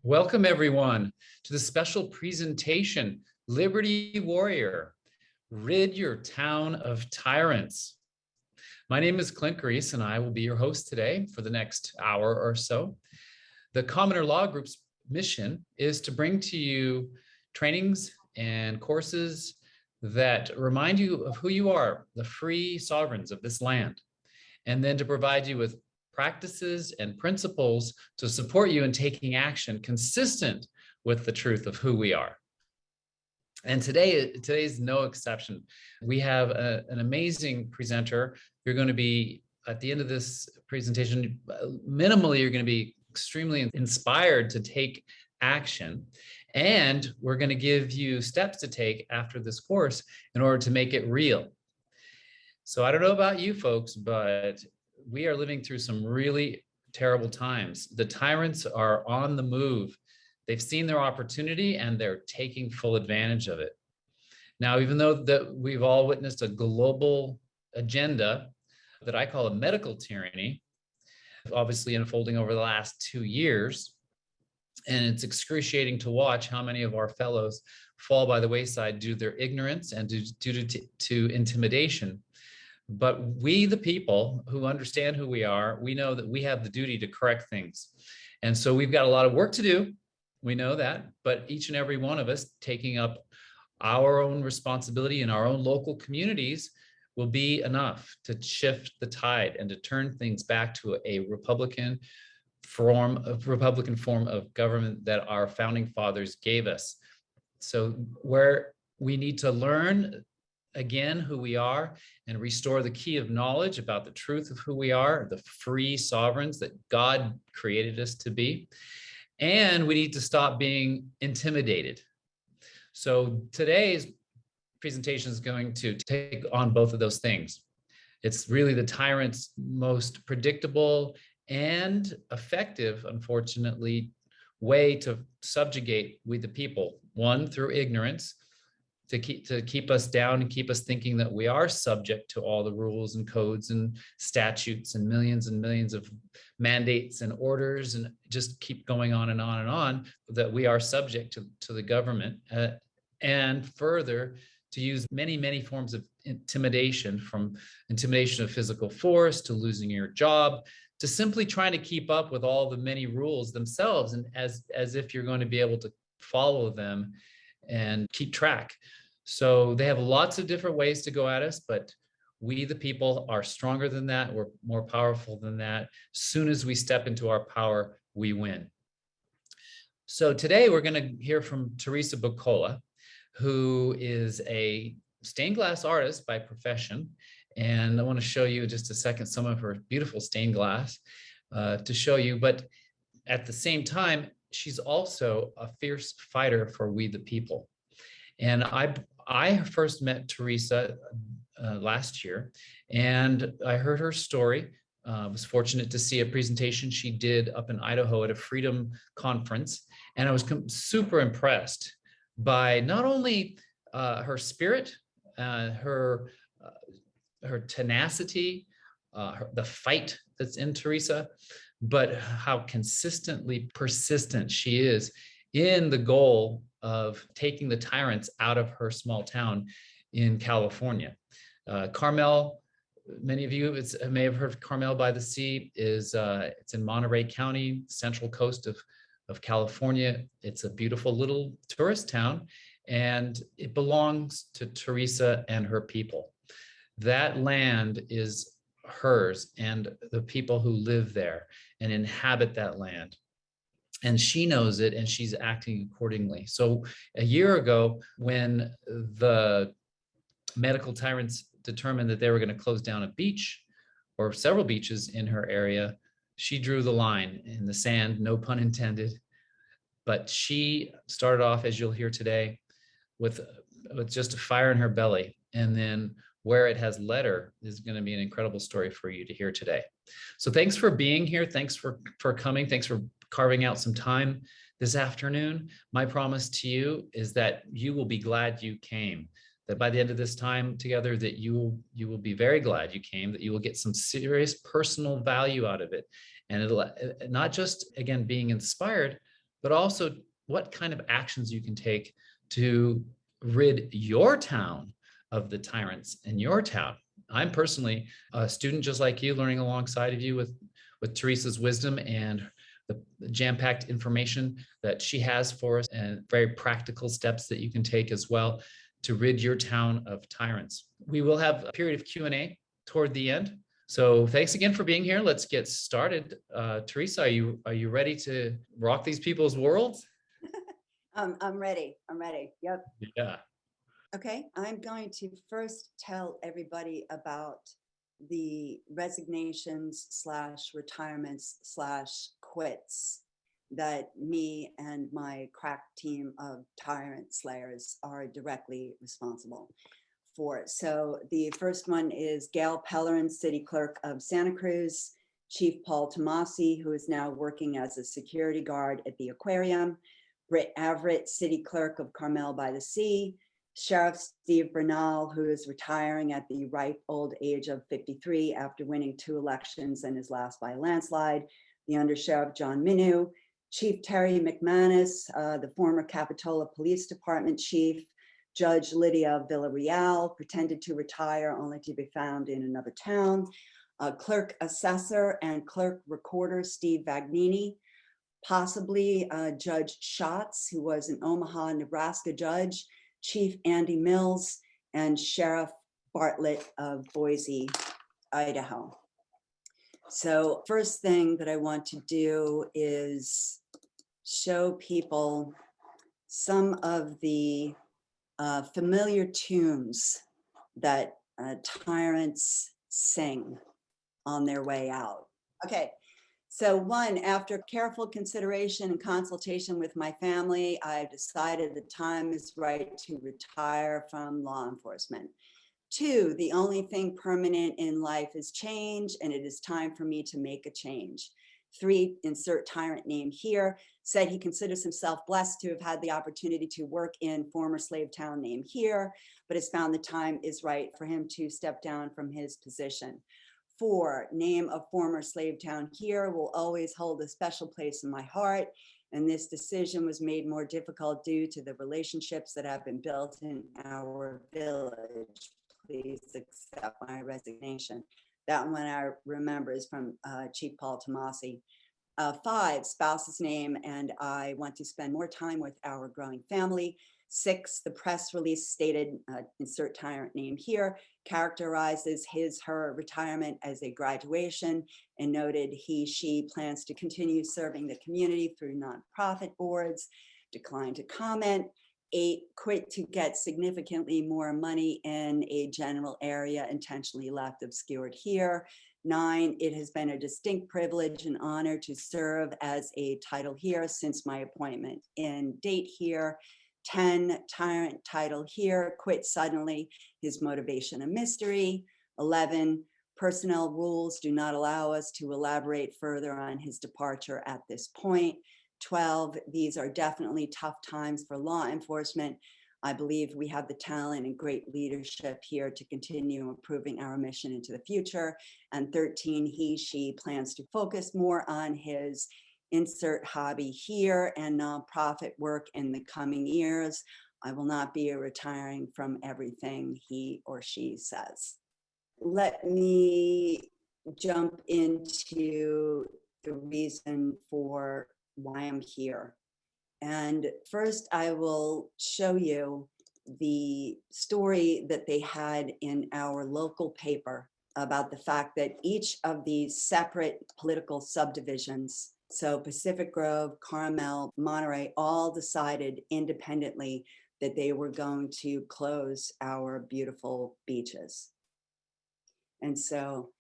Welcome, everyone, to the special presentation, Liberty Warrior, Rid Your Town of Tyrants. My name is Clint Grease, and I will be your host today for the next hour or so. The Commoner Law Group's mission is to bring to you trainings and courses that remind you of who you are, the free sovereigns of this land, and then to provide you with practices and principles to support you in taking action consistent with the truth of who we are. And today's no exception. We have an amazing presenter. You're going to be, at the end of this presentation, minimally, you're going to be extremely inspired to take action. And we're going to give you steps to take after this course in order to make it real. So I don't know about you folks, but we are living through some really terrible times. The tyrants are on the move. They've seen their opportunity and they're taking full advantage of it. Now, even though we've all witnessed a global agenda that I call a medical tyranny, obviously unfolding over the last 2 years, and it's excruciating to watch how many of our fellows fall by the wayside due to their ignorance and due to intimidation. But we, the people who understand who we are, we know that we have the duty to correct things. And so we've got a lot of work to do. We know that, but each and every one of us taking up our own responsibility in our own local communities will be enough to shift the tide and to turn things back to a Republican form of government that our founding fathers gave us. So where we need to learn again who we are and restore the key of knowledge about the truth of who we are, the free sovereigns that God created us to be. And we need to stop being intimidated. So today's presentation is going to take on both of those things. It's really the tyrant's most predictable and effective, unfortunately, way to subjugate we the people. One, through ignorance, to keep us down and keep us thinking that we are subject to all the rules and codes and statutes and millions of mandates and orders, and just keep going on and on and on, that we are subject to the government, and further to use many forms of intimidation, from intimidation of physical force to losing your job, to simply trying to keep up with all the many rules themselves, and as if you're going to be able to follow them and keep track. So they have lots of different ways to go at us, but we, the people, are stronger than that. We're more powerful than that. As soon as we step into our power, we win. So today we're going to hear from Teresa, who is a stained glass artist by profession. And I want to show you in just a second some of her beautiful stained glass to show you. But at the same time, she's also a fierce fighter for we the people. And I first met Teresa last year, and I heard her story. Was fortunate to see a presentation she did up in Idaho at a freedom conference. And I was super impressed by not only her spirit, her tenacity, the fight that's in Teresa, but how consistently persistent she is in the goal of taking the tyrants out of her small town in California. Carmel, many of you may have heard of Carmel by the Sea. It's in Monterey County, central coast of California. It's a beautiful little tourist town, and it belongs to Teresa and her people. That land is hers and the people who live there and inhabit that land. And she knows it, and she's acting accordingly. So a year ago, when the medical tyrants determined that they were going to close down a beach or several beaches in her area, she drew the line in the sand, no pun intended. But she started off, as you'll hear today, with just a fire in her belly. And then where it has led her is going to be an incredible story for you to hear today. So thanks for being here. Thanks for coming. Thanks for carving out some time this afternoon. My promise to you is that you will be glad you came, that by the end of this time together, that you will be very glad you came, that you will get some serious personal value out of it. And it'll not just, again, being inspired, but also what kind of actions you can take to rid your town of the tyrants in your town. I'm personally a student just like you, learning alongside of you with Teresa's wisdom and the jam-packed information that she has for us, and very practical steps that you can take as well to rid your town of tyrants. We will have a period of Q&A toward the end. So thanks again for being here. Let's get started. Teresa, are you ready to rock these people's worlds? I'm ready. I'm ready. Yep. Yeah. Okay. I'm going to first tell everybody about the resignations / retirements / quits that me and my crack team of tyrant slayers are directly responsible for. So the first one is Gail Pellerin, City Clerk of Santa Cruz, Chief Paul Tomasi, who is now working as a security guard at the aquarium, Britt Everett, City Clerk of Carmel by the Sea, Sheriff Steve Bernal, who is retiring at the ripe old age of 53 after winning 2 elections and his last by a landslide, the Undersheriff John Minu, Chief Terry McManus, the former Capitola Police Department Chief, Judge Lydia Villarreal, pretended to retire only to be found in another town, Clerk Assessor and Clerk Recorder Steve Vagnini, possibly Judge Schatz, who was an Omaha, Nebraska judge, Chief Andy Mills, and Sheriff Bartlett of Boise, Idaho. So first thing that I want to do is show people some of the familiar tunes that tyrants sing on their way out. Okay. So one, after careful consideration and consultation with my family, I've decided the time is right to retire from law enforcement. 2, the only thing permanent in life is change, and it is time for me to make a change. 3, insert tyrant name here, said he considers himself blessed to have had the opportunity to work in former slave town name here, but has found the time is right for him to step down from his position. 4, name of former slave town here will always hold a special place in my heart, and this decision was made more difficult due to the relationships that have been built in our village. Please accept my resignation. That one I remember is from Chief Paul Tomasi. 5, spouse's name, and I want to spend more time with our growing family. 6, the press release stated, insert tyrant name here, characterizes her retirement as a graduation and noted she plans to continue serving the community through nonprofit boards. Declined to comment. 8, quit to get significantly more money in a general area intentionally left obscured here. 9, it has been a distinct privilege and honor to serve as a title here since my appointment in date here. 10, tyrant title here, quit suddenly, his motivation a mystery. 11, personnel rules do not allow us to elaborate further on his departure at this point. 12, these are definitely tough times for law enforcement. I believe we have the talent and great leadership here to continue improving our mission into the future. And 13, she plans to focus more on his insert hobby here and nonprofit work in the coming years. I will not be retiring from everything he or she says. Let me jump into the reason for why I'm here. And first, I will show you the story that they had in our local paper about the fact that each of these separate political subdivisions, so Pacific Grove, Carmel, Monterey, all decided independently that they were going to close our beautiful beaches. And so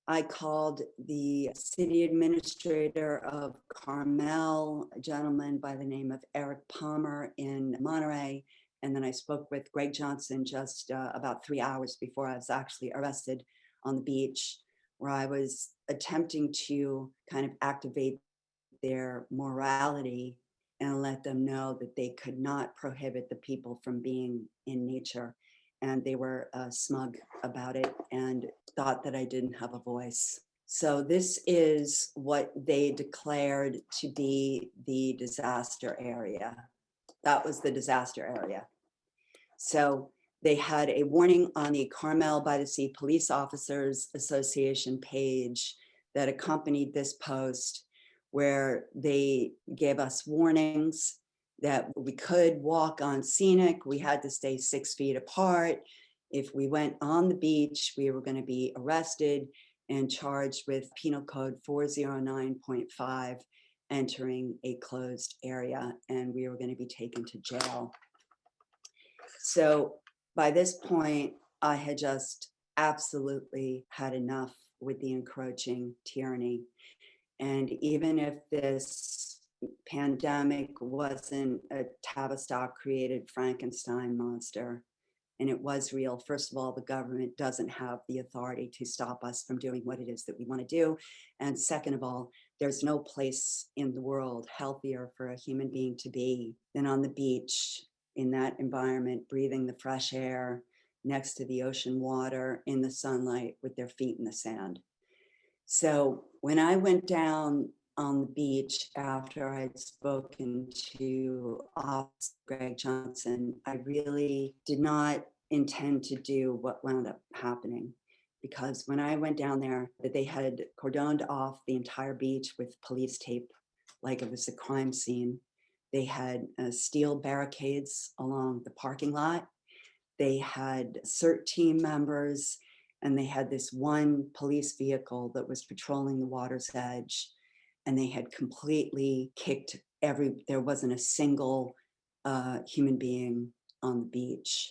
I called the city administrator of Carmel, a gentleman by the name of Eric Palmer in Monterey. And then I spoke with Greg Johnson just about 3 hours before I was actually arrested on the beach, where I was attempting to kind of activate their morality and let them know that they could not prohibit the people from being in nature. And they were smug about it and thought that I didn't have a voice. So this is what they declared to be the disaster area. That was the disaster area. So they had a warning on the Carmel by the Sea Police Officers Association page that accompanied this post, where they gave us warnings that we could walk on scenic, we had to stay 6 feet apart. If we went on the beach, we were going to be arrested and charged with Penal Code 409.5, entering a closed area, and we were going to be taken to jail. So by this point, I had just absolutely had enough with the encroaching tyranny. And even if this pandemic wasn't a Tavistock created Frankenstein monster, and it was real, first of all, the government doesn't have the authority to stop us from doing what it is that we want to do. And second of all, there's no place in the world healthier for a human being to be than on the beach, in that environment, breathing the fresh air next to the ocean water, in the sunlight, with their feet in the sand. So when I went down on the beach after I'd spoken to Officer Greg Johnson, I really did not intend to do what wound up happening. Because when I went down there, that they had cordoned off the entire beach with police tape, like it was a crime scene. They had steel barricades along the parking lot. They had CERT team members, and they had this one police vehicle that was patrolling the water's edge. And they had completely kicked there wasn't a single human being on the beach.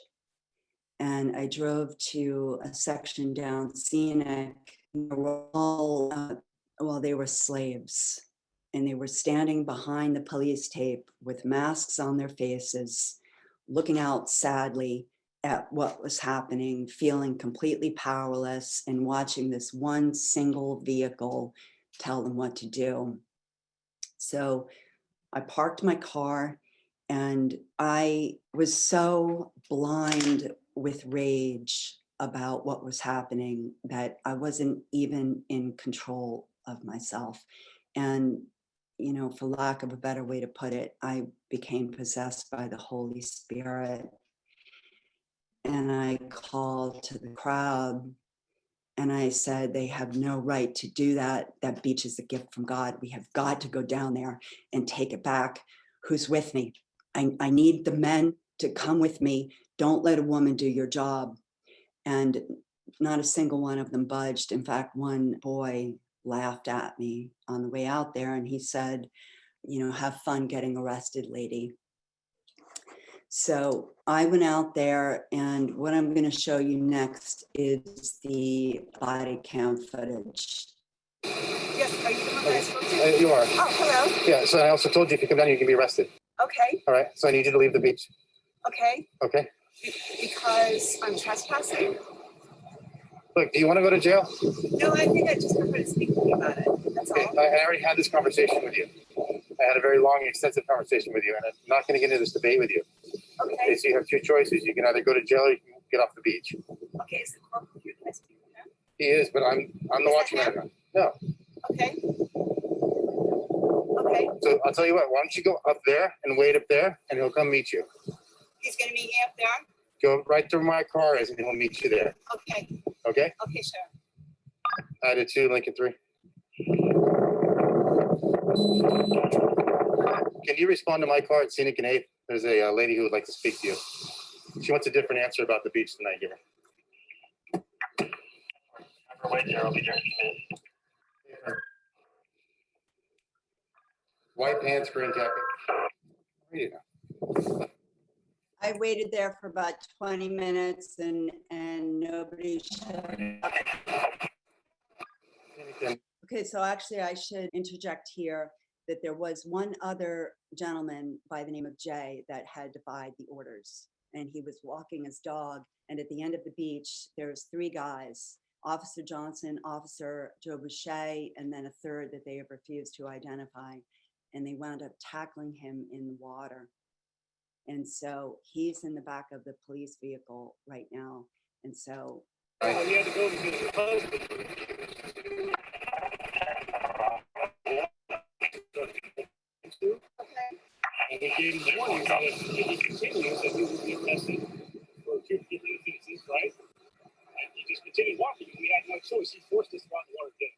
And I drove to a section down Scenic. They were all, they were slaves. And they were standing behind the police tape with masks on their faces, looking out sadly at what was happening, feeling completely powerless, and watching this one single vehicle tell them what to do. So I parked my car, and I was so blind with rage about what was happening that I wasn't even in control of myself. And, you know, for lack of a better way to put it, I became possessed by the Holy Spirit. And I called to the crowd and I said, they have no right to do that. That beach is a gift from God. We have got to go down there and take it back. Who's with me? I need the men to come with me. Don't let a woman do your job. And not a single one of them budged. In fact, one boy laughed at me on the way out there, and he said, you know, have fun getting arrested, lady. So I went out there, and what I'm going to show you next is the body cam footage. Yes, are you the one that I spoke to? You are. Oh, hello. Yeah, so I also told you if you come down, you can be arrested. Okay, All right, so I need you to leave the beach. okay. Okay? Because I'm trespassing? Look, do you want to go to jail? No, I think I just prefer to speak with you about it. That's Okay, all. I already had this conversation with you. I had a very long, extensive conversation with you, and I'm not going to get into this debate with you. Okay. So you have two choices. You can either go to jail or you can get off the beach. Okay, is the corporal here? Can I speak with him? He is, but I'm the watchman. No. Okay. Okay. So I'll tell you what, why don't you go up there and wait up there, and he'll come meet you. He's going to meet me up there? Go right to where my car is, and he'll meet you there. Okay. Okay? Okay, sure. Added 2, Lincoln 3. Can you respond to my car at Scenic and 8th? There's a lady who would like to speak to you. She wants a different answer about the beach than I give her. Have her wait there, I'll be there. White pants, green jacket. Read it. I waited there for about 20 minutes and nobody showed up. Okay, so actually I should interject here that there was one other gentleman by the name of Jay that had defied the orders, and he was walking his dog. And at the end of the beach, there's 3 guys, Officer Johnson, Officer Joe Boucher, and then a third that they have refused to identify. And they wound up tackling him in the water. And so he's in the back of the police vehicle right now. And so. He had to go because of the husband. they gave him the warning that if he continues, that he would be arrested for 2 particular offenses, right? And he just continued walking. We had no choice. He forced us to go out in the water again.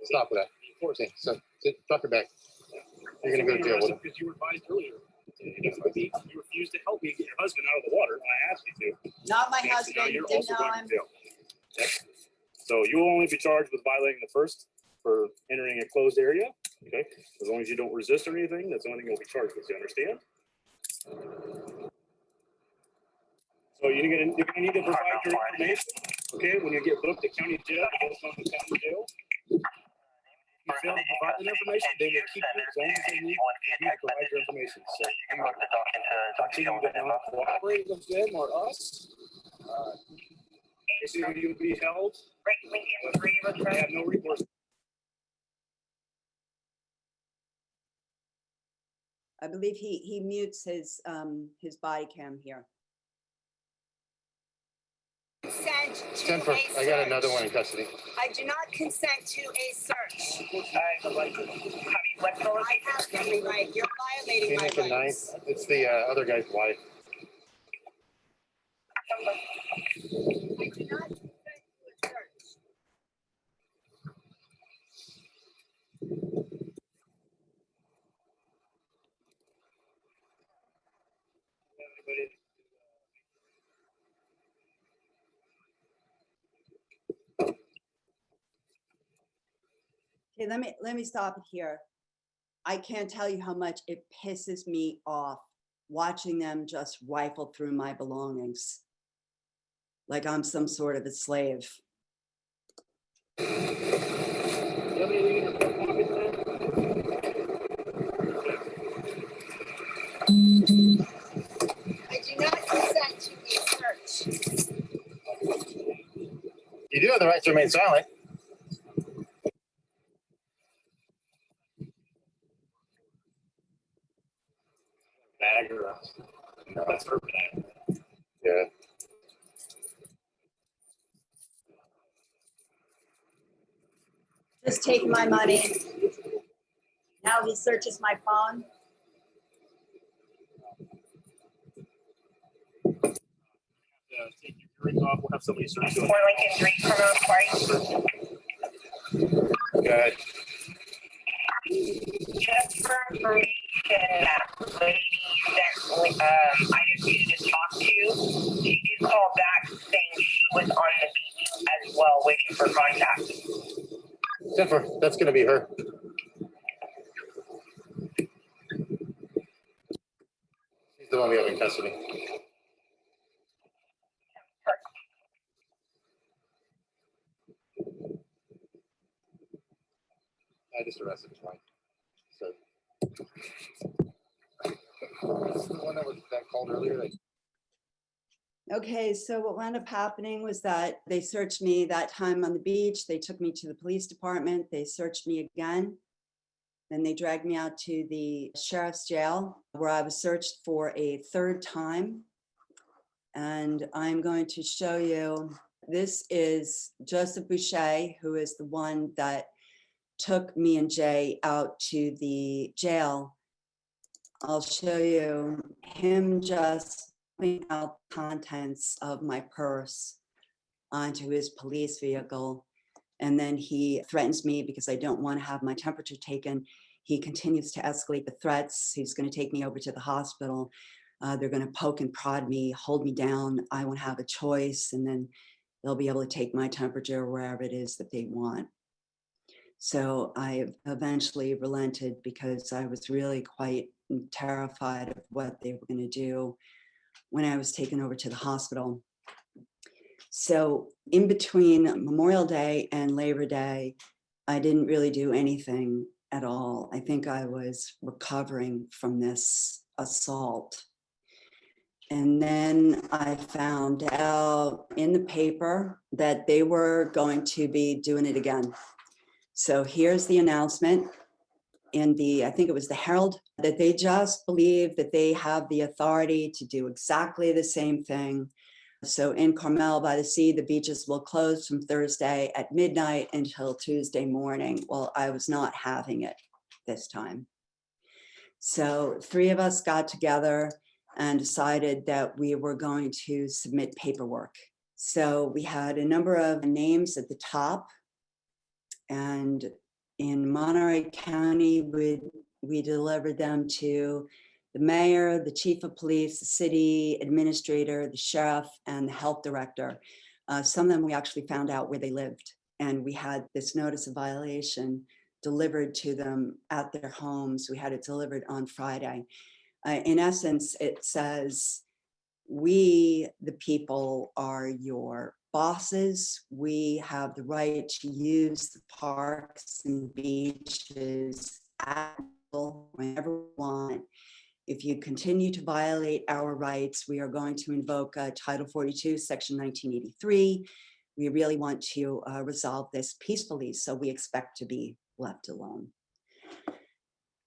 Stop with that. Forcing. So drop your back. You're gonna go to jail with him. Because you were advised earlier. You refused to help me get your husband out of the water, and I asked you to. Not my And so husband, now you're didn't also know going him. to jail. Yep. So you will only be charged with violating the first for entering a closed area. Okay. As long as you don't resist or anything, that's the only thing you'll be charged with. You understand? So you're gonna need to provide your information. Okay. When you get booked at county jail, you go to county jail. If you fail to provide that information, they will keep you as long as they need you to provide your information. So continue to not cooperate with them or us. Basically, you will be held. They have no recourse. I believe he mutes his body cam here. Consent to Jennifer, a I got another one in search. custody. I do not consent to a search. I have every right. You're violating my Phoenix and 9. rights. It's the other guy's wife. I do not consent to a search. Okay, let me stop it here. I can't tell you how much it pisses me off watching them just rifle through my belongings like I'm some sort of a slave. You have anything in your coat pocket there? I do not consent to a search. You do have the right to remain silent. Bag or no, that's her bag. Yeah. Just taking my money. Now he searches my phone. Take your ring off. We'll have somebody search you. 4 Lincoln 3 criminal inquiry. Good. Just for information, that lady that I just needed to talk to, she did call back saying she was on the beach as well, waiting for contact. Jennifer, that's gonna be her. She's the one we have in custody. I just arrested his wife. So this is the one that called earlier. Okay, so what wound up happening was that they searched me that time on the beach. They took me to the police department. They searched me again. Then they dragged me out to the sheriff's jail where I was searched for a 3rd time. And I'm going to show you, this is Joseph Boucher, who is the one that took me and Jay out to the jail. I'll show you him just putting out contents of my purse onto his police vehicle. And then he threatens me because I don't want to have my temperature taken. He continues to escalate the threats. He's going to take me over to the hospital. They're going to poke and prod me, hold me down. I won't have a choice. And then they'll be able to take my temperature wherever it is that they want. So I eventually relented because I was really quite terrified of what they were going to do when I was taken over to the hospital. So in between Memorial Day and Labor Day, I didn't really do anything at all. I think I was recovering from this assault. And then I found out in the paper that they were going to be doing it again. So here's the announcement in the, I think it was the Herald, that they just believe that they have the authority to do exactly the same thing. So in Carmel by the sea, the beaches will close from Thursday at midnight until Tuesday morning. Well, I was not having it this time. So 3 of us got together and decided that we were going to submit paperwork. So we had a number of names at the top, and in Monterey County, we delivered them to the mayor, the chief of police, the city administrator, the sheriff, and the health director. Some of them we actually found out where they lived, and we had this notice of violation delivered to them at their homes. We had it delivered on Friday. In essence, it says, we, the people, are your bosses. We have the right to use the parks and beaches at will whenever we want. If you continue to violate our rights, we are going to invoke Title 42, Section 1983. We really want to resolve this peacefully, so we expect to be left alone.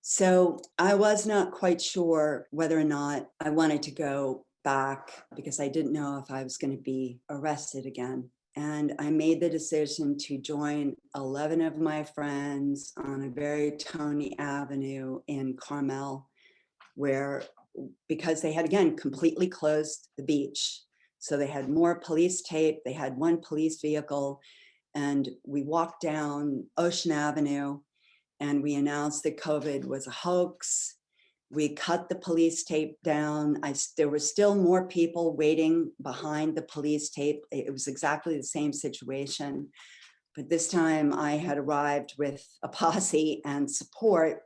So I was not quite sure whether or not I wanted to go back because I didn't know if I was going to be arrested again. And I made the decision to join 11 of my friends on a very Tony Avenue in Carmel, where, because they had, again, completely closed the beach. So they had more police tape, they had 1 police vehicle, and we walked down Ocean Avenue and we announced that COVID was a hoax. We cut the police tape down. There were still more people waiting behind the police tape. It was exactly the same situation. But this time I had arrived with a posse and support.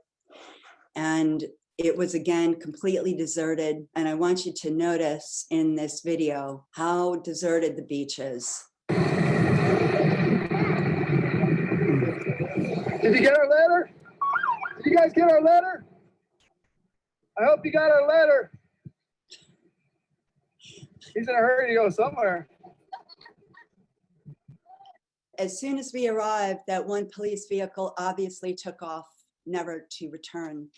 And it was, again, completely deserted. And I want you to notice in this video how deserted the beach is. Did you get our letter? Did you guys get our letter? I hope you got our letter. He's in a hurry to go somewhere. As soon as we arrived, that 1 police vehicle obviously took off, never to return.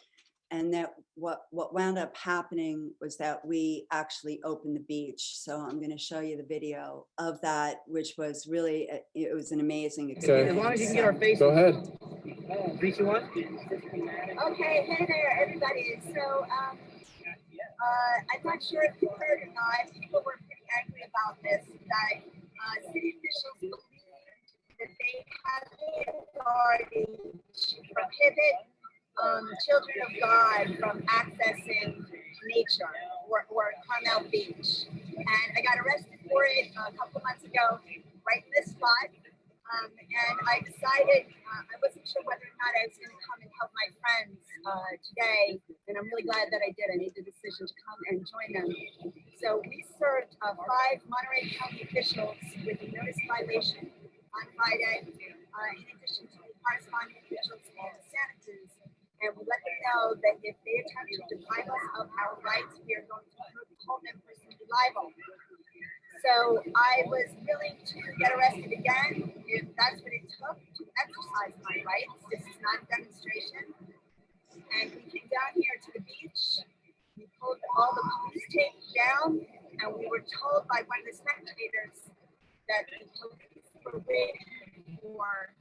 And that what wound up happening was that we actually opened the beach. So I'm going to show you the video of that, which was really, it was an amazing experience. As long as you can get our face. Go ahead. 3, 2, 1. Okay, hey there, everybody. So I'm not sure if you heard or not, people were pretty angry about this, that city officials believe that they have the authority to prohibit children of God from accessing nature or Carmel Beach. And I got arrested for it a couple months ago, right in this spot. And I decided, I wasn't sure whether or not I was going to come and help my friends today. And I'm really glad that I did. I made the decision to come and join them. So we served 5 Monterey County officials with a notice violation on Friday, in addition to the corresponding officials in Santa Cruz. And we let them know that if they attempt to deprive us of our rights, we are going to hold them personally liable. So I was willing to get arrested again if that's what it took to exercise my rights. This is not a demonstration. And we came down here to the beach. We pulled all the police tape down, and we were told by one of the spectators that the police were waiting for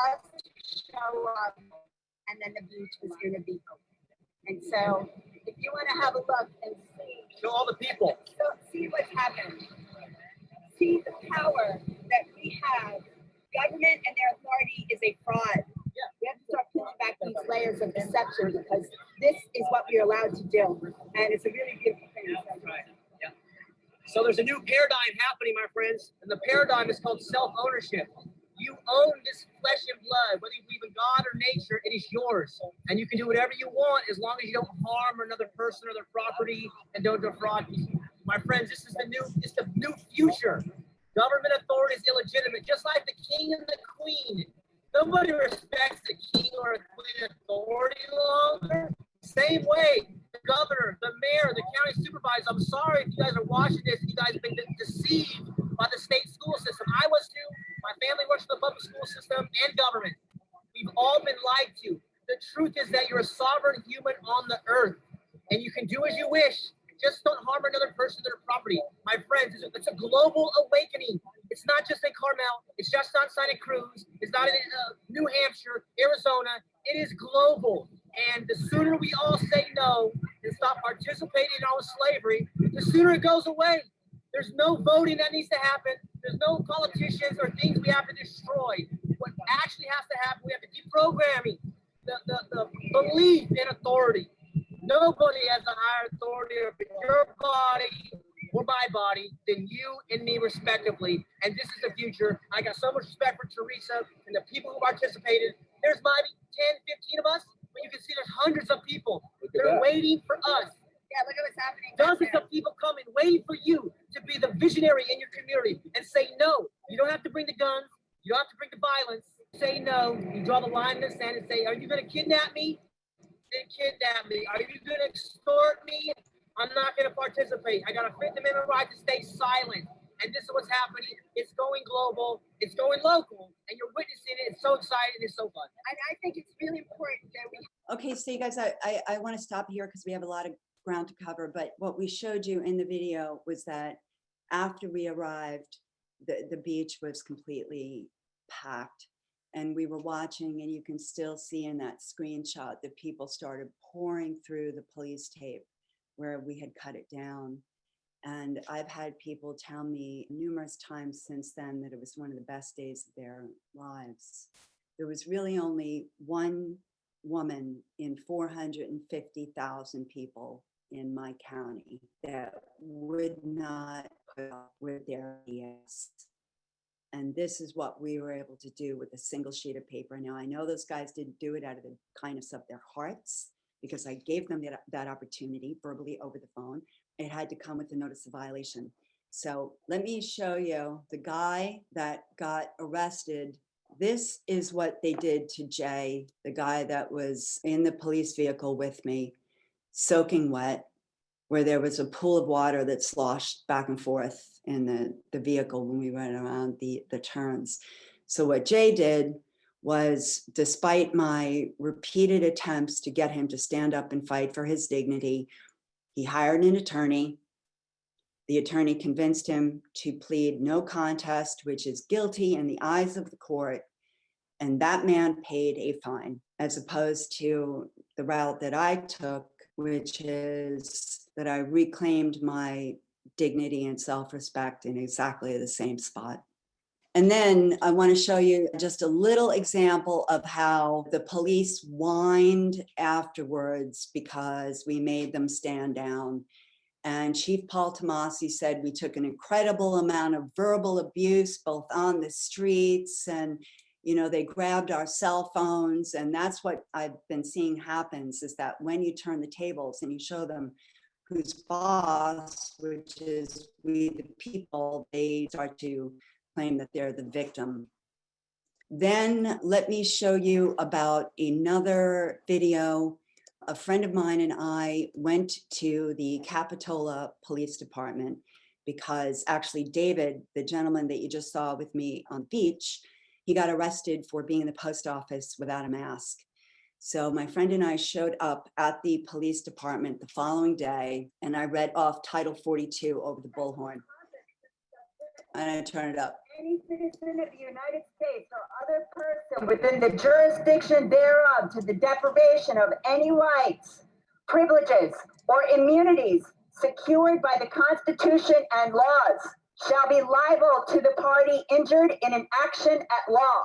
us to show up, and then the beach was going to be open. And so if you want to have a look and see. Show all the people. So see what's happening. See the power that we have. Government and their authority is a fraud. We have to start pulling back these layers of deception because this is what we're allowed to do. And it's a really beautiful thing. Right. Yeah. So there's a new paradigm happening, my friends. And the paradigm is called self-ownership. You own this flesh and blood, whether you believe in God or nature, it is yours. And you can do whatever you want as long as you don't harm another person or their property and don't defraud people. My friends, it's the new future. Government authority is illegitimate, just like the king and the queen. Nobody respects the king or the queen authority longer. Same way, the governor, the mayor, the county supervisor. I'm sorry if you guys are watching this and you guys have been deceived by the state school system. I was too. My family works for the public school system and government. We've all been lied to. The truth is that you're a sovereign human on the earth, and you can do as you wish. Just don't harm another person or their property. My friends, it's a global awakening. It's not just in Carmel. It's just on Santa Cruz. It's not in New Hampshire, Arizona. It is global. And the sooner we all say no and stop participating in all slavery, the sooner it goes away. There's no voting that needs to happen. There's no politicians or things we have to destroy. What actually has to happen, we have to deprogramming the belief in authority. Nobody has a higher authority over your body or my body than you and me respectively. And this is the future. I got so much respect for Teresa and the people who participated. There's maybe 10, 15 of us, but you can see there's hundreds of people. They're waiting for us. Yeah, look at what's happening. Dozens of people coming, waiting for you to be the visionary in your community and say no. You don't have to bring the guns. You don't have to bring the violence. Say no. You draw the line in the sand and say, are you going to kidnap me? Then kidnap me. Are you going to extort me? I'm not going to participate. I got a Fifth Amendment right to stay silent. And this is what's happening. It's going global. It's going local. And you're witnessing it. It's so exciting. It's so fun. And I think it's really important that we. Okay, so you guys, I want to stop here because we have a lot of ground to cover, but what we showed you in the video was that after we arrived, the beach was completely packed, and we were watching, and you can still see in that screenshot that people started pouring through the police tape where we had cut it down. And I've had people tell me numerous times since then that it was one of the best days of their lives. There was really only one woman in 450,000 people in my county that would not put up with their BS. And this is what we were able to do with a single sheet of paper. Now, I know those guys didn't do it out of the kindness of their hearts, because I gave them that opportunity verbally over the phone. It had to come with a notice of violation. So let me show you the guy that got arrested. This is what they did to Jay, the guy that was in the police vehicle with me, soaking wet, where there was a pool of water that sloshed back and forth in the vehicle when we went around the turns. So what Jay did was, despite my repeated attempts to get him to stand up and fight for his dignity, he hired an attorney. The attorney convinced him to plead no contest, which is guilty in the eyes of the court. And that man paid a fine, as opposed to the route that I took, which is that I reclaimed my dignity and self-respect in exactly the same spot. And then I want to show you just a little example of how the police whined afterwards because we made them stand down. And Chief Paul Tomasi said we took an incredible amount of verbal abuse, both on the streets, and they grabbed our cell phones. And that's what I've been seeing happens, is that when you turn the tables and you show them who's boss, which is we the people, they start to claim that they're the victim. Then let me show you about another video. A friend of mine and I went to the Capitola Police Department because actually David, the gentleman that you just saw with me on the beach, he got arrested for being in the post office without a mask. So my friend and I showed up at the police department the following day, and I read off Title 42 over the bullhorn. And I turned it up. Any citizen of the United States or other person within the jurisdiction thereof to the deprivation of any rights, privileges, or immunities secured by the Constitution and laws shall be liable to the party injured in an action at law,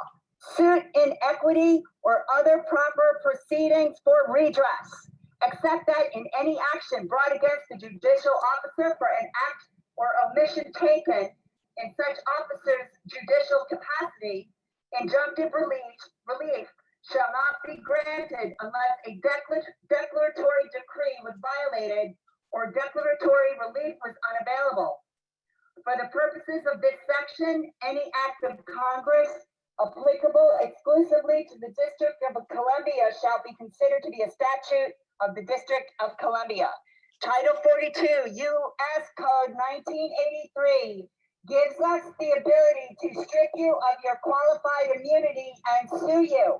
suit in equity, or other proper proceedings for redress, except that in any action brought against the judicial officer for an act or omission taken in such officer's judicial capacity, injunctive relief shall not be granted unless a declaratory decree was violated or declaratory relief was unavailable. For the purposes of this section, any act of Congress applicable exclusively to the District of Columbia shall be considered to be a statute of the District of Columbia. Title 42 U.S. Code 1983 gives us the ability to strip you of your qualified immunity and sue you.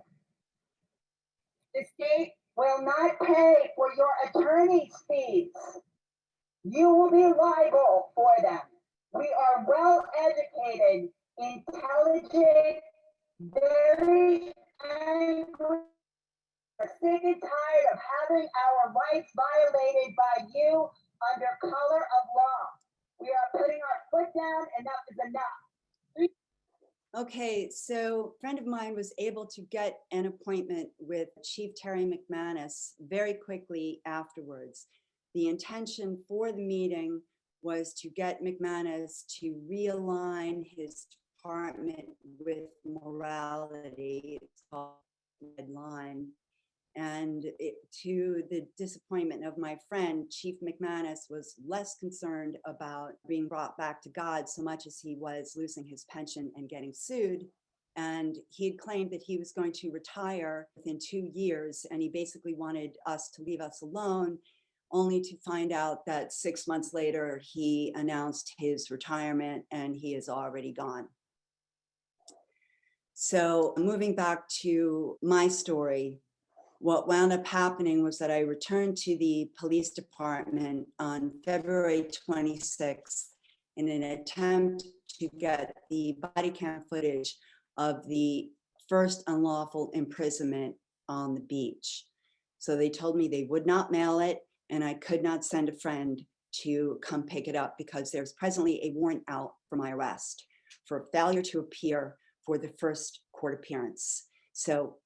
The state will not pay for your attorney's fees. You will be liable for them. We are well educated, intelligent, very angry sick and tired of having our rights violated by you under color of law. We are putting our foot down. Enough is enough. Okay, so a friend of mine was able to get an appointment with Chief Terry McManus very quickly afterwards. The intention for the meeting was to get McManus to realign his department with morality. It's called Red Line. And to the disappointment of my friend, Chief McManus was less concerned about being brought back to God so much as he was losing his pension and getting sued. And he had claimed that he was going to retire within 2 years, and he basically wanted us to leave us alone, only to find out that 6 months later, he announced his retirement and he is already gone. So moving back to my story, what wound up happening was that I returned to the police department on February 26th in an attempt to get the body cam footage of the first unlawful imprisonment on the beach. So they told me they would not mail it and I could not send a friend to come pick it up because there's presently a warrant out for my arrest for failure to appear for the first court appearance. So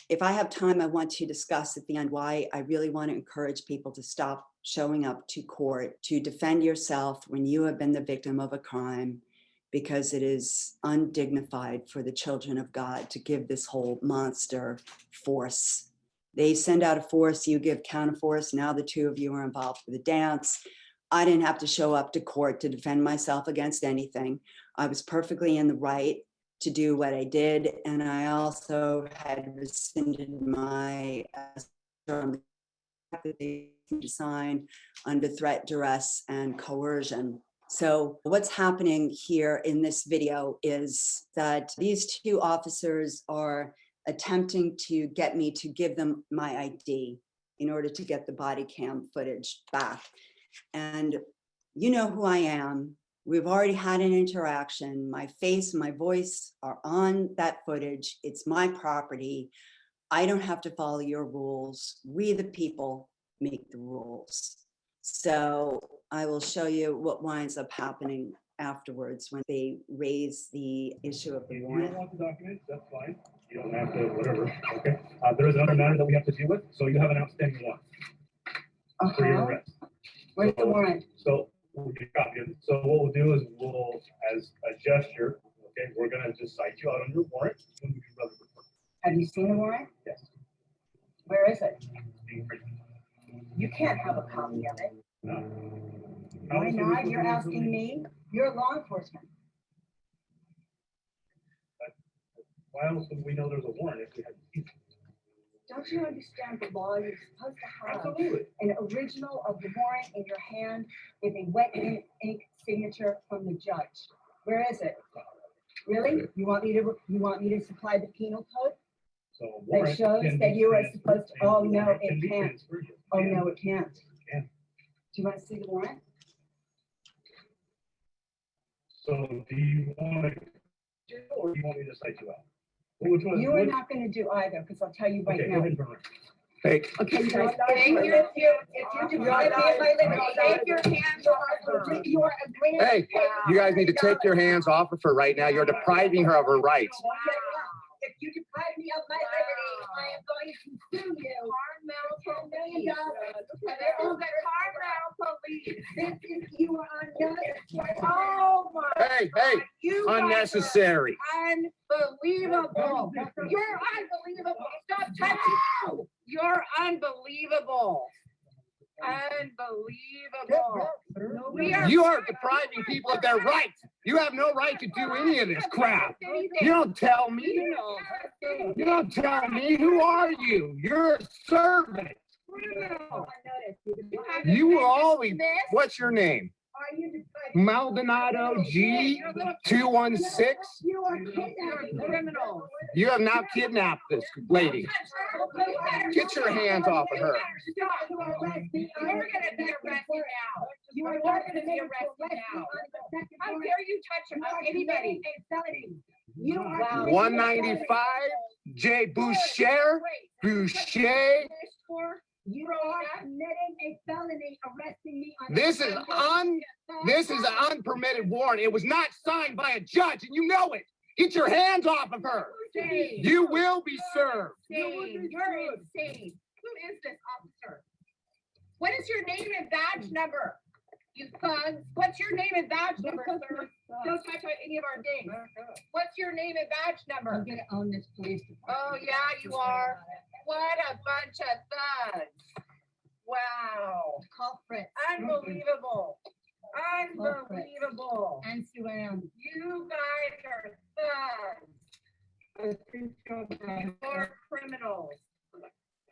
if I have time, I want to discuss at the end why I really want to encourage people to stop showing up to court to defend yourself when you have been the victim of a crime, because it is undignified for the children of God to give this whole monster force. They send out a force, you give counter force. Now the two of you are involved with the dance. I didn't have to show up to court to defend myself against anything. I was perfectly in the right to do what I did. And I also had rescinded my that they sign under threat, duress, and coercion. So what's happening here in this video is that these two officers are attempting to get me to give them my ID in order to get the body cam footage back. And you know who I am. We've already had an interaction. My face and my voice are on that footage. It's my property. I don't have to follow your rules. We, the people, make the rules. So I will show you what winds up happening afterwards when they raise the issue of the If you warrant. don't want the documents, that's fine. You don't have to, whatever, okay? There is another matter that we have to deal with, so you have an outstanding warrant for your arrest. Where's the warrant? So we'll get a copy of it. So what we'll do is we'll, as a gesture, okay, we're gonna just cite you out on your warrant. When we do the report. Have you seen the warrant? Yes. Where is it? You can't have a copy of it. No. Why not? You're asking me. You're law enforcement. Why else would we know there's a warrant if we hadn't seen it? Don't you understand the law? You're supposed to have Absolutely. an original of the warrant in your hand with a wet ink signature from the judge. Where is it? Really? You want me to supply the penal code? So That shows that you are supposed to, oh no, it can't. Oh no, it can't. can. Do you want to see the warrant? So do you want to, or do you want me to cite you out? Which one? You are not going to do either, because I'll tell you right Okay, go now. ahead and run. Hey, Okay, you guys, If you deprive me of my liberty, take your hands off her. you are agreeing. hey, you guys need to take your hands off of her right now. You're depriving her of her rights. If you deprive me of my liberty, I am going to sue you. Carmel $10 million. This is the Carmel police. This is, you are unnecessary. Oh my. Hey, You guys are unnecessary. Unbelievable. You're unbelievable. Stop touching. You're unbelievable. Unbelievable. You are depriving people of their rights. You have no right to do any of this crap. You don't tell me. You don't tell me. Who are you? You're a servant. You were always, what's your name? Maldonado G216. You are criminal. You have now kidnapped this lady. Get your hands off of her. You're going to be arrested now. You are not going to be arrested now. How dare you touch anybody? You are 195 J. Boucher. Boucher. You are committing a felony, arresting me on. This is an unpermitted warrant. It was not signed by a judge, and you know it. Get your hands off of her. You will be served. You're insane. Who is this officer? What is your name and badge number? You thugs. What's your name and badge number, sir? Don't touch any of our things. What's your name and badge number? I'm gonna own this police department. Oh yeah, you are. What a bunch of thugs. Wow. Culprit. Unbelievable. Unbelievable. And Sue-Ann. You guys are thugs. You're criminals.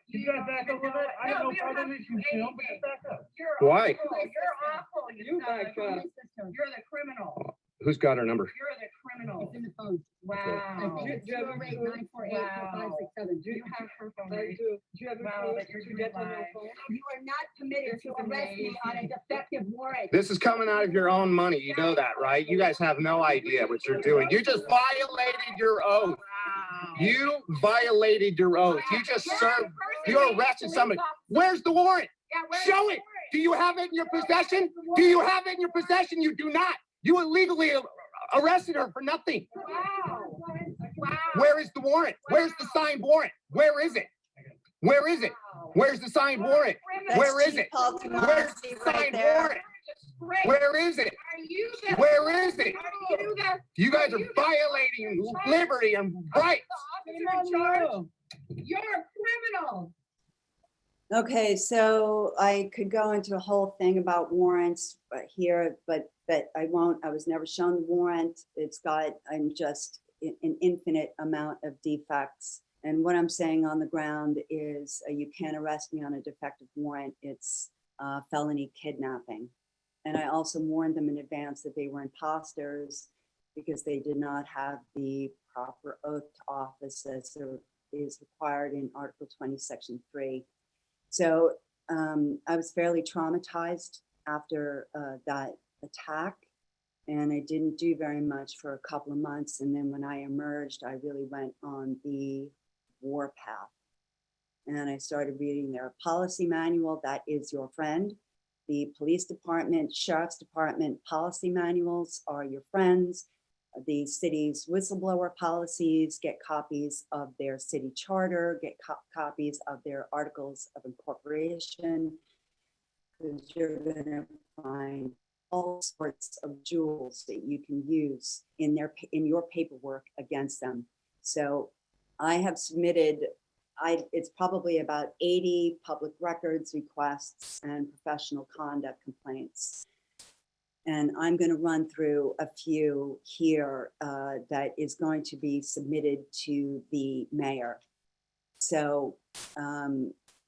You gotta back up with that. I have no problem if you film, but just back up. Why? You're awful. You back up. You're the criminal. Who's got her number? You're the criminal. It's in the phone. Wow. I think it's 208-948-4567. Do you have her phone? I do. Do you have her phone? You are not permitted to arrest me on a defective warrant. This is coming out of your own money. You know that, right? You guys have no idea what you're doing. You just violated your oath. You violated your oath. You just served. You arrested somebody. Where's the warrant? Show it. Do you have it in your possession? Do you have it in your possession? You do not. You illegally arrested her for nothing. Wow. Wow. Where is the warrant? Where's the signed warrant? Where is it? Where is it? Where's the signed warrant? Where is it? Where's the signed warrant? Where is it? Where is it? You guys are violating liberty and rights. You're a criminal. Okay, so I could go into a whole thing about warrants here, but I won't. I was never shown the warrant. It's got just an infinite amount of defects. And what I'm saying on the ground is you can't arrest me on a defective warrant. It's felony kidnapping. And I also warned them in advance that they were imposters because they did not have the proper oath to office as is required in Article 20, Section 3. So I was fairly traumatized after that attack, and I didn't do very much for a couple of months. And then when I emerged, I really went on the war path. And I started reading their policy manual, that is your friend. The police department, sheriff's department policy manuals are your friends. The city's whistleblower policies, get copies of their city charter, get copies of their articles of incorporation, because you're gonna find all sorts of jewels that you can use in your paperwork against them. So I have submitted, it's probably about 80 public records requests and professional conduct complaints. And I'm going to run through a few here that is going to be submitted to the mayor. So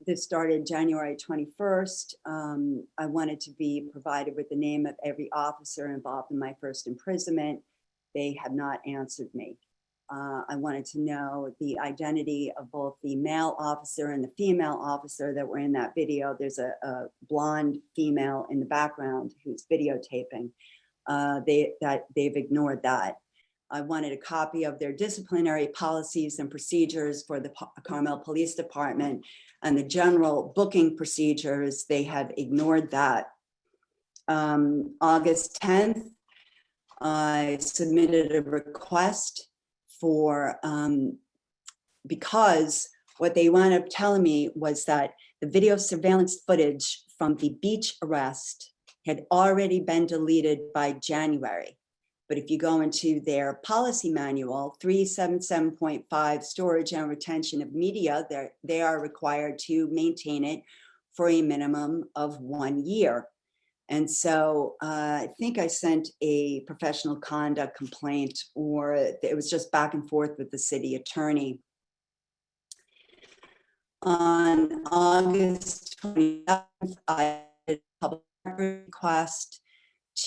this started January 21st. I wanted to be provided with the name of every officer involved in my first imprisonment. They have not answered me. I wanted to know the identity of both the male officer and the female officer that were in that video. There's a blonde female in the background who's videotaping. They've ignored that. I wanted a copy of their disciplinary policies and procedures for the Carmel Police Department and the general booking procedures. They have ignored that. August 10th, I submitted a request for, because what they wound up telling me was that the video surveillance footage from the beach arrest had already been deleted by January. But if you go into their policy manual, 377.5, storage and retention of media, they are required to maintain it for a minimum of 1 year. And so I think I sent a professional conduct complaint, or it was just back and forth with the city attorney. On August 27th, I did a public request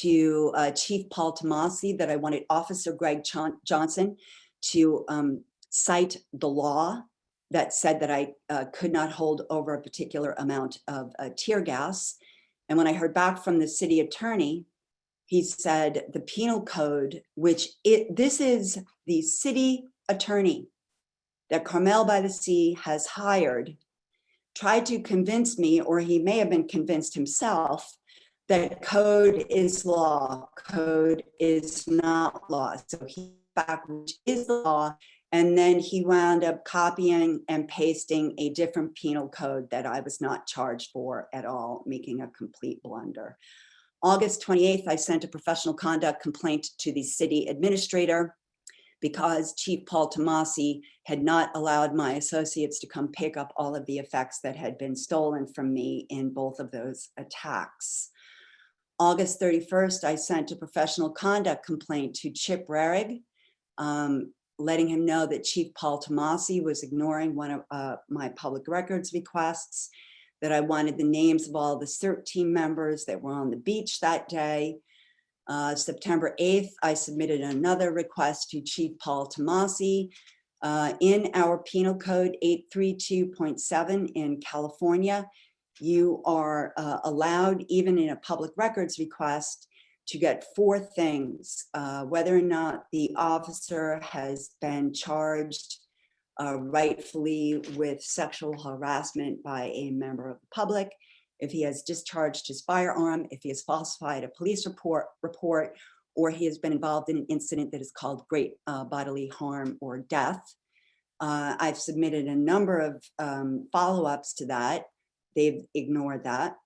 to Chief Paul Tomasi that I wanted Officer Greg Johnson to cite the law that said that I could not hold over a particular amount of tear gas. And when I heard back from the city attorney, he said the penal code, this is the city attorney that Carmel by the Sea has hired tried to convince me, or he may have been convinced himself, that code is law, code is not law. So he back which is the law, and then he wound up copying and pasting a different penal code that I was not charged for at all, making a complete blunder. August 28th, I sent a professional conduct complaint to the city administrator because Chief Paul Tomasi had not allowed my associates to come pick up all of the effects that had been stolen from me in both of those attacks. August 31st, I sent a professional conduct complaint to Chip Rarig, letting him know that Chief Paul Tomasi was ignoring one of my public records requests, that I wanted the names of all the CERT team members that were on the beach that day. September 8th, I submitted another request to Chief Paul Tomasi. In our penal code 832.7 in California, you are allowed, even in a public records request, to get 4 things: whether or not the officer has been charged rightfully with sexual harassment by a member of the public, if he has discharged his firearm, if he has falsified a police report, or he has been involved in an incident that is called great bodily harm or death. I've submitted a number of follow-ups to that. They've ignored that.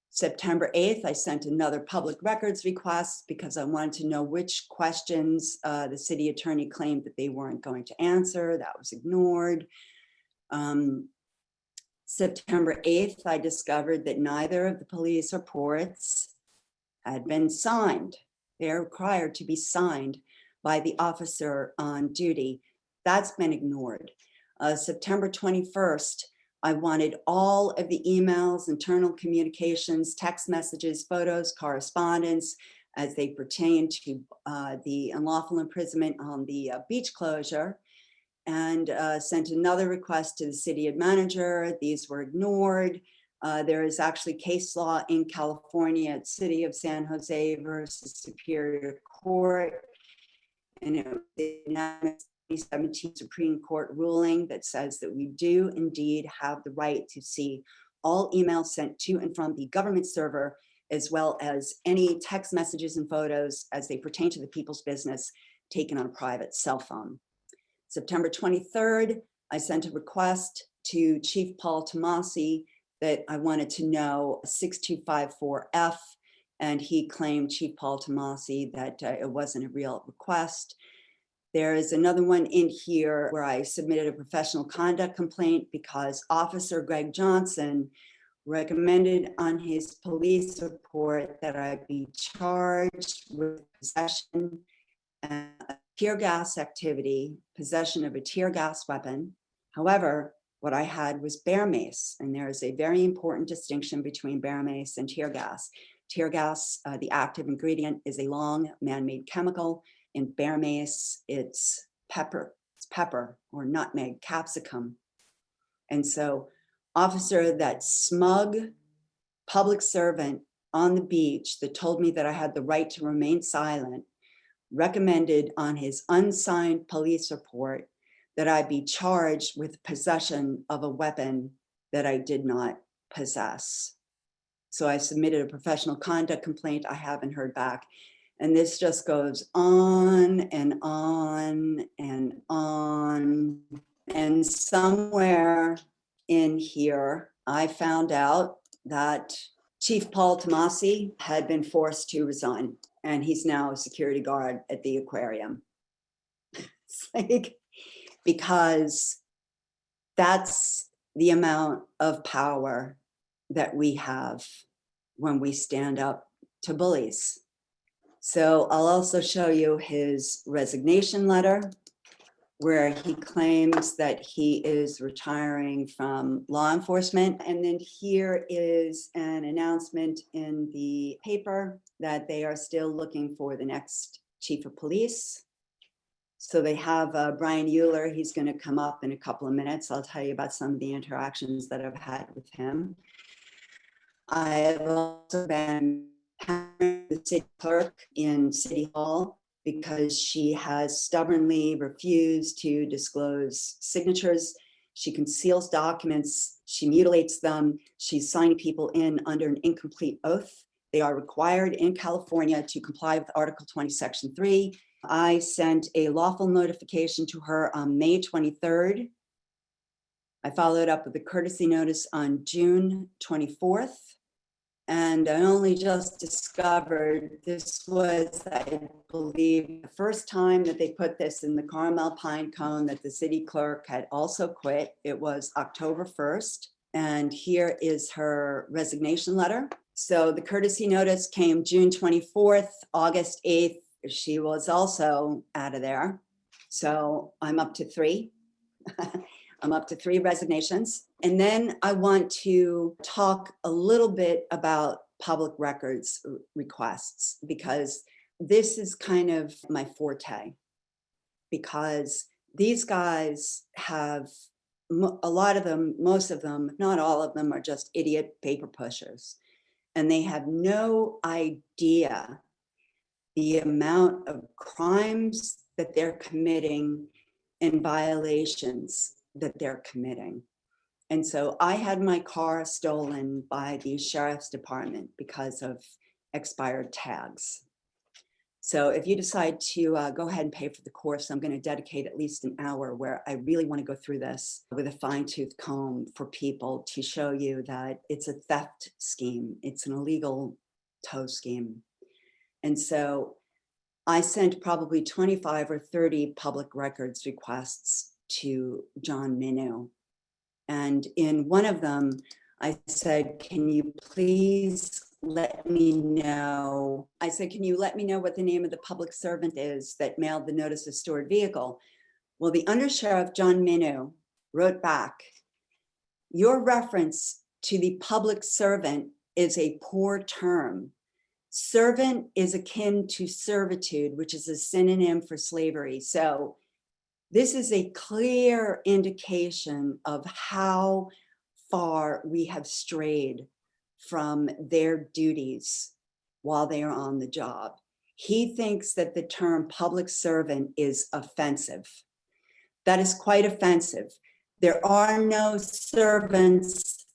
September 8th, I sent another public records request because I wanted to know which questions the city attorney claimed that they weren't going to answer. That was ignored. September 8th, I discovered that neither of the police reports had been signed. They're required to be signed by the officer on duty. That's been ignored. September 21st, I wanted all of the emails, internal communications, text messages, photos, correspondence as they pertain to the unlawful imprisonment on the beach closure, and sent another request to the city manager. These were ignored. There is actually case law in California at City of San Jose versus Superior Court, and it was the 2017 Supreme Court ruling that says that we do indeed have the right to see all emails sent to and from the government server, as well as any text messages and photos as they pertain to the people's business taken on a private cell phone. September 23rd, I sent a request to Chief Paul Tomasi that I wanted to know 6254F, and he claimed, Chief Paul Tomasi, that it wasn't a real request. There is another one in here where I submitted a professional conduct complaint because Officer Greg Johnson recommended on his police report that I be charged with possession of tear gas activity, possession of a tear gas weapon. However, what I had was bear mace, and there is a very important distinction between bear mace and tear gas. Tear gas, the active ingredient, is a long man-made chemical. In bear mace, it's pepper or nutmeg, capsicum. And so, officer, that smug public servant on the beach that told me that I had the right to remain silent, recommended on his unsigned police report that I be charged with possession of a weapon that I did not possess. So I submitted a professional conduct complaint. I haven't heard back. And this just goes on and on and on. And somewhere in here, I found out that Chief Paul Tomasi had been forced to resign, and he's now a security guard at the aquarium. It's like, because that's the amount of power that we have when we stand up to bullies. So I'll also show you his resignation letter, where he claims that he is retiring from law enforcement. And then here is an announcement in the paper that they are still looking for the next chief of police. So they have Brian Euler. He's going to come up in a couple of minutes. I'll tell you about some of the interactions that I've had with him. I have also been the city clerk in City Hall because she has stubbornly refused to disclose signatures. She conceals documents, she mutilates them, she's signing people in under an incomplete oath. They are required in California to comply with Article 20, Section 3. I sent a lawful notification to her on May 23rd. I followed up with a courtesy notice on June 24th. And I only just discovered this was, I believe, the first time that they put this in the Carmel Pine Cone that the city clerk had also quit. It was October 1st. And here is her resignation letter. So the courtesy notice came June 24th, August 8th. She was also out of there. So I'm up to 3. I'm up to 3 resignations. And then I want to talk a little bit about public records requests, because this is kind of my forte, because these guys have, a lot of them, most of them, not all of them, are just idiot paper pushers. And they have no idea the amount of crimes that they're committing and violations that they're committing. And so I had my car stolen by the sheriff's department because of expired tags. So if you decide to go ahead and pay for the course, I'm going to dedicate at least an hour where I really want to go through this with a fine-tooth comb for people to show you that it's a theft scheme. It's an illegal tow scheme. And so I sent probably 25 or 30 public records requests to John Minu. And in one of them, I said, can you please let me know? I said, can you let me know what the name of the public servant is that mailed the notice of stored vehicle? Well, the undersheriff, John Minu, wrote back, your reference to the public servant is a poor term. Servant is akin to servitude, which is a synonym for slavery. So this is a clear indication of how far we have strayed from their duties while they are on the job. He thinks that the term public servant is offensive. That is quite offensive. There are no servants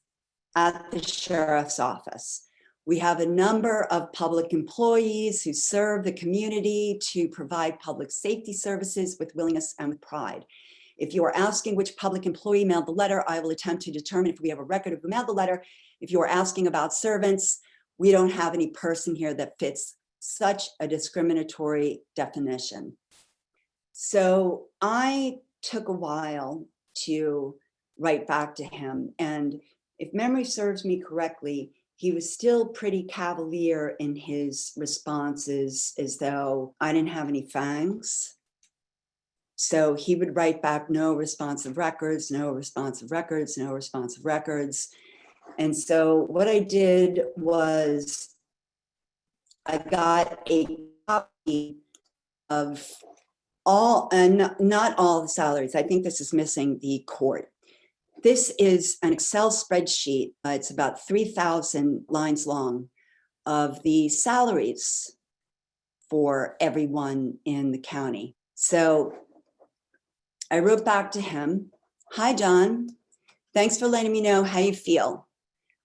at the sheriff's office. We have a number of public employees who serve the community to provide public safety services with willingness and with pride. If you are asking which public employee mailed the letter, I will attempt to determine if we have a record of who mailed the letter. If you are asking about servants, we don't have any person here that fits such a discriminatory definition. So I took a while to write back to him. And if memory serves me correctly, he was still pretty cavalier in his responses, as though I didn't have any fangs. So he would write back, no responsive records, no responsive records, no responsive records. And so what I did was I got a copy of all, and not all the salaries. I think this is missing the court. This is an Excel spreadsheet. It's about 3,000 lines long of the salaries for everyone in the county. So I wrote back to him, hi, John. Thanks for letting me know how you feel.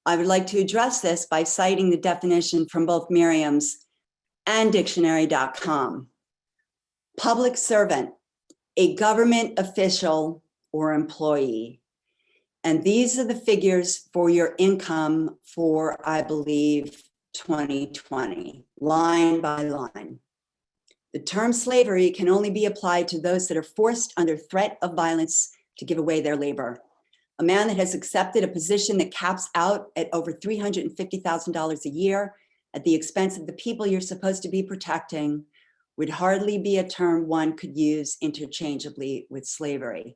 I would like to address this by citing the definition from both Merriam's and dictionary.com. Public servant, a government official or employee. And these are the figures for your income for, I believe, 2020, line by line. The term slavery can only be applied to those that are forced under threat of violence to give away their labor. A man that has accepted a position that caps out at over $350,000 a year at the expense of the people you're supposed to be protecting would hardly be a term one could use interchangeably with slavery.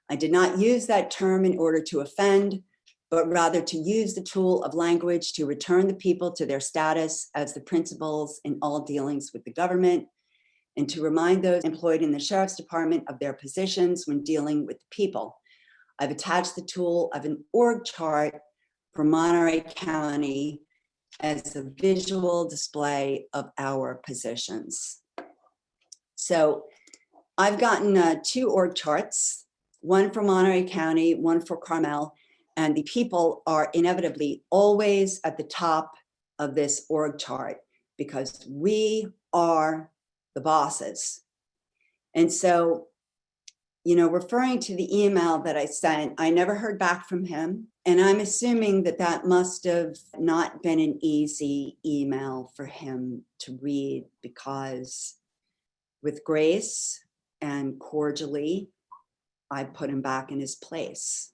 I did not use that term in order to offend, but rather to use the tool of language to return the people to their status as the principals in all dealings with the government, and to remind those employed in the sheriff's department of their positions when dealing with the people. I've attached the tool of an org chart for Monterey County as a visual display of our positions. So I've gotten 2 org charts, one for Monterey County, one for Carmel, and the people are inevitably always at the top of this org chart because we are the bosses. And so, you know, referring to the email that I sent, I never heard back from him. And I'm assuming that that must have not been an easy email for him to read, because with grace and cordially, I put him back in his place.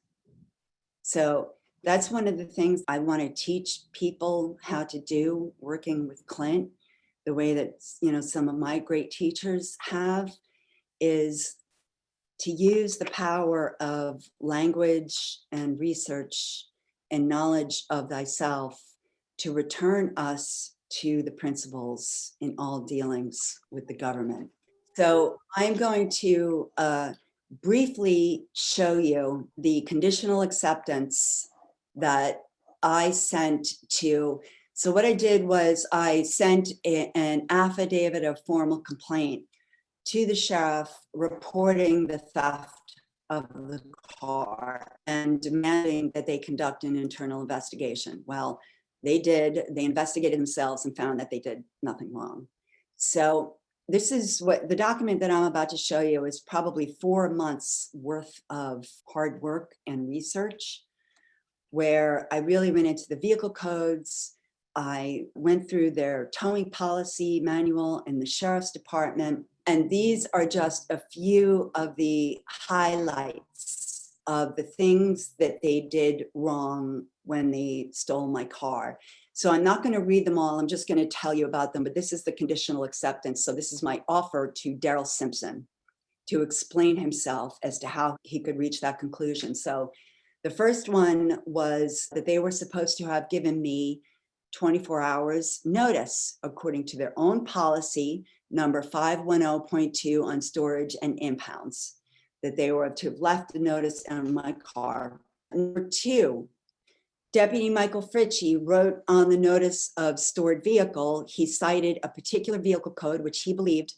So that's one of the things I want to teach people how to do working with Clint, the way that, you know, some of my great teachers have, is to use the power of language and research and knowledge of thyself to return us to the principles in all dealings with the government. So I'm going to briefly show you the conditional acceptance that I sent to. So what I did was I sent an affidavit of formal complaint to the sheriff reporting the theft of the car and demanding that they conduct an internal investigation. Well, they did. They investigated themselves and found that they did nothing wrong. So this is what the document that I'm about to show you is probably 4 months worth of hard work and research, where I really went into the vehicle codes. I went through their towing policy manual in the sheriff's department. And these are just a few of the highlights of the things that they did wrong when they stole my car. So I'm not going to read them all. I'm just going to tell you about them. But this is the conditional acceptance. So this is my offer to Daryl Simpson to explain himself as to how he could reach that conclusion. So the first one was that they were supposed to have given me 24 hours notice, according to their own policy, number 510.2 on storage and impounds, that they were to have left the notice on my car. Number 2, Deputy Michael Fritchie wrote on the notice of stored vehicle, he cited a particular vehicle code, which he believed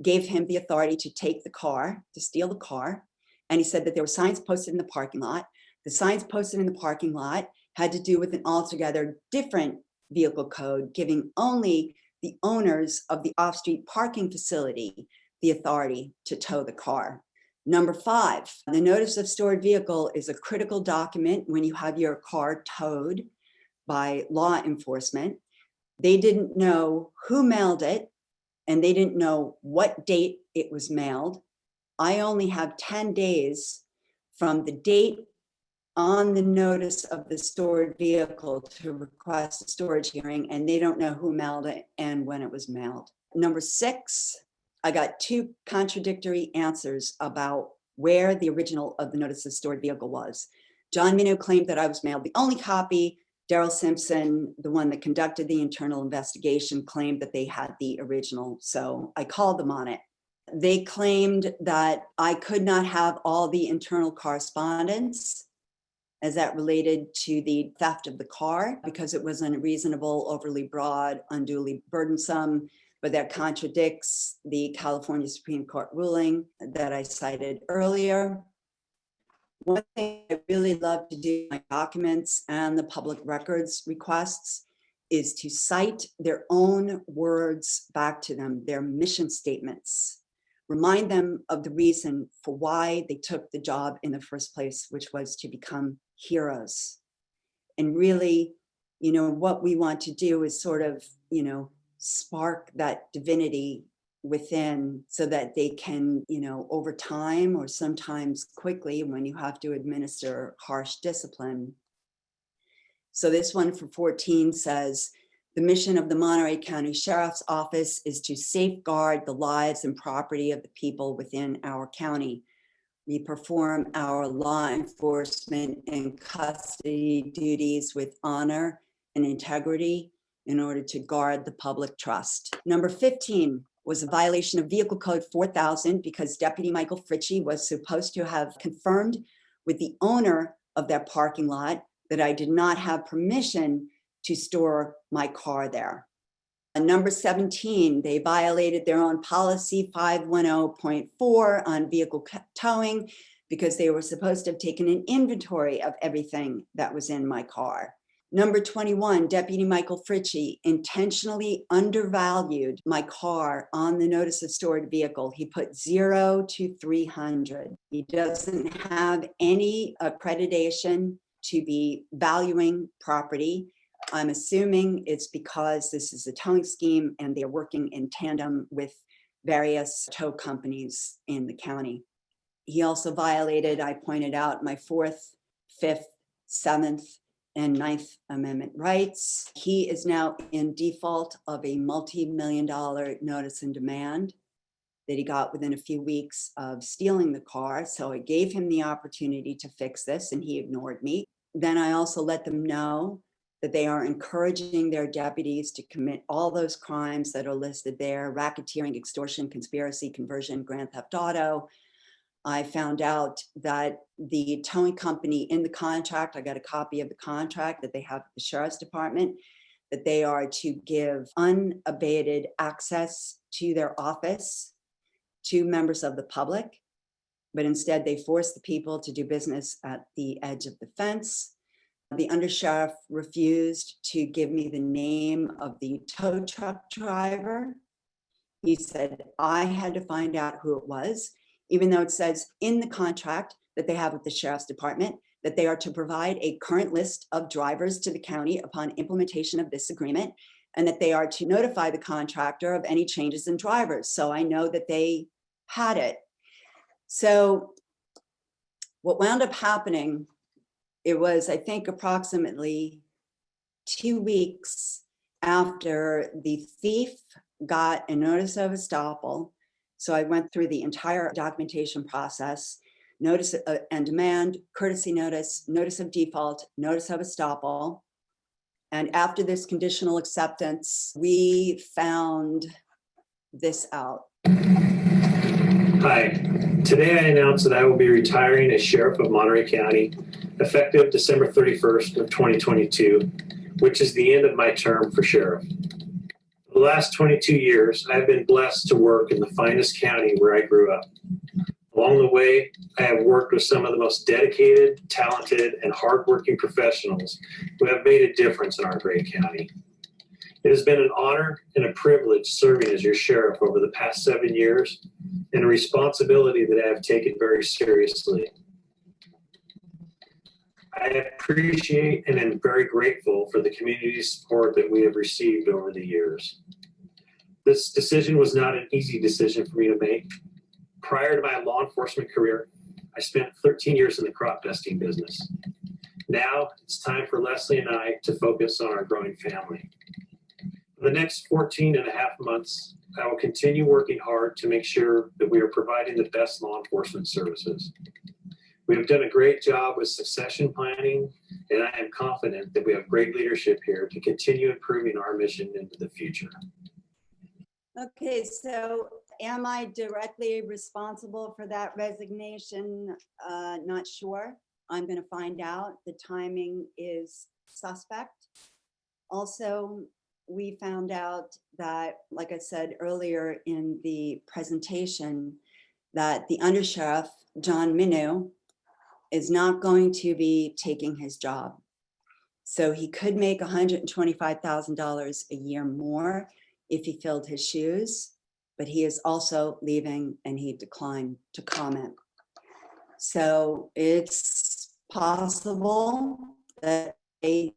gave him the authority to take the car, to steal the car. And he said that there were signs posted in the parking lot. The signs posted in the parking lot had to do with an altogether different vehicle code, giving only the owners of the off-street parking facility the authority to tow the car. Number 5, the notice of stored vehicle is a critical document when you have your car towed by law enforcement. They didn't know who mailed it, and they didn't know what date it was mailed. I only have 10 days from the date on the notice of the stored vehicle to request a storage hearing, and they don't know who mailed it and when it was mailed. Number 6, I got 2 contradictory answers about where the original of the notice of stored vehicle was. John Minow claimed that I was mailed the only copy. Daryl Simpson, the one that conducted the internal investigation, claimed that they had the original. So I called them on it. They claimed that I could not have all the internal correspondence as that related to the theft of the car because it was unreasonable, overly broad, unduly burdensome, but that contradicts the California Supreme Court ruling that I cited earlier. One thing I really love to do in my documents and the public records requests is to cite their own words back to them, their mission statements. Remind them of the reason for why they took the job in the first place, which was to become heroes. And really, you know, what we want to do is sort of, you know, spark that divinity within so that they can, you know, over time or sometimes quickly when you have to administer harsh discipline. So this one for 14 says, the mission of the Monterey County Sheriff's Office is to safeguard the lives and property of the people within our county. We perform our law enforcement and custody duties with honor and integrity in order to guard the public trust. Number 15 was a violation of Vehicle Code 4000 because Deputy Michael Fritchie was supposed to have confirmed with the owner of that parking lot that I did not have permission to store my car there. Number 17, they violated their own policy 510.4 on vehicle towing because they were supposed to have taken an inventory of everything that was in my car. Number 21, Deputy Michael Fritchie intentionally undervalued my car on the notice of stored vehicle. He put 0 to 300. He doesn't have any accreditation to be valuing property. I'm assuming it's because this is a towing scheme and they're working in tandem with various tow companies in the county. He also violated, I pointed out, my 4th, 5th, 7th, and 9th Amendment rights. He is now in default of a multi-million-dollar notice and demand that he got within a few weeks of stealing the car. So I gave him the opportunity to fix this and he ignored me. Then I also let them know that they are encouraging their deputies to commit all those crimes that are listed there: racketeering, extortion, conspiracy, conversion, grand theft auto. I found out that the towing company in the contract, I got a copy of the contract that they have at the Sheriff's Department, that they are to give unabated access to their office to members of the public, but instead they force the people to do business at the edge of the fence. The undersheriff refused to give me the name of the tow truck driver. He said I had to find out who it was, even though it says in the contract that they have with the Sheriff's Department that they are to provide a current list of drivers to the county upon implementation of this agreement, and that they are to notify the contractor of any changes in drivers. So I know that they had it. So what wound up happening, it was, I think, approximately 2 weeks after the thief got a notice of estoppel. So I went through the entire documentation process: notice and demand, courtesy notice, notice of default, notice of estoppel. And after this conditional acceptance, we found this out. Hi, today I announce that I will be retiring as Sheriff of Monterey County effective December 31st of 2022, which is the end of my term for Sheriff. For the last 22 years, I've been blessed to work in the finest county where I grew up. Along the way, I have worked with some of the most dedicated, talented, and hardworking professionals who have made a difference in our great county. It has been an honor and a privilege serving as your sheriff over the past 7 years, and a responsibility that I have taken very seriously. I appreciate and am very grateful for the community support that we have received over the years. This decision was not an easy decision for me to make. Prior to my law enforcement career, I spent 13 years in the crop dusting business. Now it's time for Leslie and I to focus on our growing family. For the next 14 and a half months, I will continue working hard to make sure that we are providing the best law enforcement services. We have done a great job with succession planning, and I am confident that we have great leadership here to continue improving our mission into the future. Okay, so am I directly responsible for that resignation? Not sure. I'm going to find out. The timing is suspect. Also, we found out that, like I said earlier in the presentation, that the undersheriff, John Minu, is not going to be taking his job. So he could make $125,000 a year more if he filled his shoes, but he is also leaving and he declined to comment. So it's possible that they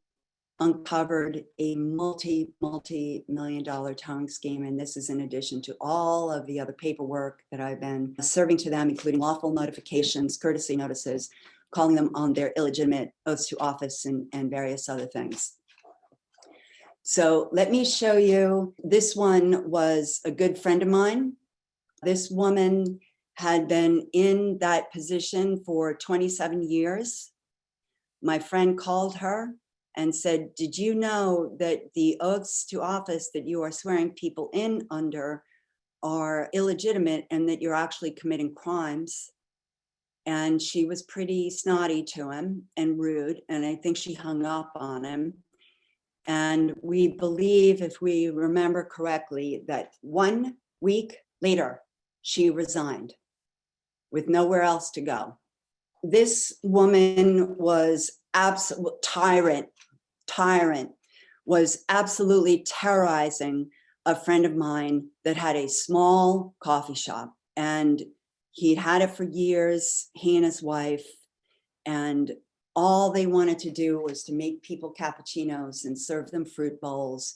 uncovered a multi-million-dollar towing scheme. And this is in addition to all of the other paperwork that I've been serving to them, including lawful notifications, courtesy notices, calling them on their illegitimate oaths to office and various other things. So let me show you. This one was a good friend of mine. This woman had been in that position for 27 years. My friend called her and said, did you know that the oaths to office that you are swearing people in under are illegitimate and that you're actually committing crimes? And she was pretty snotty to him and rude, and I think she hung up on him. And we believe, if we remember correctly, that 1 week later, she resigned with nowhere else to go. This woman was absolute tyrant, was absolutely terrorizing a friend of mine that had a small coffee shop. And he'd had it for years, he and his wife, and all they wanted to do was to make people cappuccinos and serve them fruit bowls.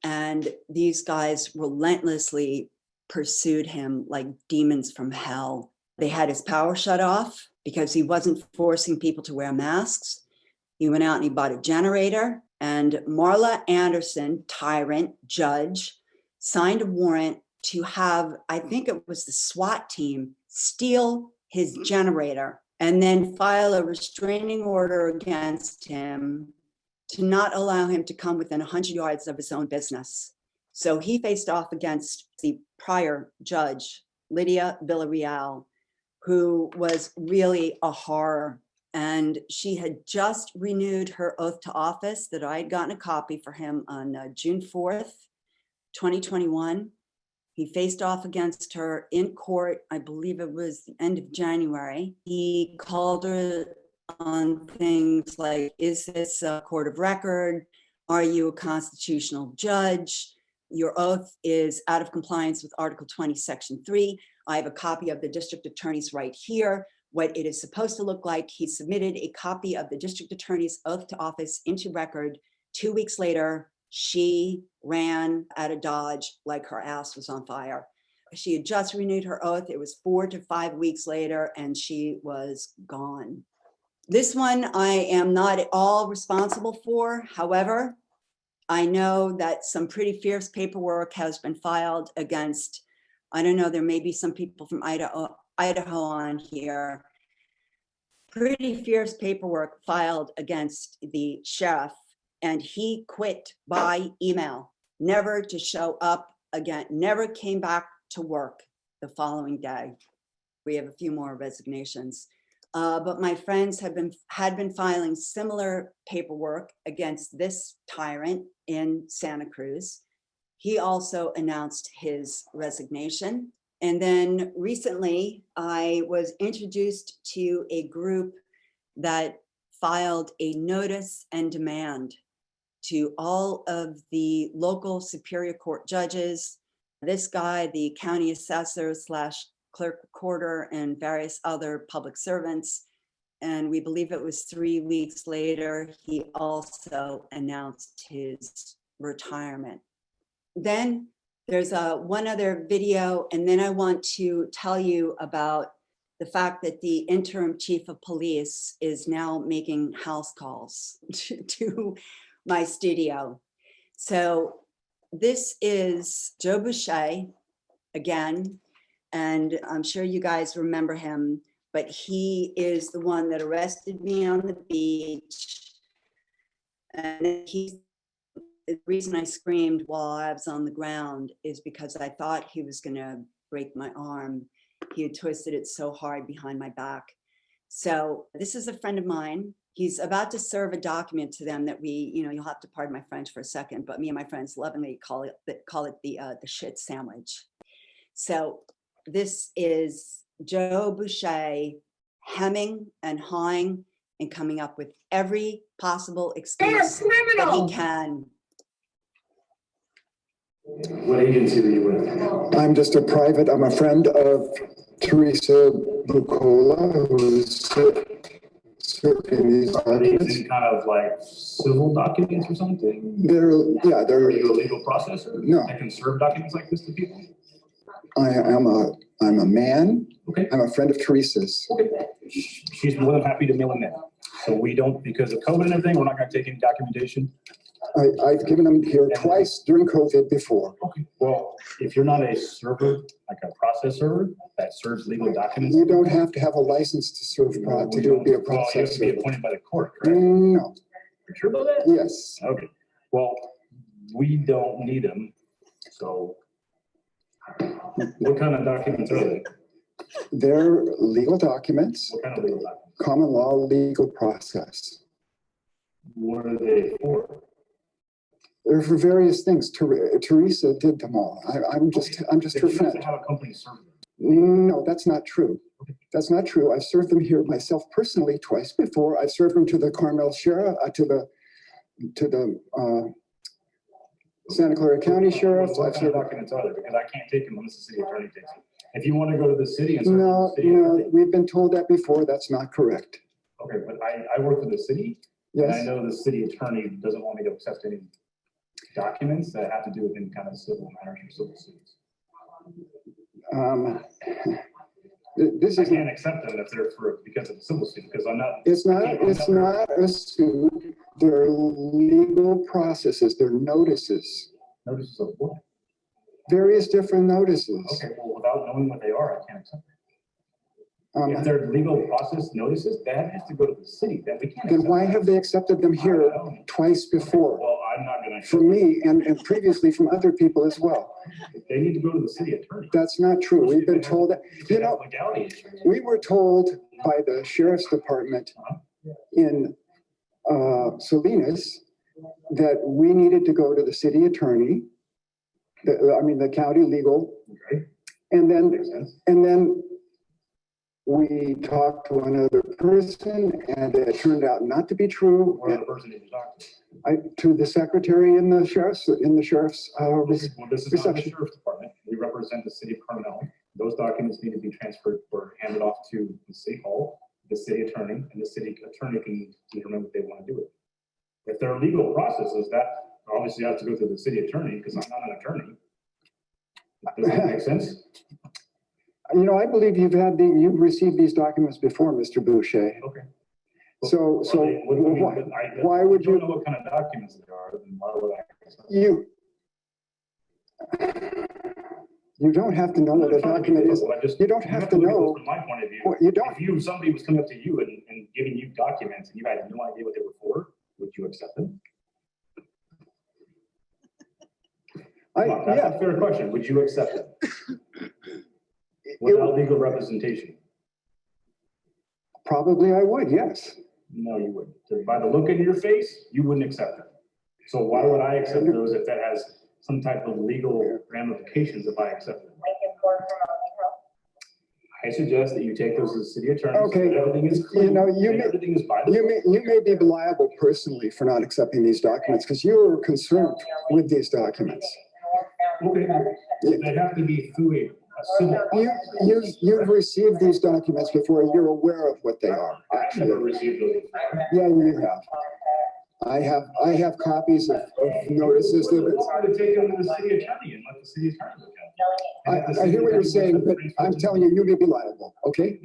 And these guys relentlessly pursued him like demons from hell. They had his power shut off because he wasn't forcing people to wear masks. He went out and he bought a generator, and Marla Anderson, tyrant judge, signed a warrant to have, I think it was the SWAT team, steal his generator and then file a restraining order against him to not allow him to come within 100 yards of his own business. So he faced off against the prior judge, Lydia Villarreal, who was really a horror. And she had just renewed her oath to office that I had gotten a copy for him on June 4th, 2021. He faced off against her in court, I believe it was the end of January. He called her on things like, is this a court of record? Are you a constitutional judge? Your oath is out of compliance with Article 20, Section 3. I have a copy of the district attorney's right here, what it is supposed to look like. He submitted a copy of the district attorney's oath to office into record. 2 weeks later, she ran out of Dodge like her ass was on fire. She had just renewed her oath. It was 4 to 5 weeks later, and she was gone. This one I am not at all responsible for. However, I know that some pretty fierce paperwork has been filed against, I don't know, there may be some people from Idaho on here. Pretty fierce paperwork filed against the sheriff, and he quit by email, never to show up again, never came back to work the following day. We have a few more resignations. But my friends had been filing similar paperwork against this tyrant in Santa Cruz. He also announced his resignation. And then recently, I was introduced to a group that filed a notice and demand to all of the local Superior Court judges, this guy, the county assessor / clerk recorder, and various other public servants. And we believe it was 3 weeks later, he also announced his retirement. Then there's one other video, and then I want to tell you about the fact that the interim chief of police is now making house calls to my studio. So this is Joe Boucher again, and I'm sure you guys remember him, but he is the one that arrested me on the beach. And the reason I screamed while I was on the ground is because I thought he was gonna break my arm. He had twisted it so hard behind my back. So this is a friend of mine. He's about to serve a document to them that we, you'll have to pardon my French for a second, but me and my friends lovingly call it the shit sandwich. So this is Joe Boucher hemming and hawing and coming up with every possible excuse that he can. What agency were you with? I'm just a private, I'm a friend of Teresa Bucola, who's serving these Are these documents. any kind of like civil documents or something? They're Are you a legal processor? No. That can serve documents like this to people? I'm a man. Okay. I'm a friend of Teresa's. Okay. She's more than happy to mail them in. So we don't, because of COVID and everything, we're not gonna take any documentation. I've given them here twice during COVID before. Okay. Well, if you're not a server, like a processor that serves legal documents. You don't have to have a license to serve, be a Well, you have to be processor. appointed by the court, correct? No, You're sure about that? yes. Okay. Well, we don't need them. So what kind of documents are they? They're legal documents, What kind of legal documents? common law legal process. What are they for? They're for various things. Teresa did them all. I'm just her friend. Have a company serve them. No, that's not true. That's not true. I've served them here myself personally twice before. I've served them to the Carmel Sheriff, to the Santa Clara County Sheriff. What kind of documents are there? Because I can't take them unless the city attorney takes them. If you want to go to the city and serve No, the city attorney, we've been told that before. That's not correct. okay, but I work for the city. Yes. And I know the city attorney doesn't want me to accept any documents that have to do with any kind of civil matters or civil suits. This I is can't accept them if they're because of the civil suit, because I'm not. It's not a suit. They're legal processes. They're notices. Notices of what? Various different notices. Okay, well, without knowing what they are, I can't accept them. If they're legal process notices, that has to go to the city. That we can't. Then why have they accepted them here twice before? Well, I'm not going to. From me and previously from other people as well. They need to go to the city attorney. That's not true. We've been told that. You know, we were told by the sheriff's department in Salinas that we needed to go to the city attorney, the county legal, Okay. and then we talked to another person, and it turned out not to be true. Or the person that you talked to. To the secretary in the sheriff's Well, this is not the reception. sheriff's department. We represent the city of Carmel. Those documents need to be transferred or handed off to the city hall, the city attorney, and the city attorney can determine what they want to do with it. If there are legal processes, that obviously has to go through the city attorney, because I'm not an attorney. Does that make sense? You know, I believe you've received these documents before, Mr. Boucher. Okay. So why would you? I don't know what kind of documents they are. Then why would I? You don't have to know what a document is. You don't have to know. From my point of view, You don't. If somebody was coming up to you and giving you documents and you had no idea what they were for, would you accept them? That's a fair question. Would you accept them? Without legal representation? Probably I would, yes. No, you wouldn't. By the look in your face, you wouldn't accept them. So why would I accept those if that has some type of legal ramifications if I accept them? I suggest that you take those to the city attorney. Okay. So everything is clear. You know, Everything is by the you may be liable personally for not accepting these documents because you were concerned with these documents. Okay. They have to be through a civil. You've received these documents before. You're aware of what they are. I've never received those. Yeah, you have. I have copies of notices that. It's hard to take them to the city attorney and let the city attorney look at it. I hear what you're saying, but I'm telling you, you may be liable. Okay.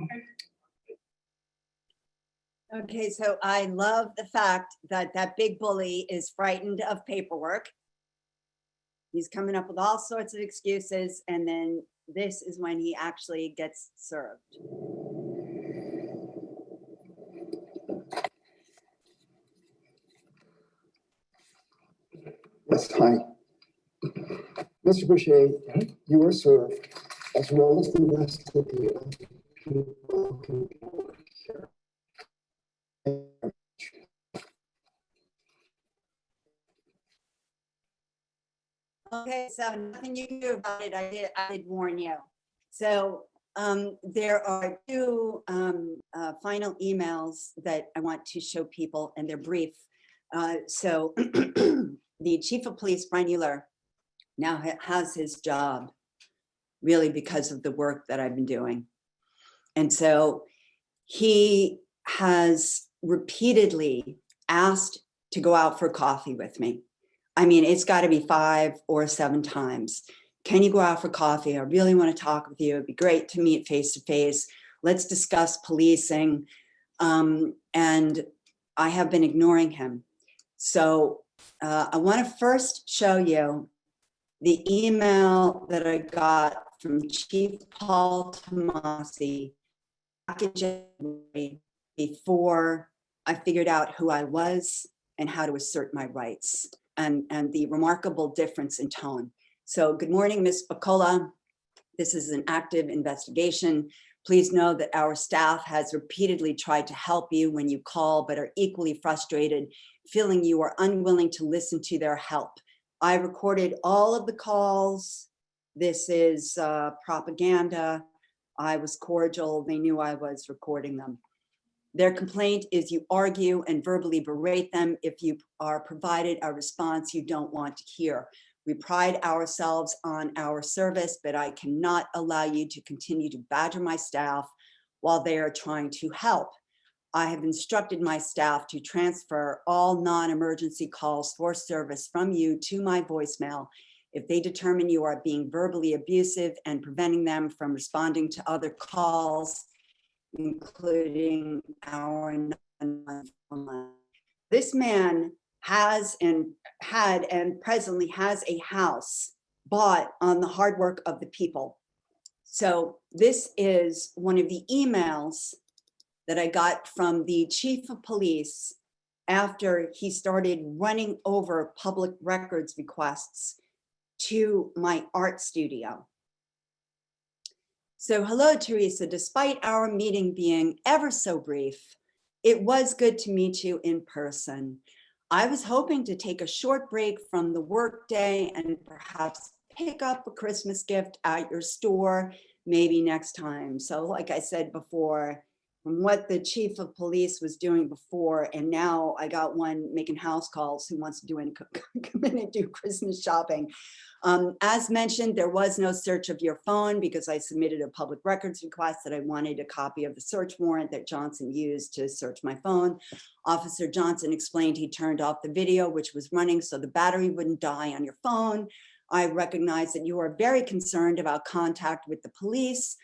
Okay, so I love the fact that that big bully is frightened of paperwork. He's coming up with all sorts of excuses, and then this is when he actually gets served. Yes, hi. Mr. Boucher, you are served as well as the rest of the people who work here. Okay, so nothing you can do about it. I did warn you. So there are two final emails that I want to show people, and they're brief. So the chief of police, Brian Euler, now has his job really because of the work that I've been doing. And so he has repeatedly asked to go out for coffee with me. I mean, it's got to be 5 or 7 times. Can you go out for coffee? I really want to talk with you. It'd be great to meet face to face. Let's discuss policing. And I have been ignoring him. So I want to first show you the email that I got from Chief Paul Tomasi back in January before I figured out who I was and how to assert my rights, and the remarkable difference in tone. So good morning, Ms. Bacola. This is an active investigation. Please know that our staff has repeatedly tried to help you when you call, but are equally frustrated, feeling you are unwilling to listen to their help. I recorded all of the calls. This is propaganda. I was cordial. They knew I was recording them. Their complaint is you argue and verbally berate them if you are provided a response you don't want to hear. We pride ourselves on our service, but I cannot allow you to continue to badger my staff while they are trying to help. I have instructed my staff to transfer all non-emergency calls for service from you to my voicemail if they determine you are being verbally abusive and preventing them from responding to other calls, including our 911. This man has and had and presently has a house bought on the hard work of the people. So this is one of the emails that I got from the chief of police after he started running over public records requests to my art studio. So hello, Teresa. Despite our meeting being ever so brief, it was good to meet you in person. I was hoping to take a short break from the workday and perhaps pick up a Christmas gift at your store, maybe next time. So like I said before, from what the chief of police was doing before, and now I got one making house calls who wants to come in and do Christmas shopping. As mentioned, there was no search of your phone because I submitted a public records request that I wanted a copy of the search warrant that Johnson used to search my phone. Officer Johnson explained he turned off the video, which was running so the battery wouldn't die on your phone. I recognize that you are very concerned about contact with the police,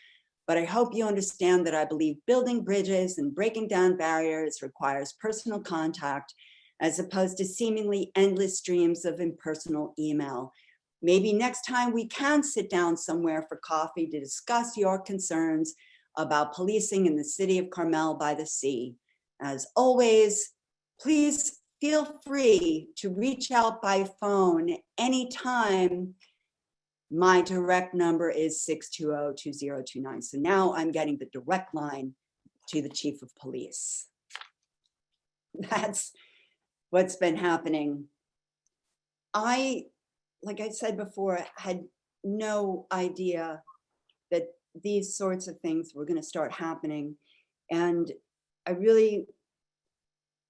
but I hope you understand that I believe building bridges and breaking down barriers requires personal contact as opposed to seemingly endless streams of impersonal email. Maybe next time we can sit down somewhere for coffee to discuss your concerns about policing in the city of Carmel by the sea. As always, please feel free to reach out by phone anytime. My direct number is 620-2029. So now I'm getting the direct line to the chief of police. That's what's been happening. Like I said before, had no idea that these sorts of things were going to start happening. And I really,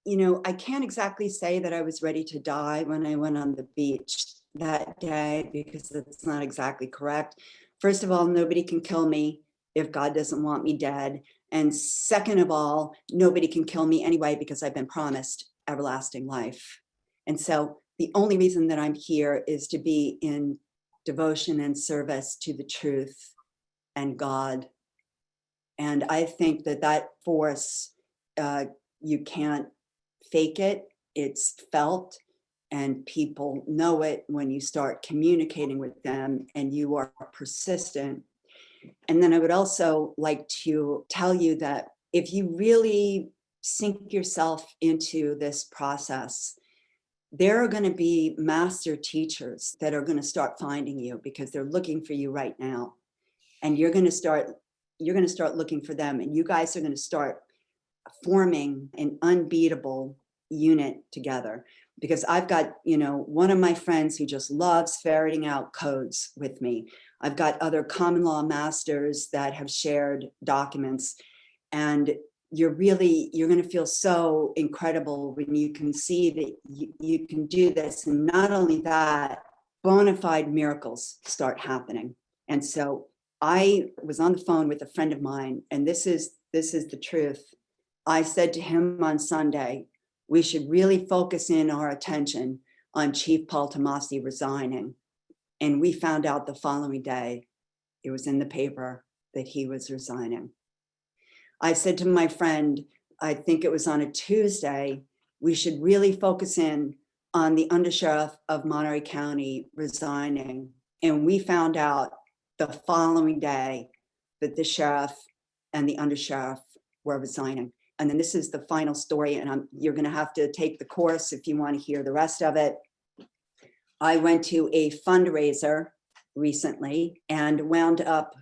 I can't exactly say that I was ready to die when I went on the beach that day, because that's not exactly correct. First of all, nobody can kill me if God doesn't want me dead. And second of all, nobody can kill me anyway because I've been promised everlasting life. And so the only reason that I'm here is to be in devotion and service to the truth and God. And I think that force, you can't fake it, it's felt. And people know it when you start communicating with them and you are persistent. And then I would also like to tell you that if you really sink yourself into this process, there are going to be master teachers that are going to start finding you because they're looking for you right now. And you're going to start looking for them, and you guys are going to start forming an unbeatable unit together. Because I've got, one of my friends who just loves ferreting out codes with me. I've got other common law masters that have shared documents. And you're going to feel so incredible when you can see that you can do this. And not only that, bona fide miracles start happening. And so I was on the phone with a friend of mine, and this is the truth. I said to him on Sunday, we should really focus in our attention on Chief Paul Tomasi resigning. And we found out the following day, it was in the paper that he was resigning. I said to my friend, I think it was on a Tuesday, we should really focus in on the undersheriff of Monterey County resigning. And we found out the following day that the sheriff and the undersheriff were resigning. And then this is the final story, and you're going to have to take the course if you want to hear the rest of it. I went to a fundraiser recently and wound up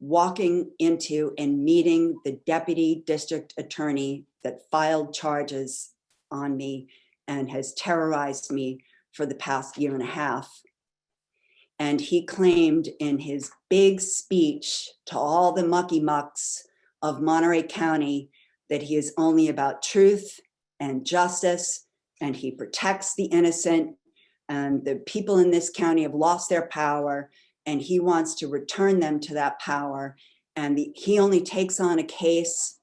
walking into and meeting the deputy district attorney that filed charges on me and has terrorized me for the past year and a half. And he claimed in his big speech to all the mucky mucks of Monterey County that he is only about truth and justice, and he protects the innocent, and the people in this county have lost their power, and he wants to return them to that power. And he only takes on a case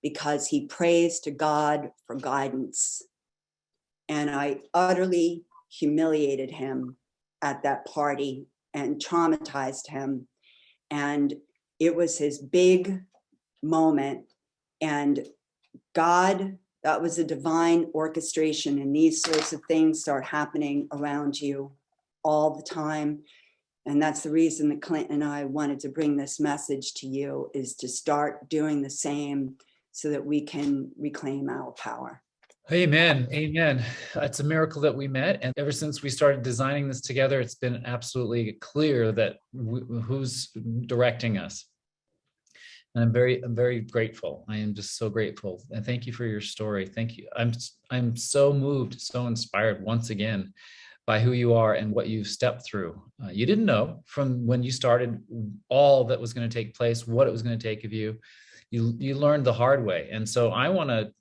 because he prays to God for guidance. And I utterly humiliated him at that party and traumatized him. And it was his big moment. And God, that was a divine orchestration. And these sorts of things start happening around you all the time. And that's the reason that Clint and I wanted to bring this message to you, is to start doing the same so that we can reclaim our power. Amen. Amen. It's a miracle that we met. And ever since we started designing this together, it's been absolutely clear that who's directing us. And I'm very grateful. I am just so grateful. And thank you for your story. Thank you. I'm so moved, so inspired once again by who you are and what you've stepped through. You didn't know from when you started all that was going to take place, what it was going to take of you. You learned the hard way. And so I want to,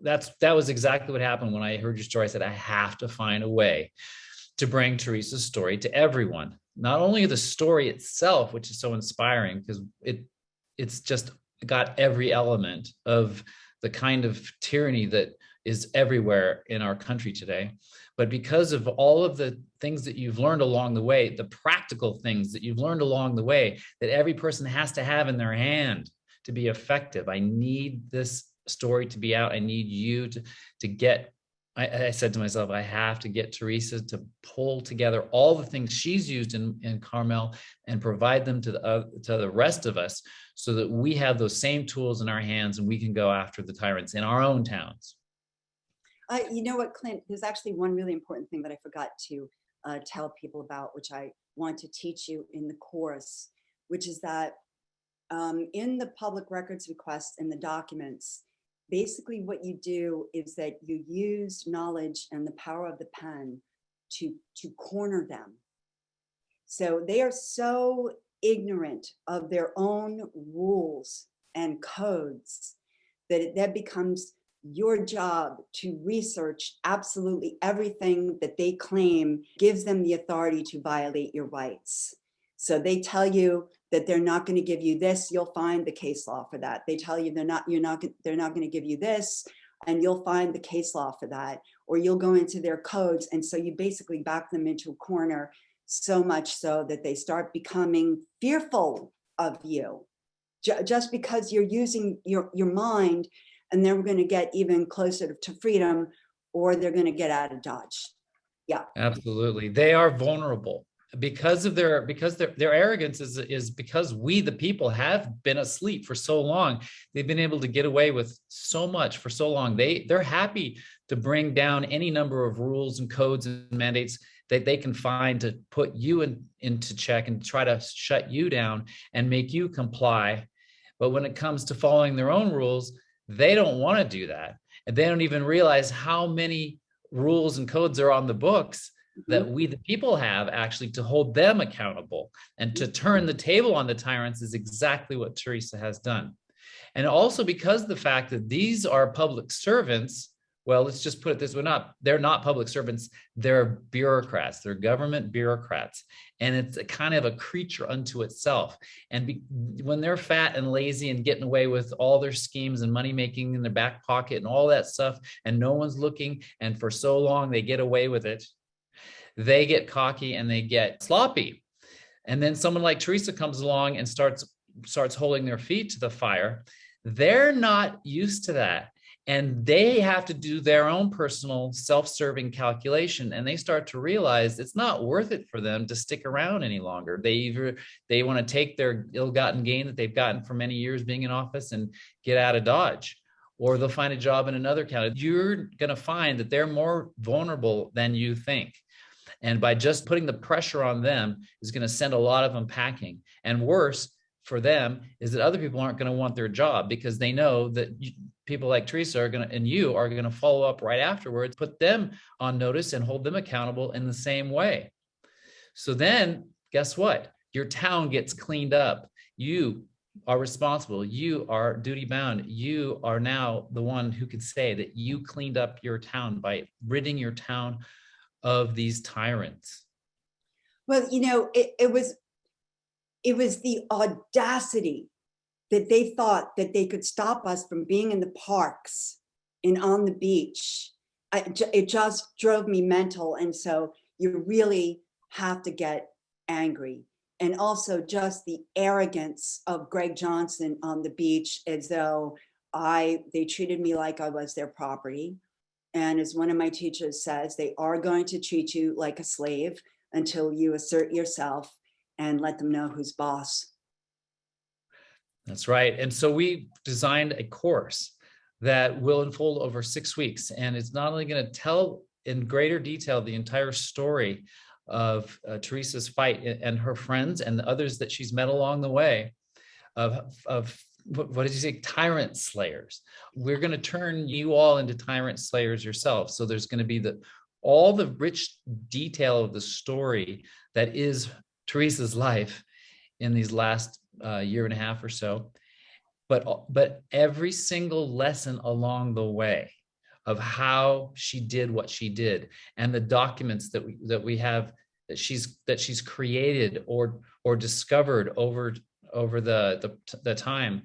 that was exactly what happened when I heard your story. I said, I have to find a way to bring Teresa's story to everyone. Not only the story itself, which is so inspiring because it's just got every element of the kind of tyranny that is everywhere in our country today, but because of all of the things that you've learned along the way, the practical things that you've learned along the way that every person has to have in their hand to be effective. I need this story to be out. I need you to get, I said to myself, I have to get Teresa to pull together all the things she's used in Carmel and provide them to the rest of us so that we have those same tools in our hands and we can go after the tyrants in our own towns. You know what, Clint, there's actually one really important thing that I forgot to tell people about, which I want to teach you in the course, which is that in the public records request in the documents, basically what you do is that you use knowledge and the power of the pen to corner them. So they are so ignorant of their own rules and codes that becomes your job to research absolutely everything that they claim gives them the authority to violate your rights. So they tell you that they're not going to give you this, you'll find the case law for that. They tell you they're not going to give you this, and you'll find the case law for that. Or you'll go into their codes, and so you basically back them into a corner, so much so that they start becoming fearful of you, just because you're using your mind, and they're going to get even closer to freedom, or they're going to get out of Dodge. Yeah, absolutely. They are vulnerable. Because of their arrogance is because we, the people, have been asleep for so long. They've been able to get away with so much for so long. They're happy to bring down any number of rules and codes and mandates that they can find to put you into check and try to shut you down and make you comply. But when it comes to following their own rules, they don't want to do that. And they don't even realize how many rules and codes are on the books that we, the people, have actually to hold them accountable and to turn the table on the tyrants is exactly what Teresa has done. And also because of the fact that these are public servants, well, let's just put it this way, they're not public servants, they're bureaucrats, they're government bureaucrats. And it's a kind of a creature unto itself. And when they're fat and lazy and getting away with all their schemes and money making in their back pocket and all that stuff, and no one's looking, and for so long they get away with it, they get cocky and they get sloppy. And then someone like Teresa comes along and starts holding their feet to the fire. They're not used to that. And they have to do their own personal self-serving calculation. And they start to realize it's not worth it for them to stick around any longer. They want to take their ill-gotten gain that they've gotten for many years being in office and get out of Dodge. Or they'll find a job in another county. You're going to find that they're more vulnerable than you think. And by just putting the pressure on them is going to send a lot of them packing. And worse, for them is that other people aren't going to want their job because they know that people like Teresa are going to, and you are going to follow up right afterwards, put them on notice and hold them accountable in the same way. So then guess what? Your town gets cleaned up. You are responsible. You are duty bound. You are now the one who can say that you cleaned up your town by ridding your town of these tyrants. Well, you know, it was the audacity that they thought that they could stop us from being in the parks and on the beach. It just drove me mental. And so you really have to get angry. And also just the arrogance of Greg Johnson on the beach, as though they treated me like I was their property. And as one of my teachers says, they are going to treat you like a slave until you assert yourself and let them know who's boss. That's right. And so we designed a course that will unfold over 6 weeks. And it's not only going to tell in greater detail the entire story of Teresa's fight and her friends and the others that she's met along the way of what did you say? Tyrant slayers. We're going to turn you all into tyrant slayers yourself. So there's going to be all the rich detail of the story that is Teresa's life in these last year and a half or so. But every single lesson along the way of how she did what she did, and the documents that we have that she's created or discovered over the time.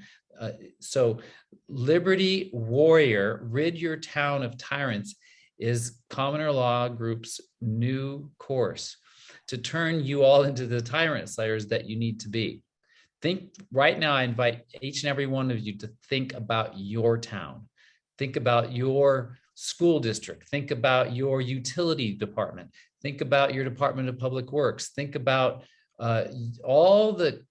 So Liberty Warrior, Rid Your Town of Tyrants is Commoner Law Group's new course to turn you all into the tyrant slayers that you need to be. Think right now, I invite each and every one of you to think about your town. Think about your school district. Think about your utility department. Think about your Department of Public Works. Think about all the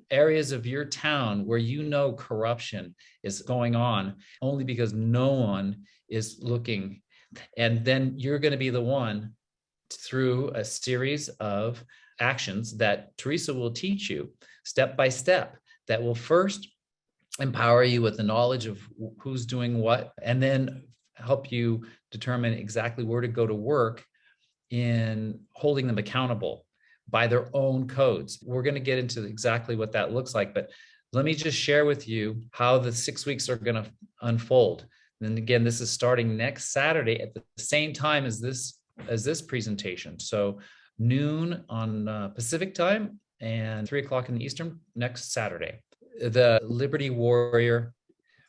areas of your town where you know corruption is going on only because no one is looking. And then you're going to be the one through a series of actions that Teresa will teach you step by step that will first empower you with the knowledge of who's doing what, and then help you determine exactly where to go to work in holding them accountable by their own codes. We're going to get into exactly what that looks like, but let me just share with you how the 6 weeks are going to unfold. And again, this is starting next Saturday at the same time as this presentation. So noon on Pacific time and 3 o'clock in the Eastern next Saturday. The Liberty Warrior,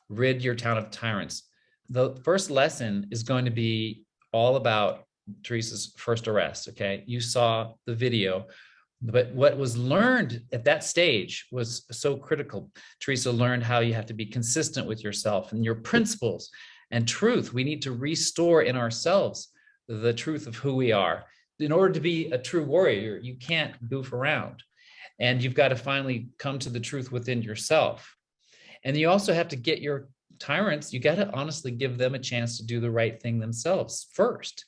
Rid Your Town of Tyrants. The first lesson is going to be all about Teresa's first arrest. Okay, you saw the video, but what was learned at that stage was so critical. Teresa learned how you have to be consistent with yourself and your principles and truth. We need to restore in ourselves the truth of who we are. In order to be a true warrior, you can't goof around, and you've got to finally come to the truth within yourself. And you also have to get your tyrants, you got to honestly give them a chance to do the right thing themselves first.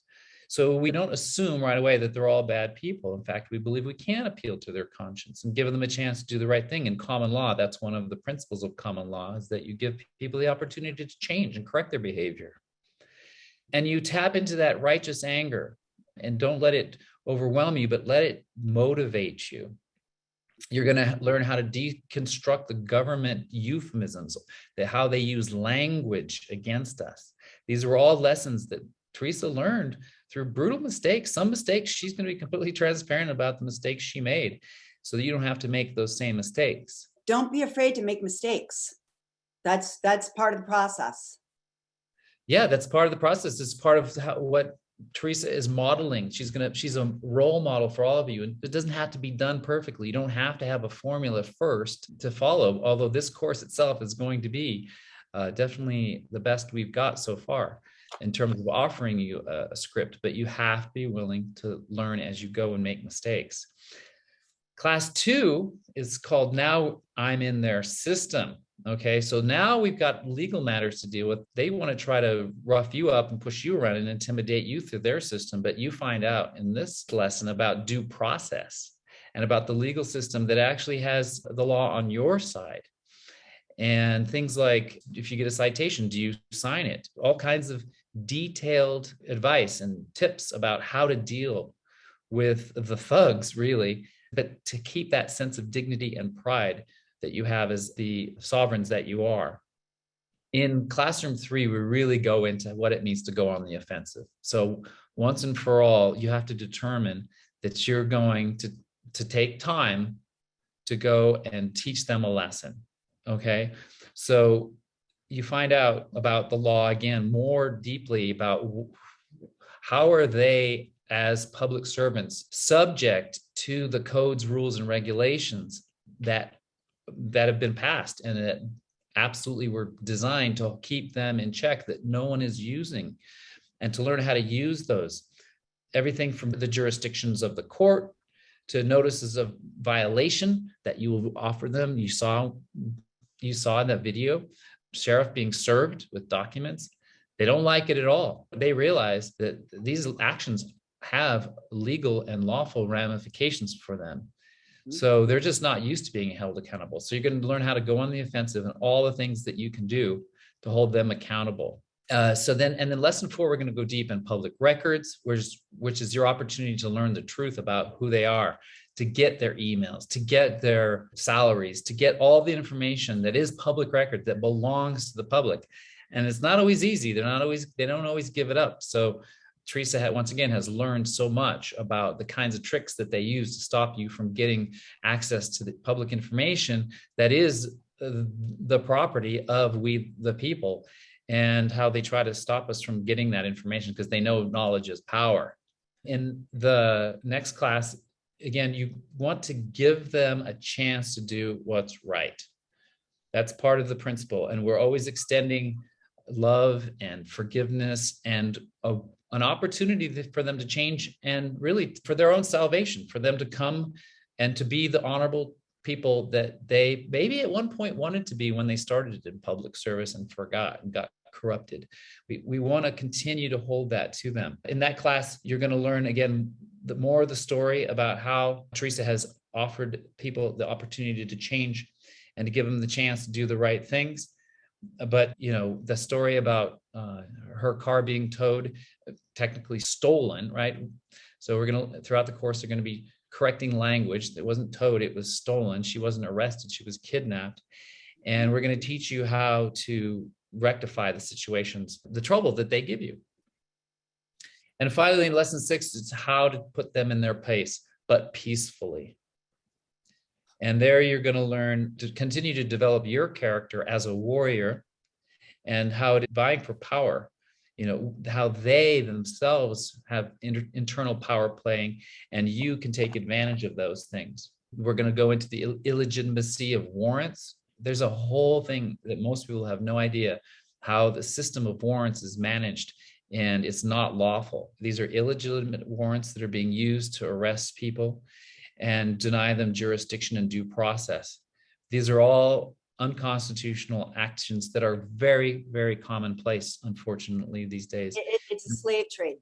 So we don't assume right away that they're all bad people. In fact, we believe we can appeal to their conscience and give them a chance to do the right thing. In common law, that's one of the principles of common law, is that you give people the opportunity to change and correct their behavior. And you tap into that righteous anger and don't let it overwhelm you, but let it motivate you. You're going to learn how to deconstruct the government euphemisms, how they use language against us. These were all lessons that Teresa learned through brutal mistakes. Some mistakes, she's going to be completely transparent about the mistakes she made so that you don't have to make those same mistakes. Don't be afraid to make mistakes. That's part of the process. Yeah, that's part of the process. It's part of what Teresa is modeling. She's a role model for all of you. And it doesn't have to be done perfectly. You don't have to have a formula first to follow, although this course itself is going to be definitely the best we've got so far in terms of offering you a script, but you have to be willing to learn as you go and make mistakes. Class 2 is called Now I'm in Their System. Okay, so now we've got legal matters to deal with. They want to try to rough you up and push you around and intimidate you through their system, but you find out in this lesson about due process and about the legal system that actually has the law on your side. And things like, if you get a citation, do you sign it? All kinds of detailed advice and tips about how to deal with the thugs, really, but to keep that sense of dignity and pride that you have as the sovereigns that you are. In classroom 3, we really go into what it means to go on the offensive. So once and for all, you have to determine that you're going to take time to go and teach them a lesson. Okay, so you find out about the law again more deeply about how are they as public servants subject to the codes, rules, and regulations that have been passed and that absolutely were designed to keep them in check, that no one is using, and to learn how to use those. Everything from the jurisdictions of the court to notices of violation that you will offer them. You saw in that video, sheriff being served with documents. They don't like it at all. They realize that these actions have legal and lawful ramifications for them. So they're just not used to being held accountable. So you're going to learn how to go on the offensive and all the things that you can do to hold them accountable. And then lesson 4, we're going to go deep in public records, which is your opportunity to learn the truth about who they are, to get their emails, to get their salaries, to get all the information that is public record that belongs to the public. And it's not always easy. They don't always give it up. So Teresa once again has learned so much about the kinds of tricks that they use to stop you from getting access to the public information that is the property of we the people, and how they try to stop us from getting that information because they know knowledge is power. In the next class, again, you want to give them a chance to do what's right. That's part of the principle. And we're always extending love and forgiveness and an opportunity for them to change, and really for their own salvation, for them to come and to be the honorable people that they maybe at one point wanted to be when they started in public service and forgot and got corrupted. We want to continue to hold that to them. In that class, you're going to learn again more of the story about how Teresa has offered people the opportunity to change and to give them the chance to do the right things. But the story about her car being towed, technically stolen, right? So we're going to, throughout the course, they're going to be correcting language. It wasn't towed, it was stolen. She wasn't arrested, she was kidnapped. And we're going to teach you how to rectify the situations, the trouble that they give you. And finally, in lesson 6, it's how to put them in their place, but peacefully. And there you're going to learn to continue to develop your character as a warrior, and how to vying for power, how they themselves have internal power playing, and you can take advantage of those things. We're going to go into the illegitimacy of warrants. There's a whole thing that most people have no idea how the system of warrants is managed, and it's not lawful. These are illegitimate warrants that are being used to arrest people and deny them jurisdiction and due process. These are all unconstitutional actions that are very, very commonplace, unfortunately, these days. It's a slave trade.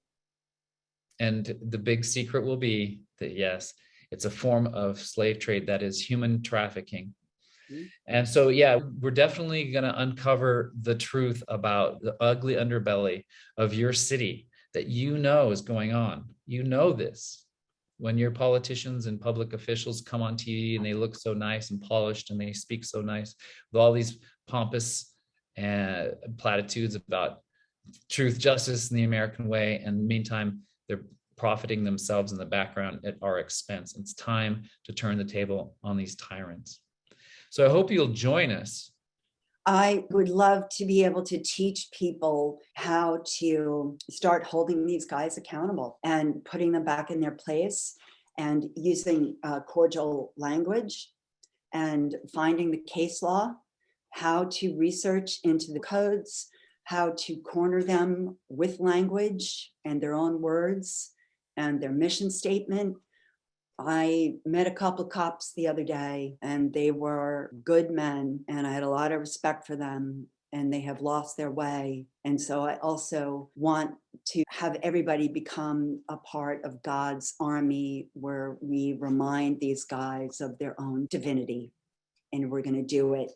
And the big secret will be that, yes, it's a form of slave trade that is human trafficking. And so, yeah, we're definitely going to uncover the truth about the ugly underbelly of your city that is going on. This. When your politicians and public officials come on TV and they look so nice and polished and they speak so nice with all these pompous platitudes about truth, justice, and the American way, and meantime, they're profiting themselves in the background at our expense. It's time to turn the table on these tyrants. So I hope you'll join us. I would love to be able to teach people how to start holding these guys accountable and putting them back in their place, and using cordial language and finding the case law, how to research into the codes, how to corner them with language and their own words and their mission statement. I met a couple of cops the other day, and they were good men, and I had a lot of respect for them. and they have lost their way. And so I also want to have everybody become a part of God's army, where we remind these guys of their own divinity. And we're going to do it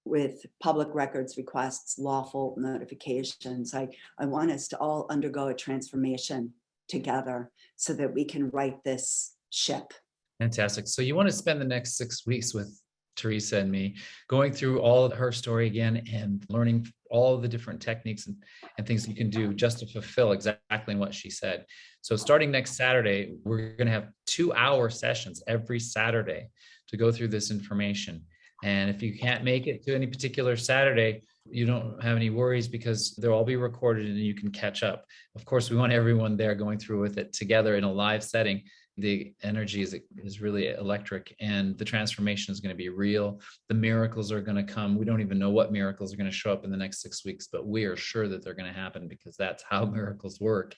with public records requests, lawful notifications. I want us to all undergo a transformation together so that we can right this ship. Fantastic. So you want to spend the next 6 weeks with Teresa and me, going through all of her story again and learning all the different techniques and things you can do just to fulfill exactly what she said. So starting next Saturday, we're going to have 2-hour sessions every Saturday to go through this information. And if you can't make it to any particular Saturday, you don't have any worries, because they'll all be recorded and you can catch up. Of course, we want everyone there going through with it together in a live setting. The energy is really electric, and the transformation is going to be real. The miracles are going to come. We don't even know what miracles are going to show up in the next 6 weeks, but we are sure that they're going to happen, because that's how miracles work.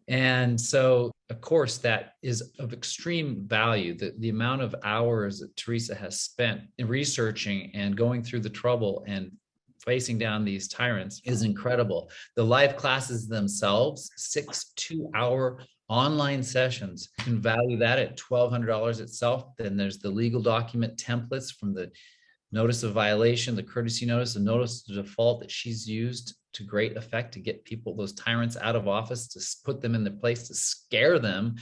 And so, of course, that is of extreme value. The amount of hours that Teresa has spent in researching and going through the trouble and facing down these tyrants is incredible. The live classes themselves, 6 2-hour online sessions, you can value that at $1,200 itself. Then there's the legal document templates from the notice of violation, the courtesy notice, the notice of default that she's used to great effect to get people, those tyrants, out of office, to put them in the place, to scare them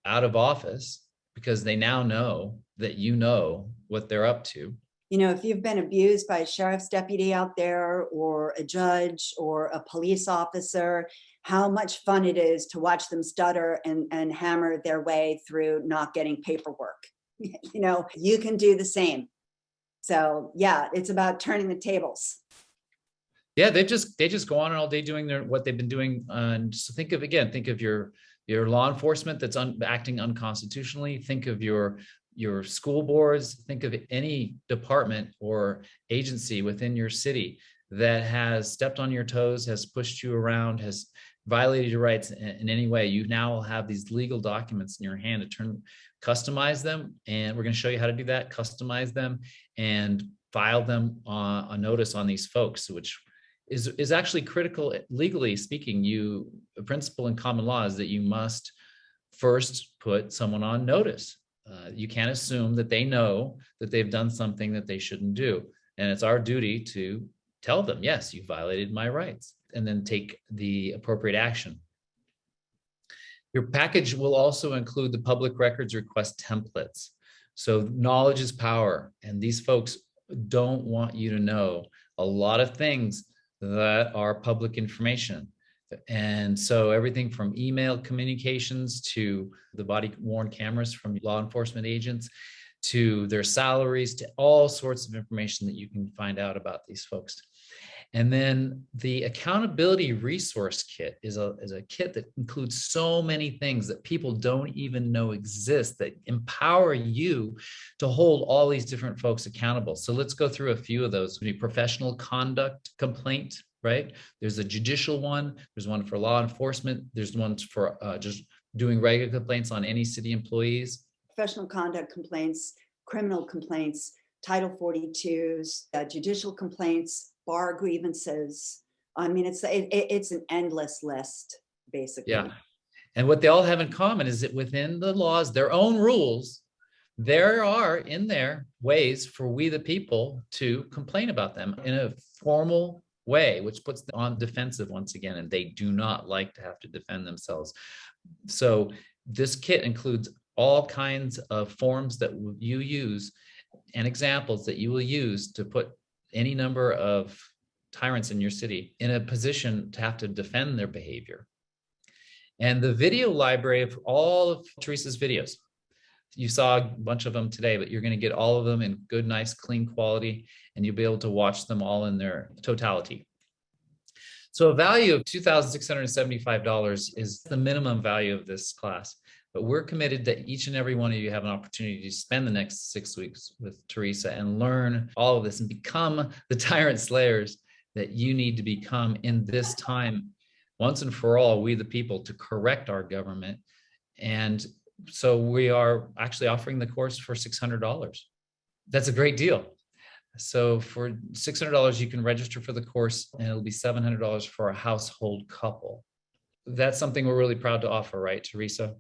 out of office, because they now know that you know what they're up to. You know, if you've been abused by a sheriff's deputy out there, or a judge, or a police officer, how much fun it is to watch them stutter and hammer their way through not getting paperwork. You know, you can do the same. So yeah, it's about turning the tables. Yeah, they just go on all day doing what they've been doing. And so think of your law enforcement that's acting unconstitutionally. Think of your school boards. Think of any department or agency within your city that has stepped on your toes, has pushed you around, has violated your rights in any way. You now will have these legal documents in your hand to customize them. And we're going to show you how to do that, customize them and file them a notice on these folks, which is actually critical. Legally speaking, a principle in common law is that you must first put someone on notice. You can't assume that they know that they've done something that they shouldn't do. And it's our duty to tell them, yes, you violated my rights, and then take the appropriate action. Your package will also include the public records request templates. So knowledge is power, and these folks don't want you to know a lot of things that are public information. And so everything from email communications to the body worn cameras from law enforcement agents, to their salaries, to all sorts of information that you can find out about these folks. And then the accountability resource kit is a kit that includes so many things that people don't even know exist, that empower you to hold all these different folks accountable. So let's go through a few of those. The professional conduct complaint, right? There's a judicial one. There's one for law enforcement. There's ones for just doing regular complaints on any city employees. Professional conduct complaints, criminal complaints, Title 42s, judicial complaints, bar grievances. I mean, it's an endless list, basically. Yeah. And what they all have in common is that within the laws, their own rules, there are in there ways for we the people to complain about them in a formal way, which puts them on defensive once again, and they do not like to have to defend themselves. So this kit includes all kinds of forms that you use and examples that you will use to put any number of tyrants in your city in a position to have to defend their behavior. And the video library of all of Teresa's videos. You saw a bunch of them today, but you're going to get all of them in good, nice, clean quality, and you'll be able to watch them all in their totality. So a value of $2,675 is the minimum value of this class. But we're committed that each and every one of you have an opportunity to spend the next 6 weeks with Teresa and learn all of this and become the tyrant slayers that you need to become in this time, once and for all, we the people, to correct our government. And so we are actually offering the course for $600. That's a great deal. So for $600, you can register for the course, and it'll be $700 for a household couple. That's something we're really proud to offer, right, Teresa?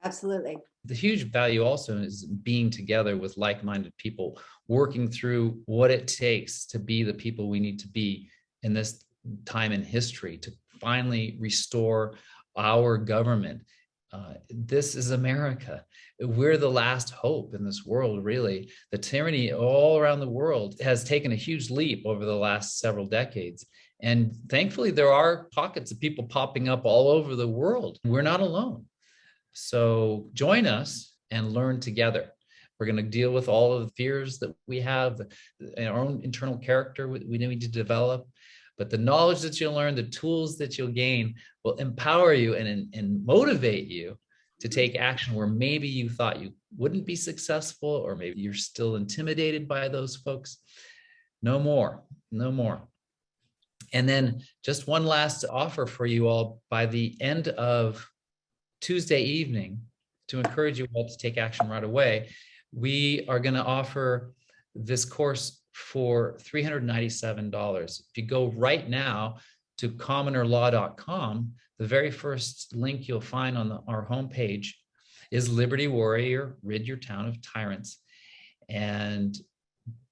Absolutely. The huge value also is being together with like-minded people, working through what it takes to be the people we need to be in this time in history to finally restore our government. This is America. We're the last hope in this world, really. The tyranny all around the world has taken a huge leap over the last several decades. And thankfully, there are pockets of people popping up all over the world. We're not alone. So join us and learn together. We're going to deal with all of the fears that we have, our own internal character we need to develop. But the knowledge that you'll learn, the tools that you'll gain will empower you and motivate you to take action where maybe you thought you wouldn't be successful, or maybe you're still intimidated by those folks. No more, no more. And then just one last offer for you all by the end of Tuesday evening, to encourage you all to take action right away, we are going to offer this course for $397. If you go right now to commonerlaw.com, the very first link you'll find on our homepage is Liberty Warrior, Rid Your Town of Tyrants. And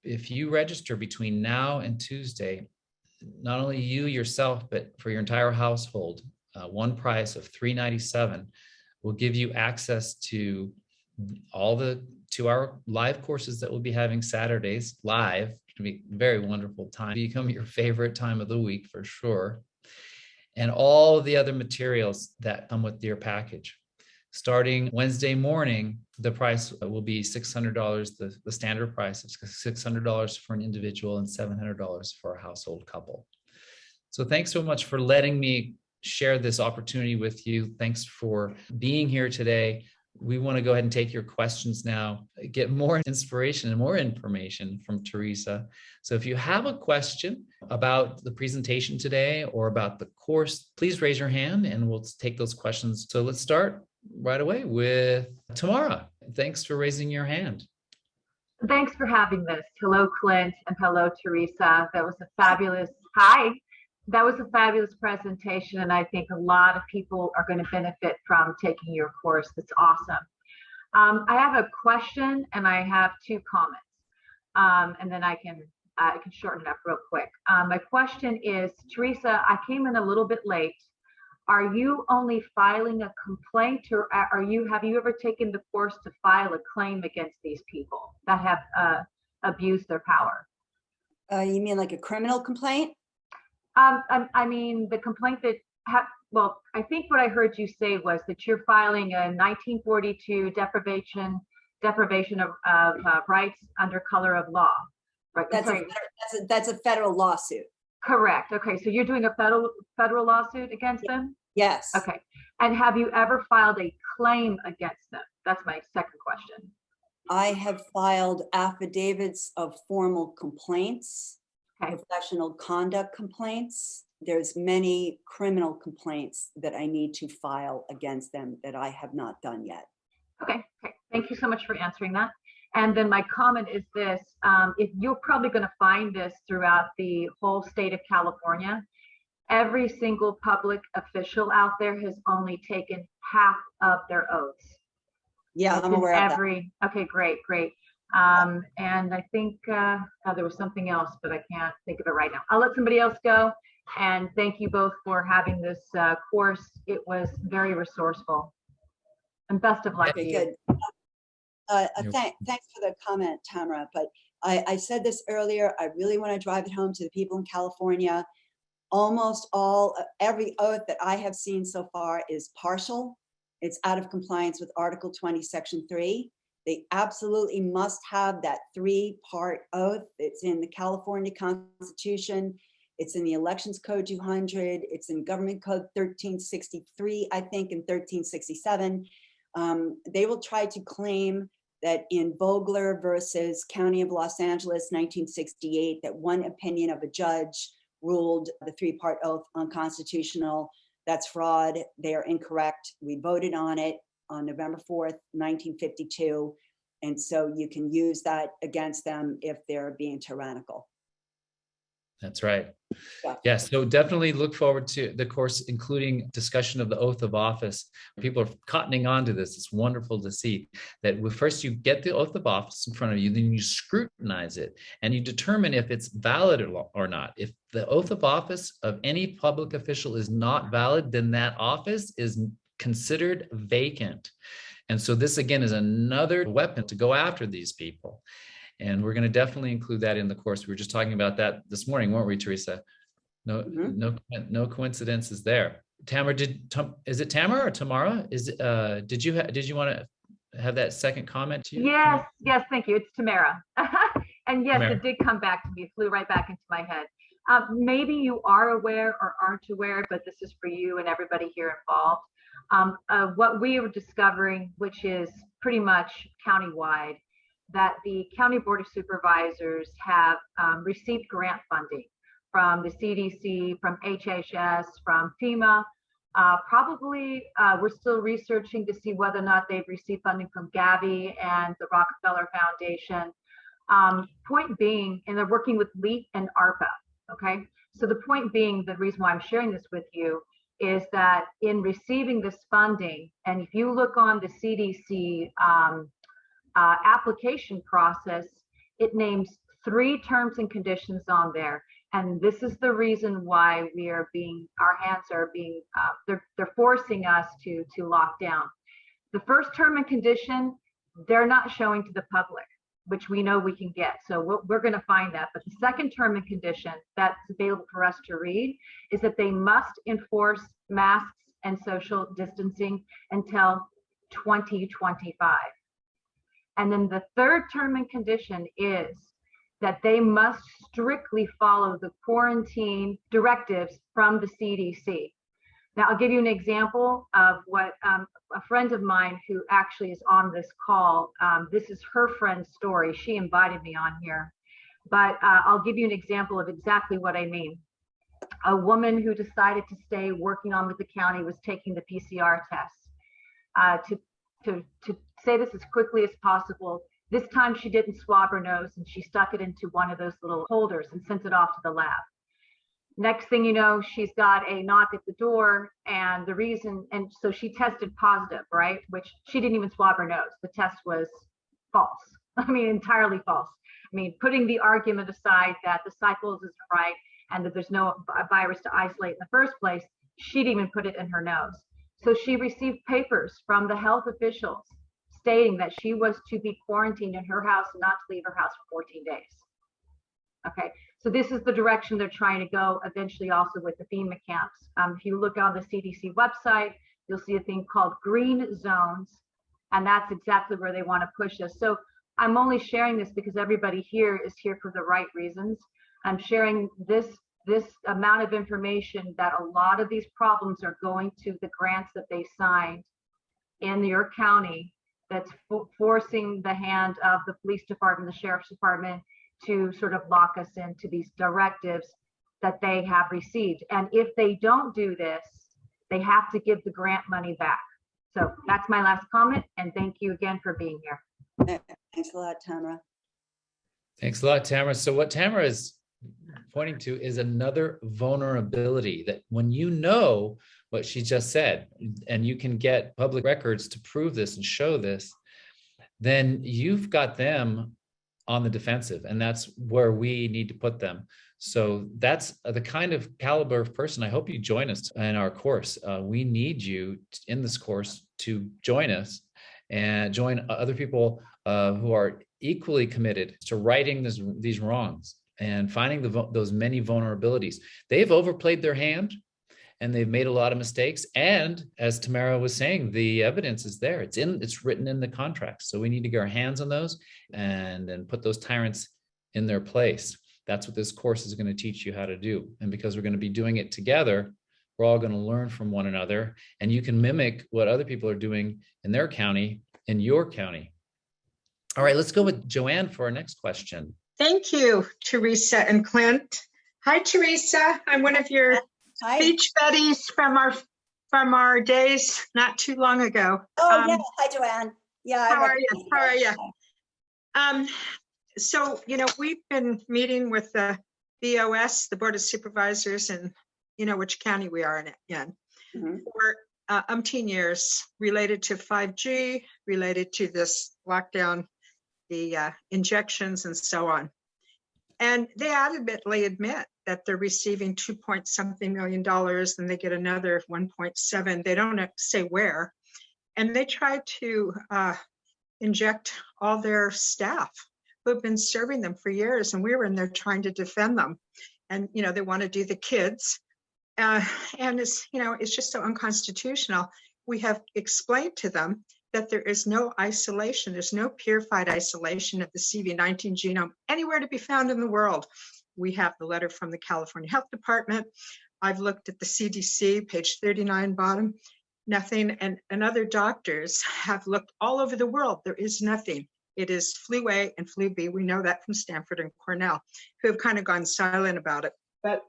if you register between now and Tuesday, not only you yourself, but for your entire household, one price of $397 will give you access to all the 2-hour live courses that we'll be having Saturdays live. It's going to be a very wonderful time. Become your favorite time of the week for sure. And all of the other materials that come with your package. Starting Wednesday morning, the price will be $600, the standard price is $600 for an individual and $700 for a household couple. So thanks so much for letting me share this opportunity with you. Thanks for being here today. We want to go ahead and take your questions now, get more inspiration and more information from Teresa. So if you have a question about the presentation today or about the course, please raise your hand and we'll take those questions. So let's start right away with Tamara. Thanks for raising your hand. Thanks for having this. Hello, Clint, and hello, Teresa. That was a fabulous, hi. That was a fabulous presentation, and I think a lot of people are going to benefit from taking your course. That's awesome. I have a question and I have 2 comments, and then I can shorten it up real quick. My question is, Teresa, I came in a little bit late. Are you only filing a complaint, or have you ever taken the course to file a claim against these people that have abused their power? You mean like a criminal complaint? I mean, the complaint that, well, I think what I heard you say was that you're filing a 1942 deprivation of rights under color of law. Right? That's a federal lawsuit. Correct. Okay, so you're doing a federal lawsuit against them? Yes. Okay. And have you ever filed a claim against them? That's my second question. I have filed affidavits of formal complaints. Okay. Professional conduct complaints. There's many criminal complaints that I need to file against them that I have not done yet. Okay. Thank you so much for answering that. And then my comment is this, if you're probably going to find this throughout the whole state of California, every single public official out there has only taken half of their oaths. Yeah, I'm aware of that. Okay, great. And I think there was something else, but I can't think of it right now. I'll let somebody else go. And thank you both for having this course. It was very resourceful. And best of luck to you. Good. Thanks for the comment, Tamara. But I said this earlier. I really want to drive it home to the people in California. Almost every oath that I have seen so far is partial. It's out of compliance with Article 20, Section 3. They absolutely must have that 3-part oath. It's in the California Constitution. It's in the Elections Code 200. It's in Government Code 1363, I think, and 1367. They will try to claim that in Vogler versus County of Los Angeles, 1968, that one opinion of a judge ruled the 3-part oath unconstitutional. That's fraud. They are incorrect. We voted on it on November 4th, 1952. And so you can use that against them if they're being tyrannical. That's right. Yeah. Yeah, so definitely look forward to the course, including discussion of the oath of office. People are cottoning on to this. It's wonderful to see that first you get the oath of office in front of you, then you scrutinize it, and you determine if it's valid or not. If the oath of office of any public official is not valid, then that office is considered vacant. And so this, again, is another weapon to go after these people. And we're going to definitely include that in the course. We were just talking about that this morning, weren't we, Teresa? No coincidences there. Tamara, is it Tamara or Tamara? Did you want to have that second comment to you? Yes, thank you. It's Tamara. And yes, Tamara. It did come back to me. It flew right back into my head. Maybe you are aware or aren't aware, but this is for you and everybody here involved. What we were discovering, which is pretty much countywide, that the County Board of Supervisors have received grant funding from the CDC, from HHS, from FEMA. Probably we're still researching to see whether or not they've received funding from Gavi and the Rockefeller Foundation. Point being, and they're working with LEAP and ARPA, okay? So the point being, the reason why I'm sharing this with you is that in receiving this funding, and if you look on the CDC application process, it names 3 terms and conditions on there. And this is the reason why our hands are being, they're forcing us to lock down. The first term and condition, they're not showing to the public, which we know we can get. So we're going to find that. But the second term and condition that's available for us to read is that they must enforce masks and social distancing until 2025. And then the third term and condition is that they must strictly follow the quarantine directives from the CDC. Now, I'll give you an example of what a friend of mine who actually is on this call, this is her friend's story. She invited me on here, but I'll give you an example of exactly what I mean. A woman who decided to stay working on with the county was taking the PCR test. To say this as quickly as possible, this time she didn't swab her nose and she stuck it into one of those little holders and sent it off to the lab. Next thing you know, she's got a knock at the door, and so she tested positive, right? Which she didn't even swab her nose. The test was false. I mean, entirely false. I mean, putting the argument aside that the cycles isn't right and that there's no virus to isolate in the first place, she didn't even put it in her nose. So she received papers from the health officials stating that she was to be quarantined in her house and not to leave her house for 14 days. Okay, so this is the direction they're trying to go eventually also with the FEMA camps. If you look on the CDC website, you'll see a thing called green zones, and that's exactly where they want to push us. So I'm only sharing this because everybody here is here for the right reasons. I'm sharing this amount of information that a lot of these problems are going to the grants that they signed in your county that's forcing the hand of the police department, the sheriff's department, to sort of lock us into these directives that they have received. And if they don't do this, they have to give the grant money back. So that's my last comment, and thank you again for being here. Thanks a lot, Tamara. Thanks a lot, Tamara. So what Tamara is pointing to is another vulnerability, that when you know what she just said, and you can get public records to prove this and show this, then you've got them on the defensive, and that's where we need to put them. So that's the kind of caliber of person. I hope you join us in our course. We need you in this course to join us and join other people who are equally committed to righting these wrongs and finding those many vulnerabilities. They've overplayed their hand and they've made a lot of mistakes. And as Tamara was saying, the evidence is there. It's written in the contracts. So we need to get our hands on those and then put those tyrants in their place. That's what this course is going to teach you how to do. And because we're going to be doing it together, we're all going to learn from one another, and you can mimic what other people are doing in their county, in your county. All right, let's go with Joanne for our next question. Thank you, Teresa and Clint. Hi, Teresa. I'm one of your speech buddies from our days not too long ago. Oh, yeah. Hi, Joanne. Yeah. How are you? So, we've been meeting with the BOS, the Board of Supervisors, and which county we are in for umpteen years, related to 5G, related to this lockdown, the injections and so on. And they adamantly admit that they're receiving $2.something million and they get another 1.7. They don't say where. And they try to inject all their staff who have been serving them for years. And we were in there trying to defend them. And, they want to do the kids. And it's just so unconstitutional. We have explained to them that there is no isolation. There's no purified isolation of the CV19 genome anywhere to be found in the world. We have the letter from the California Health Department. I've looked at the CDC, page 39 bottom, nothing. And other doctors have looked all over the world. There is nothing. It is flu A and flu B. We know that from Stanford and Cornell, who have kind of gone silent about it. But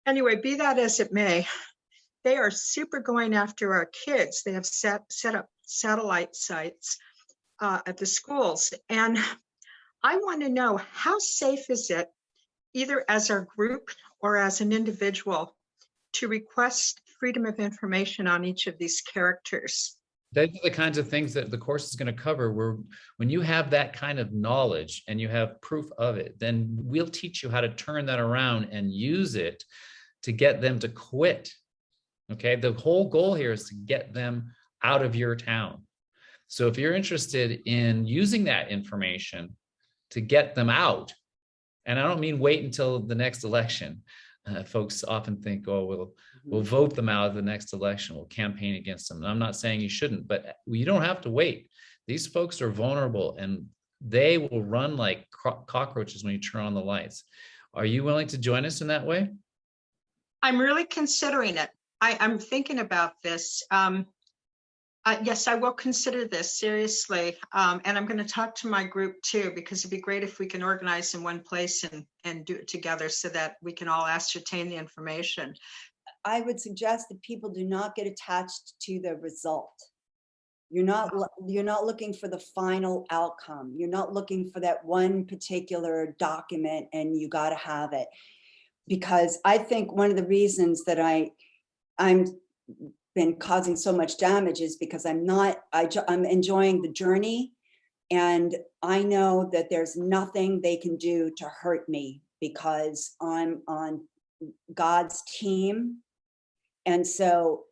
anyway, be that as it may, they are super going after our kids. They have set up satellite sites at the schools. And I want to know, how safe is it, either as our group or as an individual, to request freedom of information on each of these characters? Those are the kinds of things that the course is going to cover, where when you have that kind of knowledge and you have proof of it, then we'll teach you how to turn that around and use it to get them to quit. Okay, the whole goal here is to get them out of your town. So if you're interested in using that information to get them out, and I don't mean wait until the next election. Folks often think, oh, we'll vote them out of the next election. We'll campaign against them. And I'm not saying you shouldn't, but you don't have to wait. These folks are vulnerable and they will run like cockroaches when you turn on the lights. Are you willing to join us in that way? I'm really considering it. I'm thinking about this. Yes, I will consider this seriously. And I'm going to talk to my group too, because it'd be great if we can organize in one place and do it together so that we can all ascertain the information. I would suggest that people do not get attached to the result. You're not looking for the final outcome. You're not looking for that one particular document and you got to have it. Because I think one of the reasons that I'm been causing so much damage is because I'm enjoying the journey, and I know that there's nothing they can do to hurt me because I'm on God's team. And so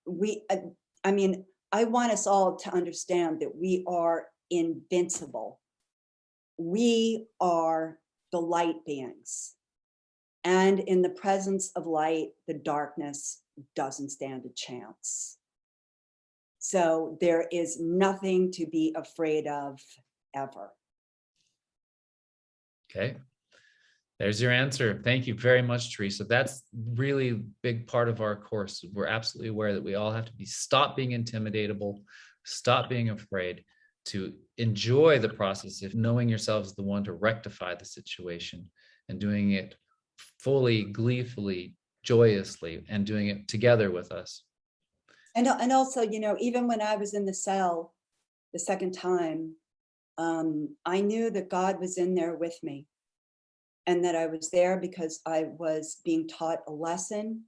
I want us all to understand that we are invincible. We are the light beings. And in the presence of light, the darkness doesn't stand a chance. So there is nothing to be afraid of ever. Okay, there's your answer. Thank you very much, Teresa. That's really a big part of our course. We're absolutely aware that we all have to stop being intimidatable, stop being afraid, to enjoy the process of knowing yourselves the one to rectify the situation and doing it fully, gleefully, joyously, and doing it together with us. And also, even when I was in the cell the second time, I knew that God was in there with me and that I was there because I was being taught a lesson.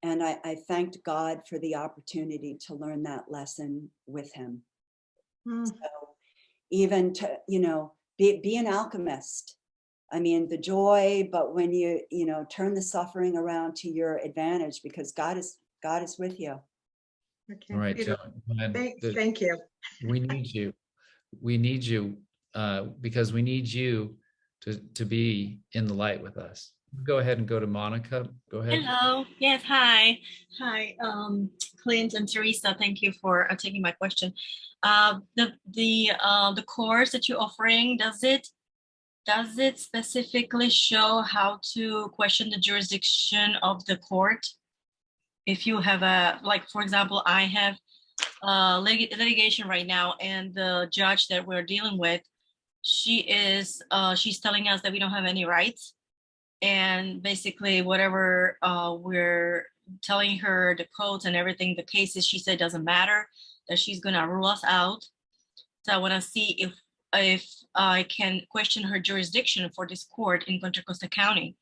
And I thanked God for the opportunity to learn that lesson with him. So even to, be an alchemist. I mean, the joy, but when you turn the suffering around to your advantage, because God is with you. Okay. All right, Joan. Thank you. We need you. We need you because we need you to be in the light with us. Go ahead and go to Monica. Go ahead. Hello. Yes. Hi. Hi, Clint and Teresa. Thank you for taking my question. The course that you're offering, does it specifically show how to question the jurisdiction of the court? If you have for example, I have litigation right now, and the judge that we're dealing with, she's telling us that we don't have any rights, and basically whatever we're telling her, the codes and everything, the cases, she said doesn't matter, that she's gonna rule us out. So I want to see if if I can question her jurisdiction for this court in Contra Costa County.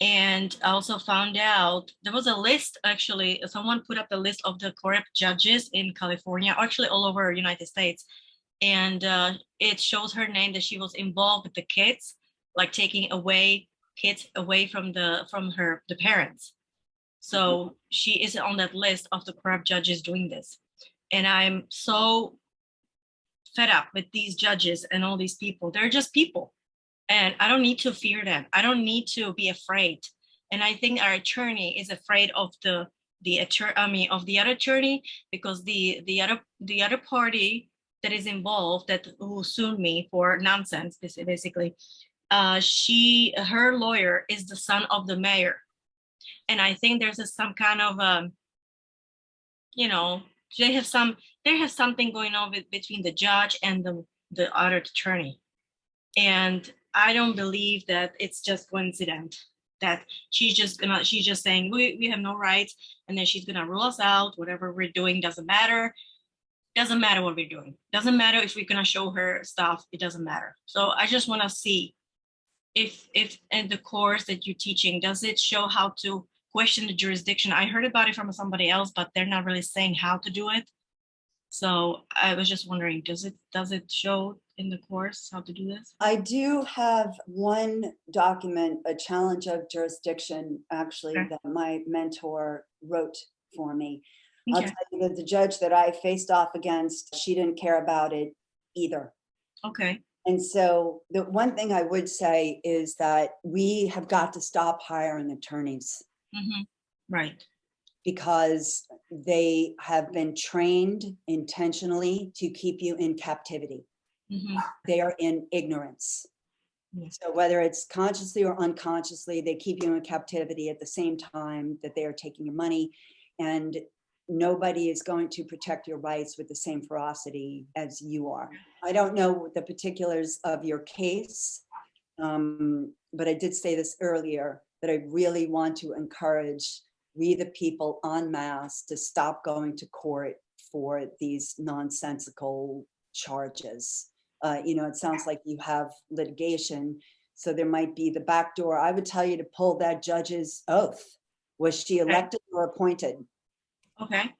And I also found out there was a list, actually, someone put up a list of the corrupt judges in California, actually all over the United States. And it shows her name that she was involved with the kids, like taking away kids away from the parents. So she is on that list of the corrupt judges doing this. And I'm so fed up with these judges and all these people. They're just people. And I don't need to fear them. I don't need to be afraid. And I think our attorney is afraid of the other attorney, because the other party that is involved, that who sued me for nonsense, basically, her lawyer is the son of the mayor. And I think there's some kind of they have something going on between the judge and the other attorney. And I don't believe that it's just coincident that she's just saying we have no rights, and then she's gonna rule us out. Whatever we're doing doesn't matter. Doesn't matter what we're doing. Doesn't matter if we're gonna show her stuff. It doesn't matter. So I just want to see if in the course that you're teaching, does it show how to question the jurisdiction? I heard about it from somebody else, but they're not really saying how to do it. So I was just wondering, does it show in the course how to do this? I do have one document, a challenge of jurisdiction, actually, Okay. that my mentor wrote for me. I'll Okay. tell you that the judge that I faced off against, she didn't care about it either. Okay. And so the one thing I would say is that we have got to stop hiring attorneys. Mm-hmm. Right. Because they have been trained intentionally to keep you in captivity. Mm-hmm. They are in ignorance. Yes. So whether it's consciously or unconsciously, they keep you in captivity at the same time that they are taking your money. And nobody is going to protect your rights with the same ferocity as you are. I don't know the particulars of your case, but I did say this earlier, that I really want to encourage we the people en masse to stop going to court for these nonsensical charges. It sounds like you have litigation, so there might be the back door. I would tell you to pull that judge's oath. Was she elected or appointed? Okay.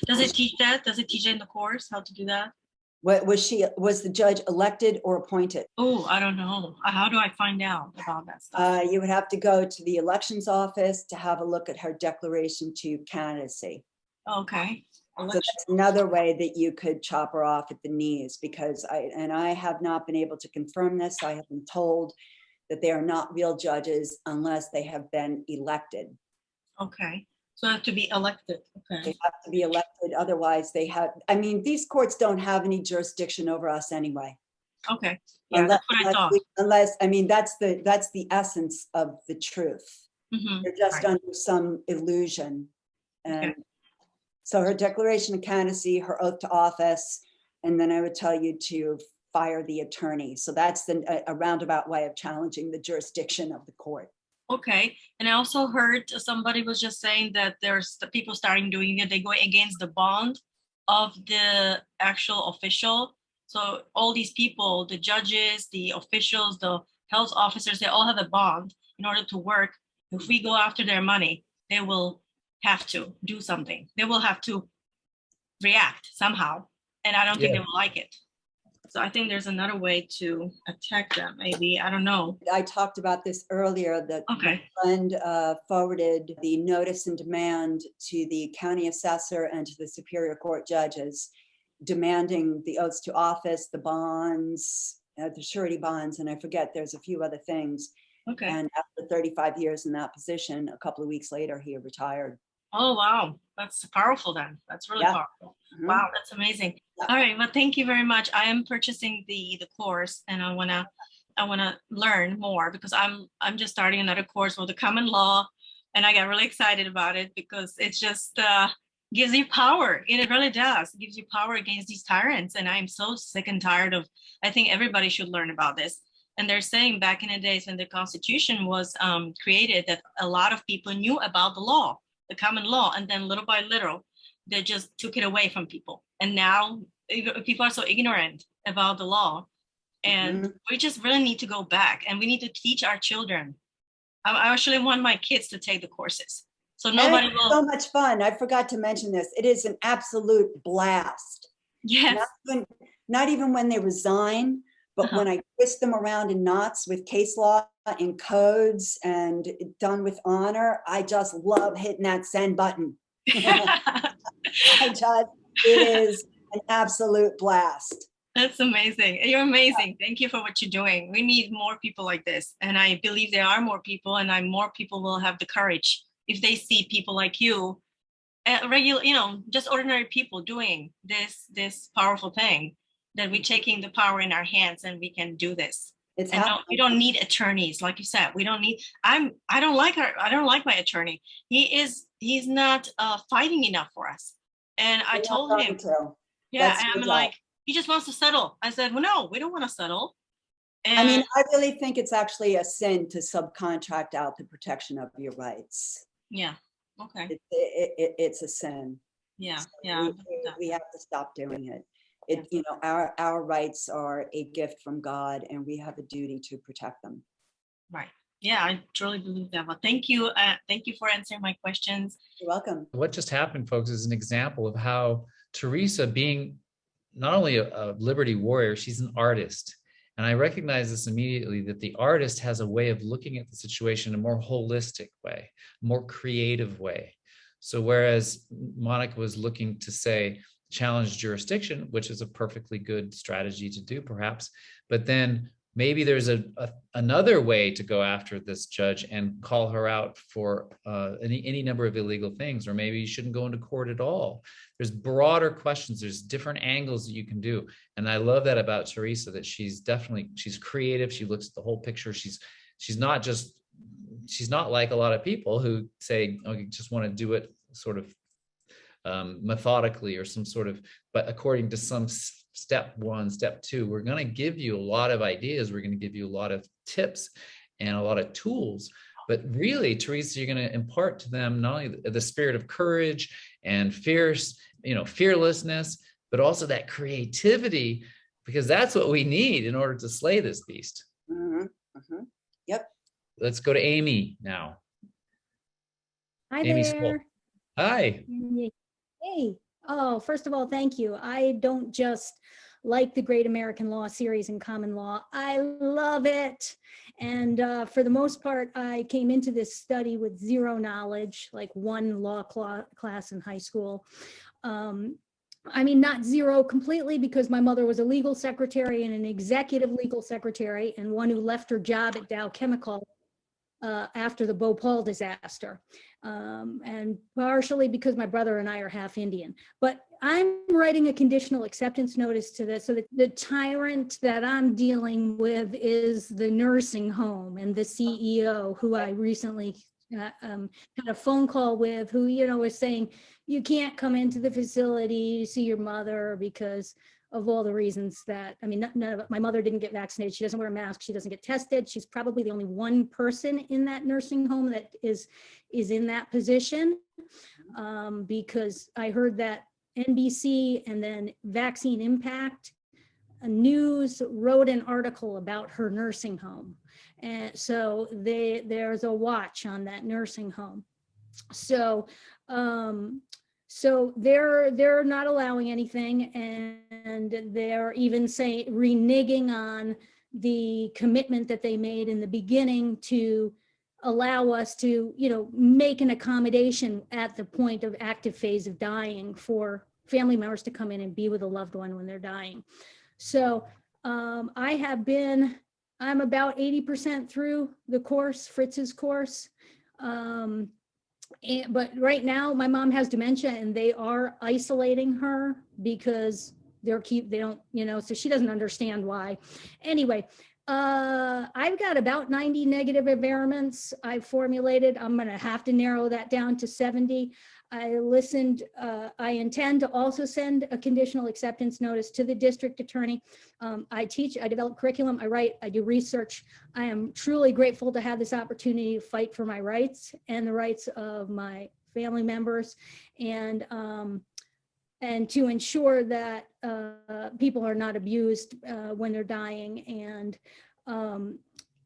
Does it teach that? Does it teach in the course how to do that? What was the judge elected or appointed? Oh, I don't know. How do I find out about that stuff? You would have to go to the elections office to have a look at her declaration to candidacy. Okay. So that's another way that you could chop her off at the knees, because I have not been able to confirm this. I have been told that they are not real judges unless they have been elected. Okay. So I have to be elected. Okay. They have to be elected. Otherwise these courts don't have any jurisdiction over us anyway. Okay. Yeah, that's what I thought. That's the essence of the truth. Mm-hmm. They're just Right. under some illusion. And Okay. so her declaration of candidacy, her oath to office, and then I would tell you to fire the attorney. So that's a roundabout way of challenging the jurisdiction of the court. Okay. And I also heard somebody was just saying that there's the people starting doing it. They go against the bond of the actual official. So all these people, the judges, the officials, the health officers, they all have a bond in order to work. If we go after their money, they will have to do something. They will have to react somehow. And I don't think they will like it. So I think there's another way to attack them, maybe. I don't know. I talked about this earlier, that my friend forwarded the notice and demand to the county assessor and to the Superior Court judges, demanding the oaths to office, the bonds, the surety bonds, and I forget, there's a few other things. Okay. And after 35 years in that position, a couple of weeks later, he retired. Oh, wow. That's powerful then. That's really powerful. Mm-hmm. Wow, that's amazing. Yeah. All right. Well, thank you very much. I am purchasing the course, and I wanna learn more, because I'm just starting another course for the common law, and I got really excited about it because it's just gives you power. It really does. It gives you power against these tyrants. And I'm so sick and tired of, I think everybody should learn about this. And they're saying back in the days when the Constitution was created, that a lot of people knew about the law, the common law, and then little by little, they just took it away from people. And now people are so ignorant about the law And we just really need to go back, and we need to teach our children. I actually want my kids to take the courses. So nobody will. So much fun. I forgot to mention this. It is an absolute blast. Yes. Not even when they resign, but when I twist them around in knots with case law and codes and done with honor, I just love hitting that send button. It is an absolute blast. That's amazing. You're amazing. Thank you for what you're doing. We need more people like this. And I believe there are more people, and more people will have the courage if they see people like you, regular, just ordinary people doing this powerful thing, that we're taking the power in our hands and we can do this. We don't need attorneys, like you said. We don't need. I don't like my attorney. He's not fighting enough for us. And I told him, I'm like, he just wants to settle. I said, well, no, we don't want to settle. And I mean, I really think it's actually a sin to subcontract out the protection of your rights. Yeah. Okay. It's a sin. Yeah. So yeah. We have to stop doing it. Our rights are a gift from God, and we have a duty to protect them. Right. Yeah, I truly believe that. Well, thank you. Thank you for answering my questions. You're welcome. What just happened, folks, is an example of how Teresa, being not only a liberty warrior, she's an artist. And I recognize this immediately, that the artist has a way of looking at the situation in a more holistic way, more creative way. So whereas Monica was looking to say, challenge jurisdiction, which is a perfectly good strategy to do perhaps, but then maybe there's another way to go after this judge and call her out for any number of illegal things, or maybe you shouldn't go into court at all. There's broader questions. There's different angles that you can do. And I love that about Teresa, that she's creative. She looks at the whole picture. She's not like a lot of people who say, okay, just want to do it sort of methodically or some sort of, but according to some step one, step two. We're going to give you a lot of ideas. We're going to give you a lot of tips and a lot of tools. But really, Teresa, you're going to impart to them not only the spirit of courage and fearlessness, but also that creativity, because that's what we need in order to slay this beast. Yep. Let's go to Amy now. Hi Amy there. Scholl. Hi. Hey. Oh, first of all, thank you. I don't just like the Great American Law series and common law. I love it. And for the most part, I came into this study with zero knowledge, like one law class in high school. I mean, not zero completely, because my mother was a legal secretary and an executive legal secretary, and one who left her job at Dow Chemical after the Bhopal disaster, and partially because my brother and I are half Indian. But I'm writing a conditional acceptance notice to this, so that the tyrant that I'm dealing with is the nursing home and the CEO, who I recently had a phone call with, who, was saying, you can't come into the facility to see your mother because of all the reasons that, none of it. My mother didn't get vaccinated. She doesn't wear a mask. She doesn't get tested. She's probably the only one person in that nursing home that is in that position, because I heard that NBC and then Vaccine Impact News wrote an article about her nursing home. And so there's a watch on that nursing home. So they're not allowing anything, and they're even reneging on the commitment that they made in the beginning to allow us to, make an accommodation at the point of active phase of dying for family members to come in and be with a loved one when they're dying. So I'm about 80% through the course, Fritz's course. But right now my mom has dementia, and they are isolating her because they don't, so she doesn't understand why. Anyway, I've got about 90 negative averments I've formulated. I'm going to have to narrow that down to 70. I intend to also send a conditional acceptance notice to the district attorney. I teach, I develop curriculum, I write, I do research. I am truly grateful to have this opportunity to fight for my rights and the rights of my family members, and to ensure that people are not abused when they're dying. And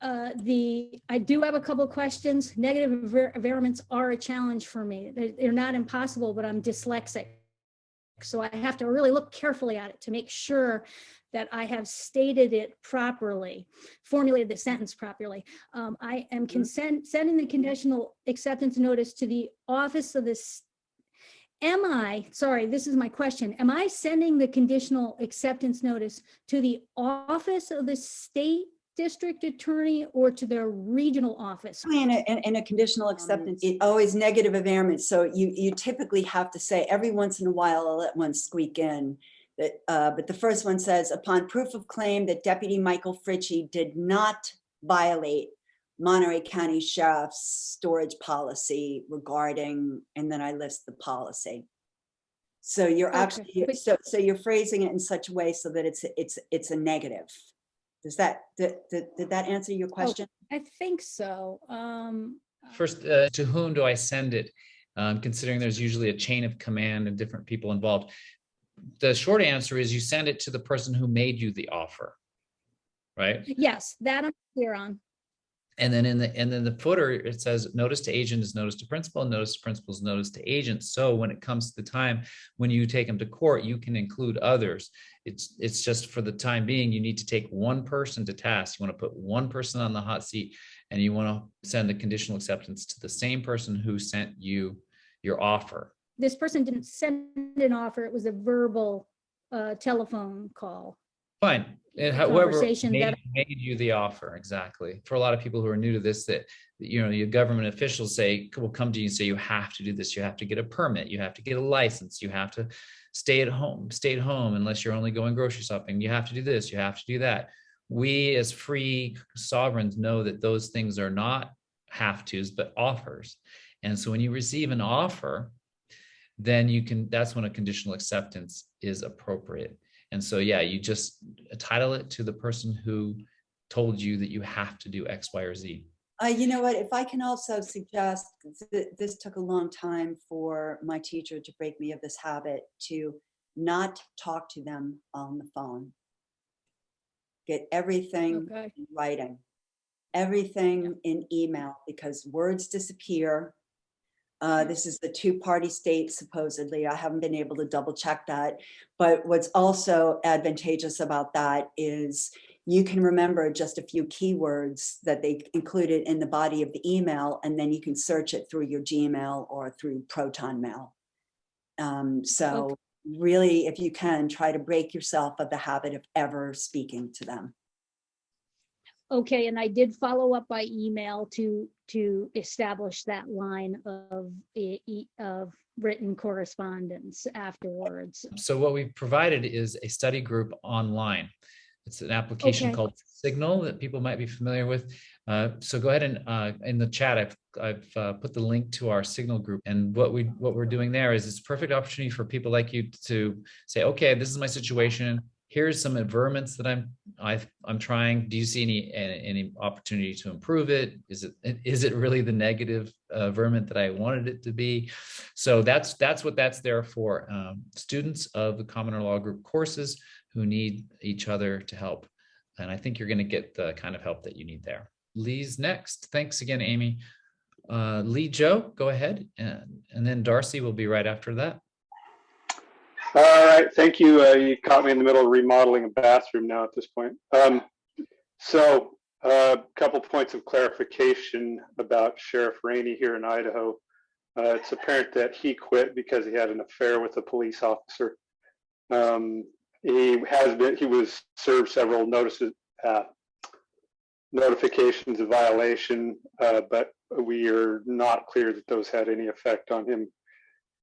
I do have a couple of questions. Negative environments are a challenge for me. They're not impossible, but I'm dyslexic. So I have to really look carefully at it to make sure that I have stated it properly, formulated the sentence properly. I am sending the conditional acceptance notice to the office of this. Sorry, this is my question. Am I sending the conditional acceptance notice to the office of the state district attorney or to their regional office? In a conditional acceptance, it always negative environment. So you typically have to say every once in a while, I'll let one squeak in. But the first one says, upon proof of claim that Deputy Michael Fritchie did not violate Monterey County Sheriff's storage policy regarding, and then I list the policy. So you're actually, so you're phrasing it in such a way so that it's a negative. Does that, did that answer your question? I think so. First, to whom do I send it? Considering there's usually a chain of command and different people involved. The short answer is you send it to the person who made you the offer, right? Yes, that I'm clear on. And then in the footer, it says notice to agent is notice to principal, notice to principal is notice to agent. So when it comes to the time when you take them to court, you can include others. It's just for the time being, you need to take one person to task. You want to put one person on the hot seat, and you want to send the conditional acceptance to the same person who sent you your offer. This person didn't send an offer. It was a verbal telephone call. Fine. And however made you the offer, exactly. For a lot of people who are new to this, that your government officials will come to you and say, you have to do this, you have to get a permit, you have to get a license, you have to stay at home unless you're only going grocery shopping, you have to do this, you have to do that. We as free sovereigns know that those things are not have tos, but offers. And so when you receive an offer, then that's when a conditional acceptance is appropriate. And so, yeah, you just title it to the person who told you that you have to do X, Y, or Z. You know what, if I can also suggest, this took a long time for my teacher to break me of this habit, to not talk to them on the phone. Get everything in writing, everything in email, because words disappear. This is the two-party state, supposedly. I haven't been able to double check that. But what's also advantageous about that is you can remember just a few keywords that they included in the body of the email, and then you can search it through your Gmail or through Proton Mail. Really, if you can, try to break yourself of the habit of ever speaking to them. Okay, and I did follow up by email to establish that line of written correspondence afterwards. So what we've provided is a study group online. It's an application called Signal that people might be familiar with. So go ahead and in the chat, I've put the link to our Signal group. And what we're doing there is it's a perfect opportunity for people like you to say, okay, this is my situation. Here's some averments that I'm trying. Do you see any opportunity to improve it? Is it really the negative averment that I wanted it to be? So that's what that's there for. Students of the Common Law Group courses who need each other to help. And I think you're going to get the kind of help that you need there. Lee's next. Thanks again, Amy. Lee Joe, go ahead. And then Darcy will be right after that. All right, thank you. You caught me in the middle of remodeling a bathroom now at this point. So a couple points of clarification about Sheriff Rainey here in Idaho. It's apparent that he quit because he had an affair with a police officer. He was served several notifications of violation, but we are not clear that those had any effect on him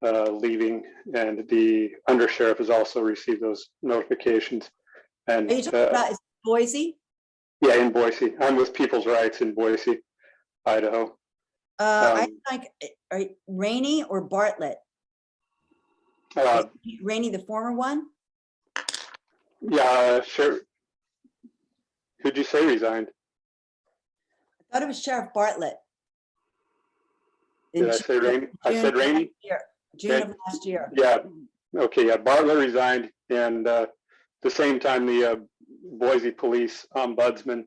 leaving, and the undersheriff has also received those notifications. And are you talking about Boise? Yeah, in Boise. I'm with People's Rights in Boise, Idaho. I think Rainey or Bartlett? Rainey, the former one? Yeah, sure. Who'd you say resigned? I thought it was Sheriff Bartlett. Did I say Rainey? I said Rainey? June of last year. Yeah. Okay. Yeah. Bartlett resigned, and the same time, the Boise police ombudsman,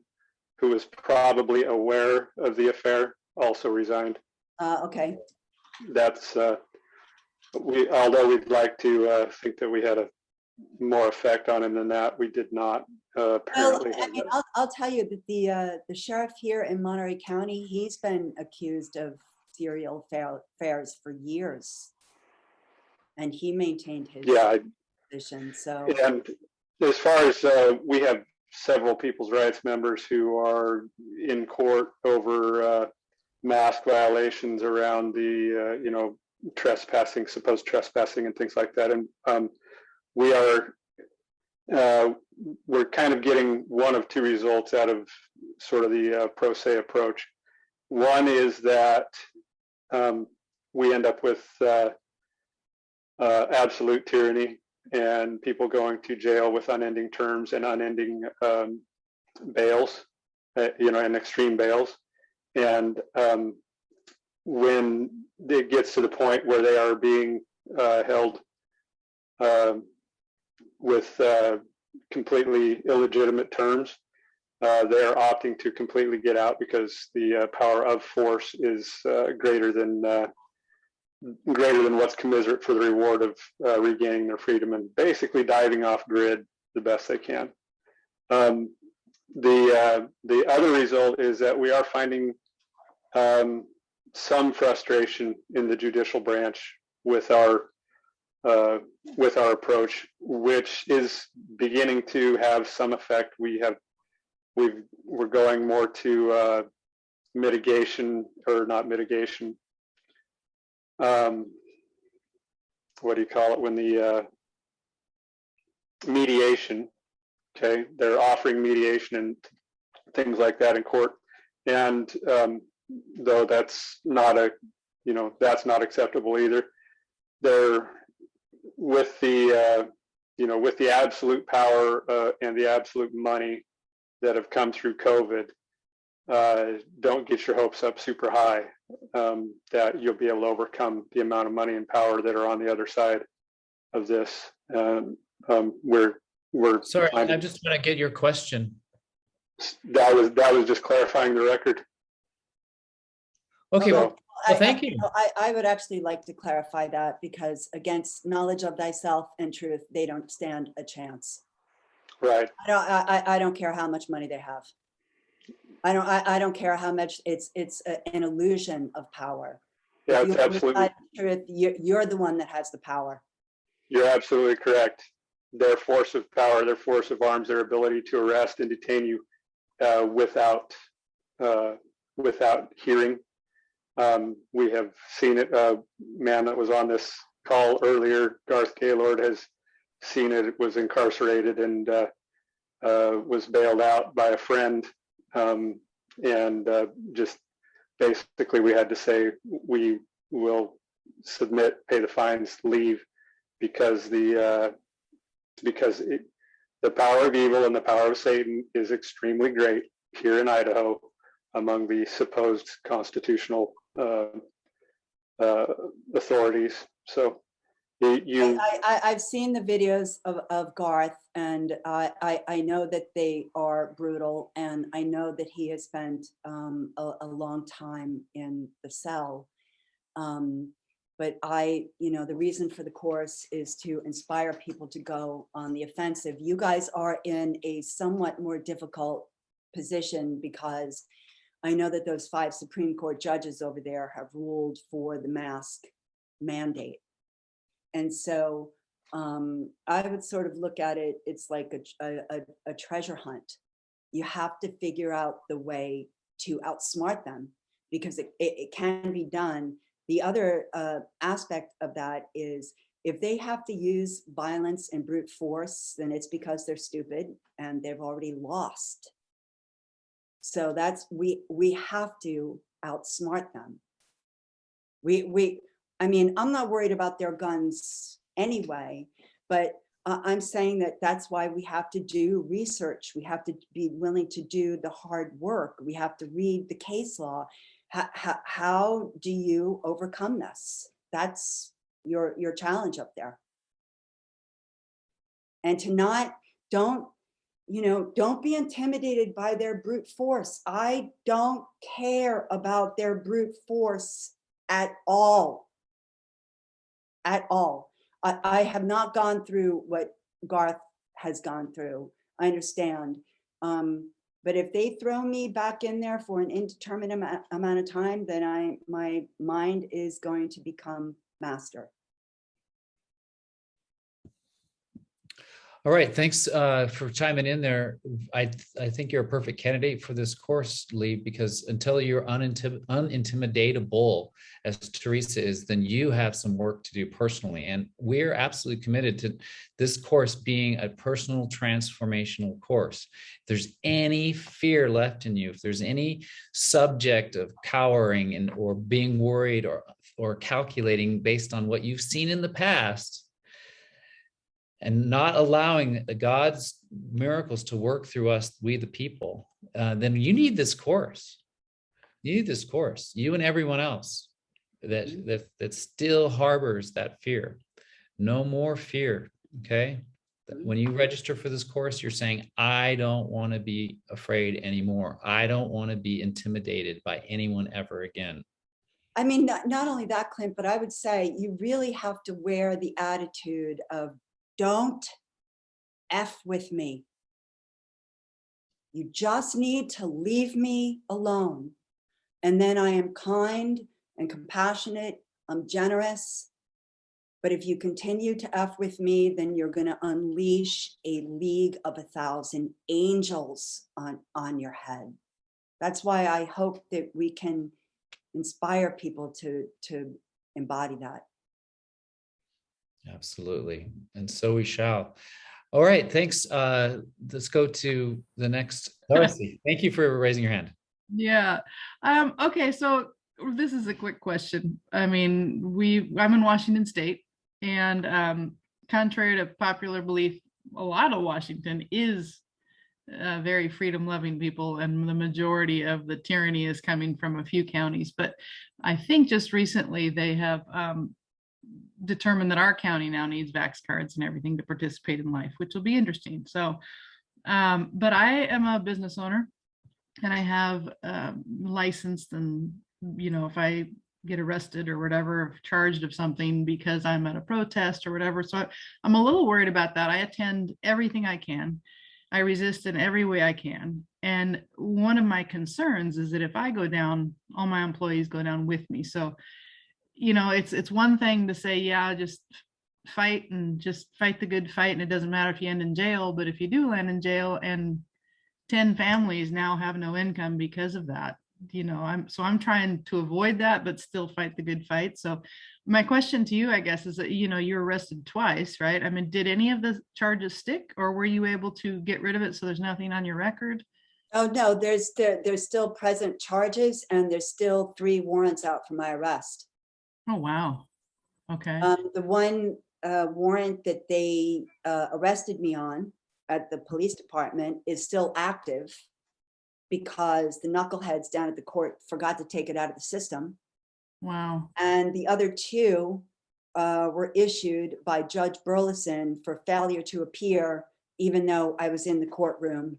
who was probably aware of the affair, also resigned. Okay. That's although we'd like to think that we had a more effect on him than that, we did not. Apparently. Well, I mean, I'll tell you that the sheriff here in Monterey County, he's been accused of serial affairs for years, and he maintained his position. So, and as far as we have several people's rights members who are in court over mask violations around the trespassing, supposed trespassing, and things like that, and we are. We're kind of getting one of two results out of sort of the pro se approach. One is that we end up with absolute tyranny and people going to jail with unending terms and unending bails, and extreme bails. And when it gets to the point where they are being held with completely illegitimate terms, they're opting to completely get out because the power of force is greater than what's commensurate for the reward of regaining their freedom and basically diving off grid the best they can. The other result is that we are finding some frustration in the judicial branch with our approach, which is beginning to have some effect. We're going more to mitigation, or not mitigation. What do you call it when the mediation? Okay, they're offering mediation and things like that in court, and though that's not acceptable either. They're with the with the absolute power and the absolute money that have come through COVID. Don't get your hopes up super high that you'll be able to overcome the amount of money and power that are on the other side of this. We're sorry, I just want to get your question. That was just clarifying the record. Okay, so, well, thank you. I would actually like to clarify that, because against knowledge of thyself and truth, they don't stand a chance. Right. I don't care how much money they have. I don't care how much it's an illusion of power. Yeah, it's absolutely. Truth, you're the one that has the power. You're absolutely correct. Their force of power, their force of arms, their ability to arrest and detain you without hearing. We have seen it. A man that was on this call earlier, Garth Gaylord, has seen it. Was incarcerated and was bailed out by a friend. Just basically, we had to say we will submit, pay the fines, leave, because the power of evil and the power of Satan is extremely great here in Idaho among the supposed constitutional authorities. So I've seen the videos of Garth, and I know that they are brutal, and I know that he has spent a long time in the cell. But the reason for the course is to inspire people to go on the offensive. You guys are in a somewhat more difficult position, because I know that those 5 Supreme Court judges over there have ruled for the mask mandate. And so I would sort of look at it, it's like a treasure hunt. You have to figure out the way to outsmart them, because it can be done. The other aspect of that is, if they have to use violence and brute force, then it's because they're stupid and they've already lost. So we have to outsmart them. I mean, I'm not worried about their guns anyway, but I'm saying that that's why we have to do research. We have to be willing to do the hard work. We have to read the case law. How do you overcome this? That's your challenge up there. And to not don't, don't be intimidated by their brute force. I don't care about their brute force at all. At all. I have not gone through what Garth has gone through. I understand. But if they throw me back in there for an indeterminate amount of time, then my mind is going to become master. All right, thanks for chiming in there. I think you're a perfect candidate for this course, Lee, because until you're unintimidatable, as Teresa is, then you have some work to do personally. And we're absolutely committed to this course being a personal transformational course. If there's any fear left in you, if there's any subject of cowering and or being worried or calculating based on what you've seen in the past, and not allowing God's miracles to work through us, we the people, then you need this course. You need this course, you and everyone else that still harbors that fear. No more fear, okay? When you register for this course, you're saying, I don't want to be afraid anymore. I don't want to be intimidated by anyone ever again. I mean, not only that, Clint, but I would say you really have to wear the attitude of, don't F with me. You just need to leave me alone. And then I am kind and compassionate. I'm generous. But if you continue to F with me, then you're going to unleash a league of 1,000 angels on your head. That's why I hope that we can inspire people to embody that. Absolutely. And so we shall. All right. Thanks. Let's go to the next. Darcy, thank you for raising your hand. Yeah. Okay. So this is a quick question. I mean, I'm in Washington State, and contrary to popular belief, a lot of Washington is very freedom-loving people, and the majority of the tyranny is coming from a few counties. But I think just recently they have determined that our county now needs vax cards and everything to participate in life, which will be interesting. So, but I am a business owner, and I have licensed, and if I get arrested or whatever, charged of something because I'm at a protest or whatever. So I'm a little worried about that. I attend everything I can. I resist in every way I can. And one of my concerns is that if I go down, all my employees go down with me. So, it's one thing to say, yeah, just fight the good fight, and it doesn't matter if you end in jail. But if you do land in jail and 10 families now have no income because of that, I'm trying to avoid that, but still fight the good fight. So my question to you, I guess, is that, you're arrested twice, right? I mean, did any of the charges stick, or were you able to get rid of it so there's nothing on your record? Oh, no, there's still present charges, and there's still 3 warrants out for my arrest. Oh, wow. Okay. The one warrant that they arrested me on at the police department is still active because the knuckleheads down at the court forgot to take it out of the system. Wow. And the other 2 were issued by Judge Burleson for failure to appear, even though I was in the courtroom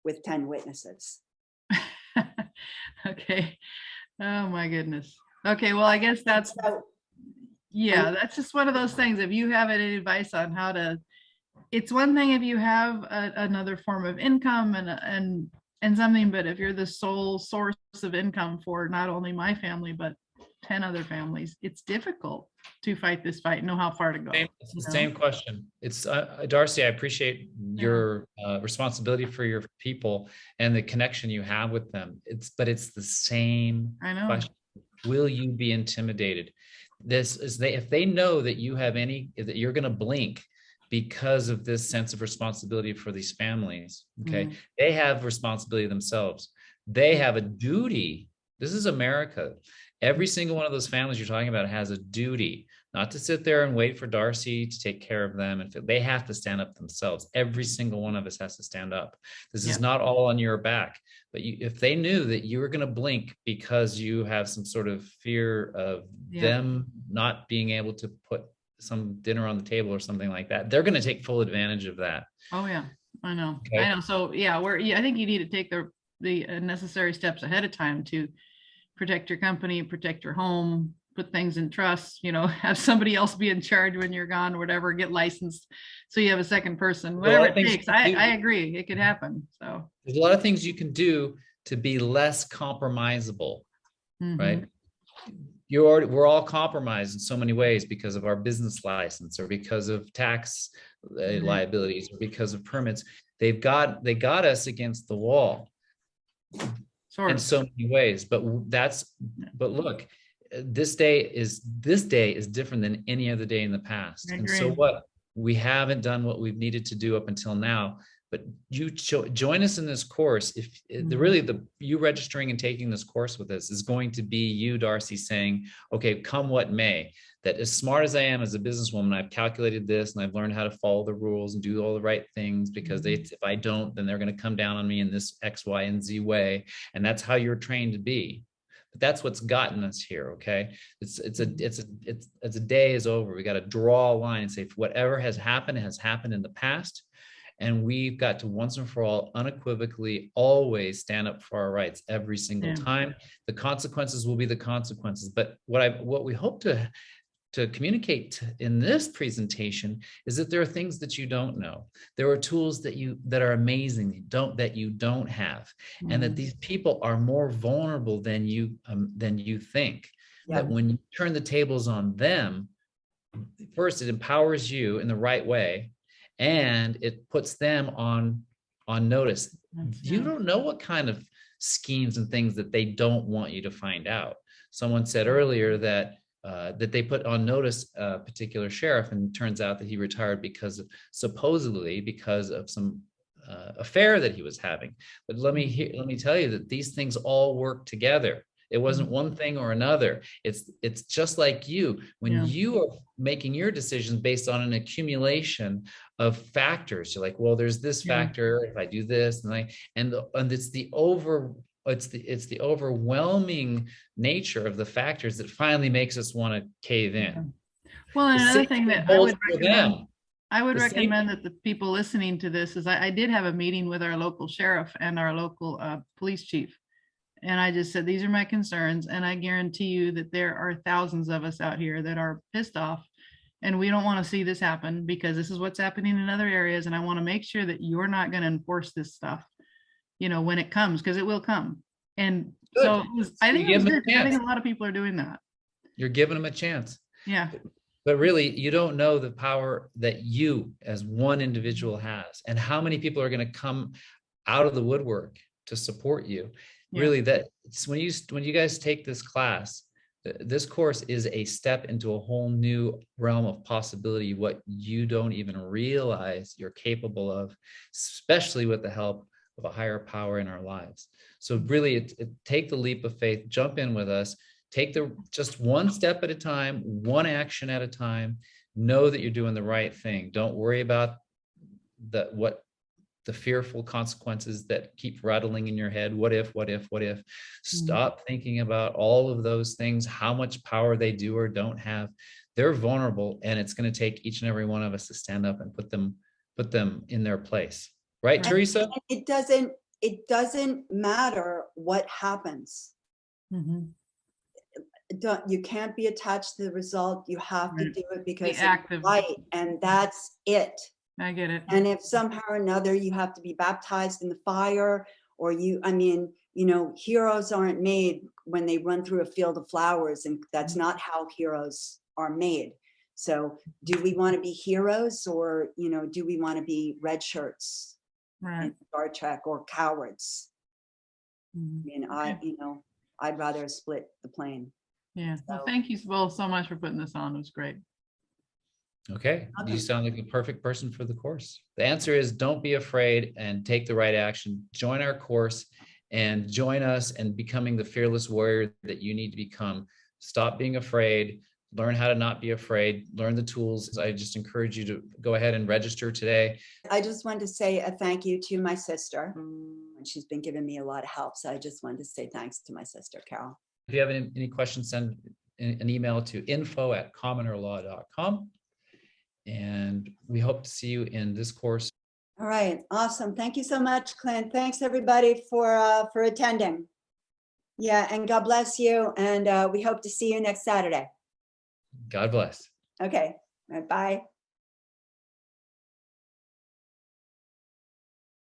with 10 witnesses. Okay. Oh my goodness. Okay, well, I guess that's just one of those things. If you have any advice on how to, it's one thing if you have another form of income and something, but if you're the sole source of income for not only my family, but 10 other families, it's difficult to fight this fight, know how far to go. It's the same question. It's Darcy, I appreciate your responsibility for your people and the connection you have with them. But it's the same question. Will you be intimidated? If they know that that you're going to blink because of this sense of responsibility for these families, okay? They have responsibility themselves. They have a duty. This is America. Every single one of those families you're talking about has a duty, not to sit there and wait for Darcy to take care of them. And they have to stand up themselves. Every single one of us has to stand up. This is not all on your back. But if they knew that you were going to blink because you have some sort of fear of them not being able to put some dinner on the table or something like that, they're going to take full advantage of that. Oh, yeah. I know. Okay. I know. So yeah, I think you need to take the necessary steps ahead of time to protect your company, protect your home, put things in trust, have somebody else be in charge when you're gone, whatever, get licensed so you have a second person, whatever it takes. I agree. It could happen. So there's a lot of things you can do to be less compromisable, right? We're all compromised in so many ways because of our business license or because of tax liabilities or because of permits. They got us against the wall in so many ways. But look, this day is different than any other day in the past. And so what? We haven't done what we've needed to do up until now. But you join us in this course. If you registering and taking this course with us is going to be you, Darcy, saying, okay, come what may, that as smart as I am as a businesswoman, I've calculated this and I've learned how to follow the rules and do all the right things, because if I don't, then they're going to come down on me in this X, Y, and Z way. And that's how you're trained to be. But that's what's gotten us here. Okay. It's a day is over. We got to draw a line and say, whatever has happened in the past. And we've got to once and for all unequivocally always stand up for our rights every single time. The consequences will be the consequences. But what we hope to communicate in this presentation is that there are things that you don't know. There are tools that are amazing that you don't have, and that these people are more vulnerable than you think. That when you turn the tables on them, first it empowers you in the right way, and it puts them on notice. You don't know what kind of schemes and things that they don't want you to find out. Someone said earlier that they put on notice a particular sheriff, and it turns out that he retired supposedly because of some affair that he was having. But let me tell you that these things all work together. It wasn't one thing or another. It's just like you. When you are making your decisions based on an accumulation of factors, you're like, well, there's this factor. If I do this, and it's the overwhelming nature of the factors that finally makes us want to cave in. Well, and another thing that I would recommend that the people listening to this is I did have a meeting with our local sheriff and our local police chief. And I just said, these are my concerns. And I guarantee you that there are thousands of us out here that are pissed off. And we don't want to see this happen, because this is what's happening in other areas. And I want to make sure that you're not going to enforce this stuff, when it comes, because it will come. And so I think a lot of people are doing that. You're giving them a chance. Yeah. But really, you don't know the power that you as one individual has, and how many people are going to come out of the woodwork to support you. Really, that's when you guys take this class, this course is a step into a whole new realm of possibility, what you don't even realize you're capable of, especially with the help of a higher power in our lives. So really, take the leap of faith, jump in with us, take just one step at a time, one action at a time. Know that you're doing the right thing. Don't worry about the fearful consequences that keep rattling in your head. What if? Stop thinking about all of those things, how much power they do or don't have. They're vulnerable, and it's going to take each and every one of us to stand up and put them in their place. Right, Teresa? It doesn't matter what happens. You can't be attached to the result. You have to do it because it's right, and that's it. I get it. And if somehow or another you have to be baptized in the fire, or heroes aren't made when they run through a field of flowers, and that's not how heroes are made. So do we want to be heroes, or, do we want to be red shirts in Star Trek, or cowards? I'd rather split the plane. Yeah. Well, thank you both so much for putting this on. It was great. Okay. You sound like a perfect person for the course. The answer is, don't be afraid and take the right action. Join our course and join us in becoming the fearless warrior that you need to become. Stop being afraid. Learn how to not be afraid. Learn the tools. I just encourage you to go ahead and register today. I just wanted to say a thank you to my sister. She's been giving me a lot of help. So I just wanted to say thanks to my sister, Carol. If you have any questions, send an email to info@commonerlaw.com. And we hope to see you in this course. All right, awesome. Thank you so much, Clint. Thanks everybody for attending. Yeah, and God bless you. And we hope to see you next Saturday. God bless. Okay, all right, bye.